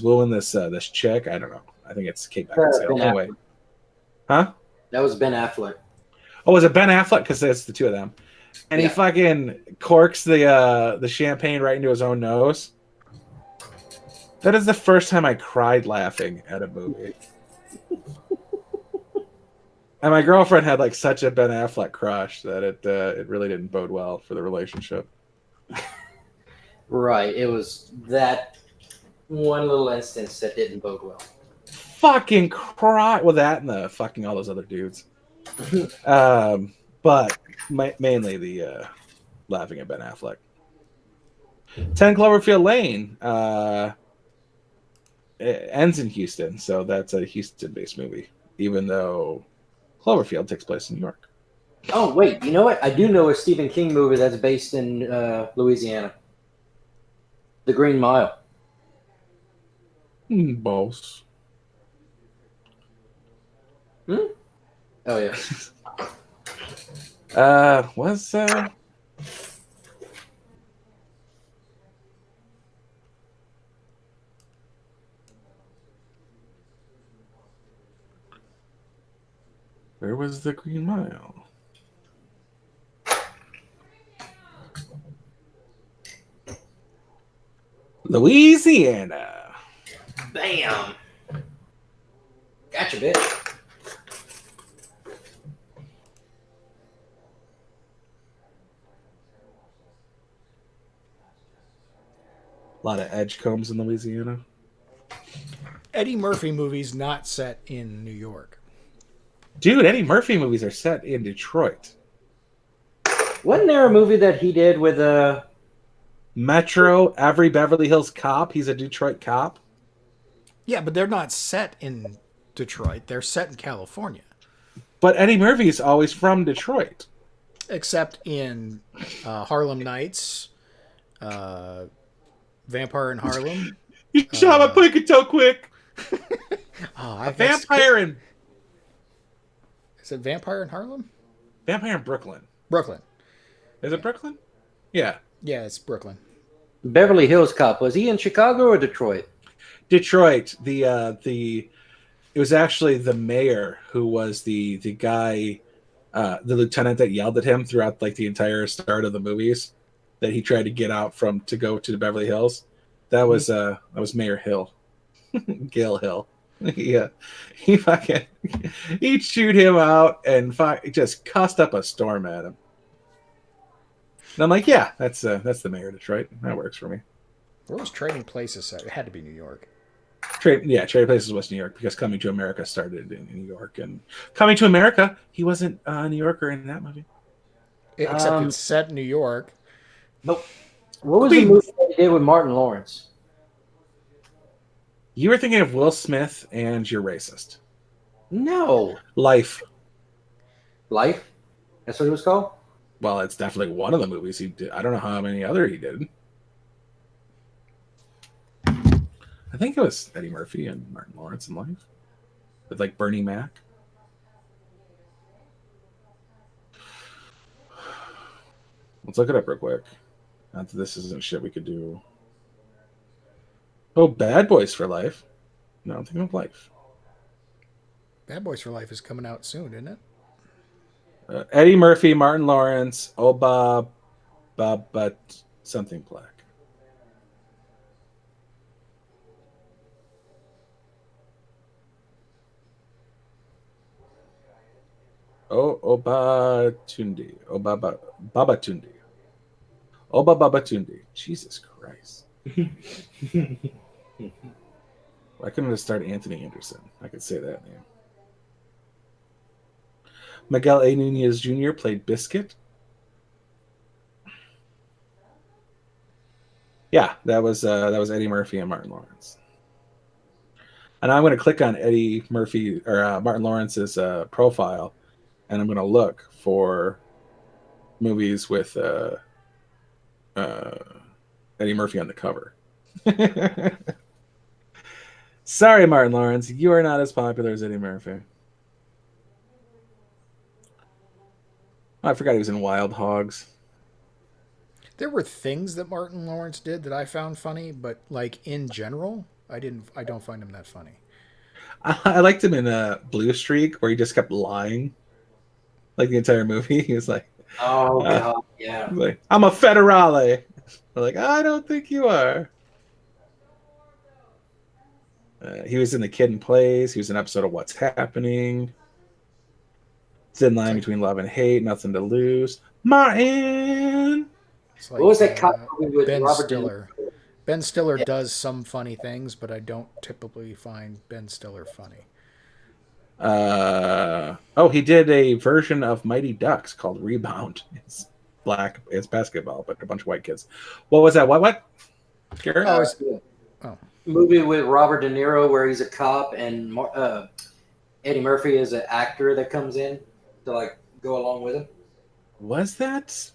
Speaker 2: wooing this chick. I don't know. I think it's Kate Beckinsale. Anyway, Huh?
Speaker 3: That was Ben Affleck.
Speaker 2: Oh, was it Ben Affleck? Because it's the two of them. And he
Speaker 3: Yeah.
Speaker 2: fucking corks the champagne right into his own nose. That is the first time I cried laughing at a movie. And my girlfriend had like such a Ben Affleck crush that it really didn't bode well for the relationship.
Speaker 3: Right. It was that one little instance that didn't bode well.
Speaker 2: Fucking cry. Well, that and the fucking all those other dudes. But mainly the laughing at Ben Affleck. 10 Cloverfield Lane it ends in Houston, so that's a Houston-based movie, even though Cloverfield takes place in New York.
Speaker 3: Oh, wait. You know what? I do know a Stephen King movie that's based in Louisiana. The Green Mile.
Speaker 2: Boss.
Speaker 3: Oh, yeah.
Speaker 2: Where was the Green Mile? Louisiana.
Speaker 3: Bam. Gotcha, bitch.
Speaker 2: A lot of Edgecombs in Louisiana.
Speaker 1: Eddie Murphy movies not set in New York.
Speaker 2: Dude, Eddie Murphy movies are set in Detroit.
Speaker 3: Wasn't there a movie that he did with
Speaker 2: Metro, every Beverly Hills Cop. He's a Detroit cop.
Speaker 1: Yeah, but they're not set in Detroit. They're set in California.
Speaker 2: But Eddie Murphy is always from Detroit.
Speaker 1: Except in Harlem Nights, Vampire in Harlem.
Speaker 2: You shot my pick so quick.
Speaker 1: Oh,
Speaker 2: Vampire in
Speaker 1: Is it Vampire in Harlem?
Speaker 2: Vampire in Brooklyn.
Speaker 1: Brooklyn.
Speaker 2: Is it Brooklyn? Yeah.
Speaker 1: Yeah, it's Brooklyn.
Speaker 3: Beverly Hills Cop? Was he in Chicago or Detroit?
Speaker 2: Detroit. It was actually the mayor who was the guy, the lieutenant that yelled at him throughout like the entire start of the movies that he tried to get out from to go to the Beverly Hills. That was Mayor Hill. Gil Hill. Yeah, he'd shoot him out and just cussed up a storm at him. And I'm like, yeah, that's the mayor of Detroit. That works for me.
Speaker 1: Where was Trading Places set? It had to be New York.
Speaker 2: Trading Places was New York because Coming to America started in New York, and Coming to America, he wasn't a New Yorker in that movie.
Speaker 1: Except it's set in New York.
Speaker 3: Nope. What was the movie that he did with Martin Lawrence?
Speaker 2: You were thinking of Will Smith, and you're racist.
Speaker 3: No.
Speaker 2: Life.
Speaker 3: Life? That's what it was called?
Speaker 2: Well, it's definitely one of the movies he did. I don't know how many other he did. I think it was Eddie Murphy and Martin Lawrence in Life. With like Bernie Mac. Let's look it up real quick. Not that this isn't shit we could do. Oh, Bad Boys for Life. No, I'm thinking of Life.
Speaker 1: Bad Boys for Life is coming out soon, isn't it?
Speaker 2: Eddie Murphy, Martin Lawrence, Oba, but something black. Oh, Obatunde. Babatunde. Babatunde. Jesus Christ. Why couldn't it start Anthony Anderson? I could say that name. Miguel A. Nunez Jr. played Biscuit. Yeah, that was Eddie Murphy and Martin Lawrence. And I'm going to click on Eddie Murphy or Martin Lawrence's profile, and I'm going to look for movies with Eddie Murphy on the cover. Sorry, Martin Lawrence, you are not as popular as Eddie Murphy. I forgot he was in Wild Hogs.
Speaker 1: There were things that Martin Lawrence did that I found funny, but like in general, I don't find him that funny.
Speaker 2: I liked him in Blue Streak, where he just kept lying, like the entire movie. He was like,
Speaker 3: Oh god, yeah.
Speaker 2: I'm a federale. I'm like, I don't think you are. He was in The Kid and Plays. He was in an episode of What's Happening. Thin line between love and hate. Nothing to lose. Martin.
Speaker 1: It's like,
Speaker 3: What was that cop movie with
Speaker 1: Ben
Speaker 3: Robert
Speaker 1: Stiller? Ben Stiller does some funny things, but I don't typically find Ben Stiller funny.
Speaker 2: He did a version of Mighty Ducks called Rebound. It's black. It's basketball, but a bunch of white kids. What was that? What? Garrett?
Speaker 3: Movie with Robert De Niro where he's a cop and Eddie Murphy is an actor that comes in to like go along with him.
Speaker 2: Was that?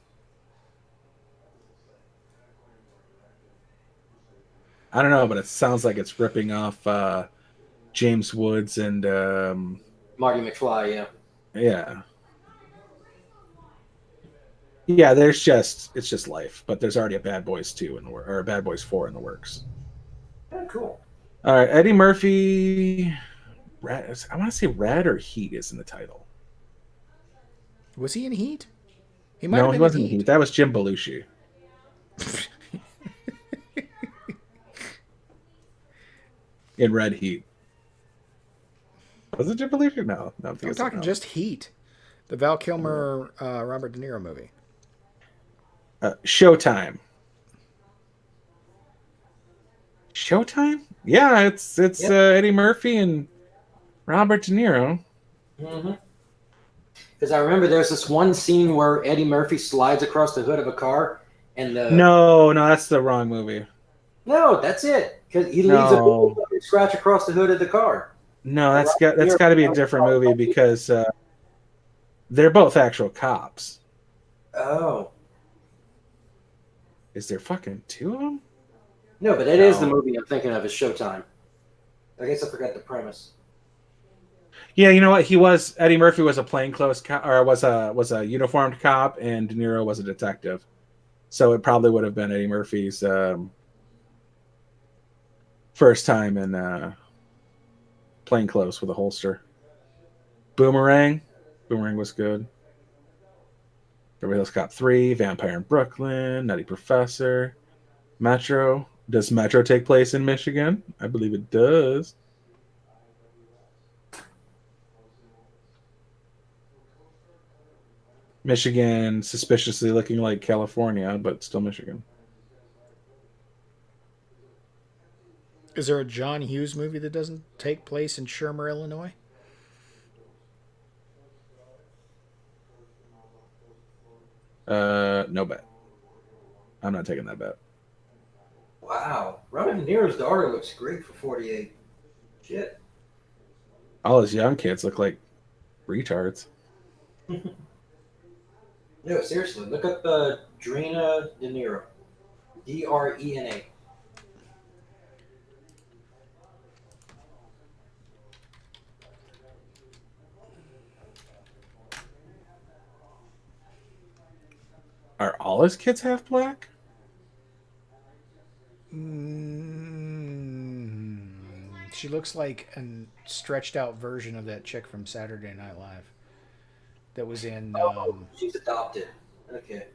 Speaker 2: I don't know, but it sounds like it's ripping off James Woods and
Speaker 3: Marty McFly, yeah.
Speaker 2: Yeah. Yeah, it's just life, but there's already a Bad Boys 2 or a Bad Boys 4 in the works.
Speaker 3: Oh, cool.
Speaker 2: All right, Eddie Murphy. I want to say Red or Heat is in the title.
Speaker 1: Was he in Heat? He wasn't
Speaker 2: in Heat. That was Jim Belushi. In Red Heat. Was it Jim Belushi? No.
Speaker 1: I'm talking just Heat. The Val Kilmer, Robert De Niro movie.
Speaker 2: Showtime. Showtime? Yeah, it's Eddie Murphy and Robert De Niro.
Speaker 3: Mm-hmm. Because I remember there's this one scene where Eddie Murphy slides across the hood of a car, and
Speaker 2: no, that's the wrong movie.
Speaker 3: No, that's it. Because he leaves a scratch across the hood of the car.
Speaker 2: No, that's got to be a different movie because they're both actual cops.
Speaker 3: Oh.
Speaker 2: Is there fucking two of them?
Speaker 3: No, but it is the movie I'm thinking of is Showtime. I guess I forgot the premise.
Speaker 2: Yeah, you know what? Eddie Murphy was a plainclothes cop, or was a uniformed cop, and De Niro was a detective. So it probably would have been Eddie Murphy's first time in plainclothes with a holster. Boomerang was good. Beverly Hills Cop 3, Vampire in Brooklyn, Nutty Professor, Metro. Does Metro take place in Michigan? I believe it does. Michigan, suspiciously looking like California, but still Michigan.
Speaker 1: Is there a John Hughes movie that doesn't take place in Shermer, Illinois?
Speaker 2: No bet. I'm not taking that bet.
Speaker 3: Wow. Robert De Niro's daughter looks great for 48. Shit.
Speaker 2: All his young kids look like retards.
Speaker 3: No, seriously. Look up Drina De Niro. D-R-E-N-A.
Speaker 2: Are all his kids half black?
Speaker 1: She looks like a stretched out version of that chick from Saturday Night Live. That was in.
Speaker 3: She's adopted. Okay.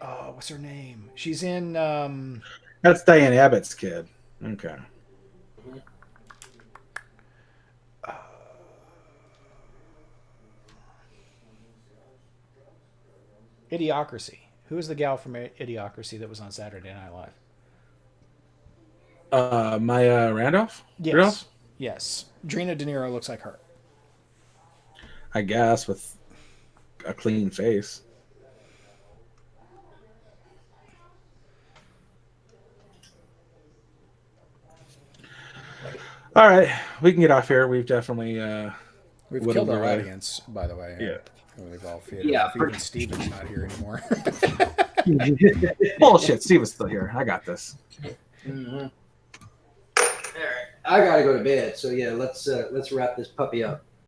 Speaker 1: Oh, what's her name? She's in.
Speaker 2: That's Diane Abbott's kid. Okay.
Speaker 3: Mm-hmm.
Speaker 1: Idiocracy. Who is the gal from Idiocracy that was on Saturday Night Live?
Speaker 2: Maya Randolph?
Speaker 1: Yes.
Speaker 2: Randolph?
Speaker 1: Yes. Drina De Niro looks like her.
Speaker 2: I guess, with a clean face. All right, we can get off here. We've definitely
Speaker 1: we've killed our audience, by the way.
Speaker 2: Yeah.
Speaker 1: We've all faded off. Even Steven's not here anymore.
Speaker 2: Bullshit. Steven's still here. I got this.
Speaker 3: Mm-hmm. All right. I gotta go to bed. So yeah, let's wrap this puppy up.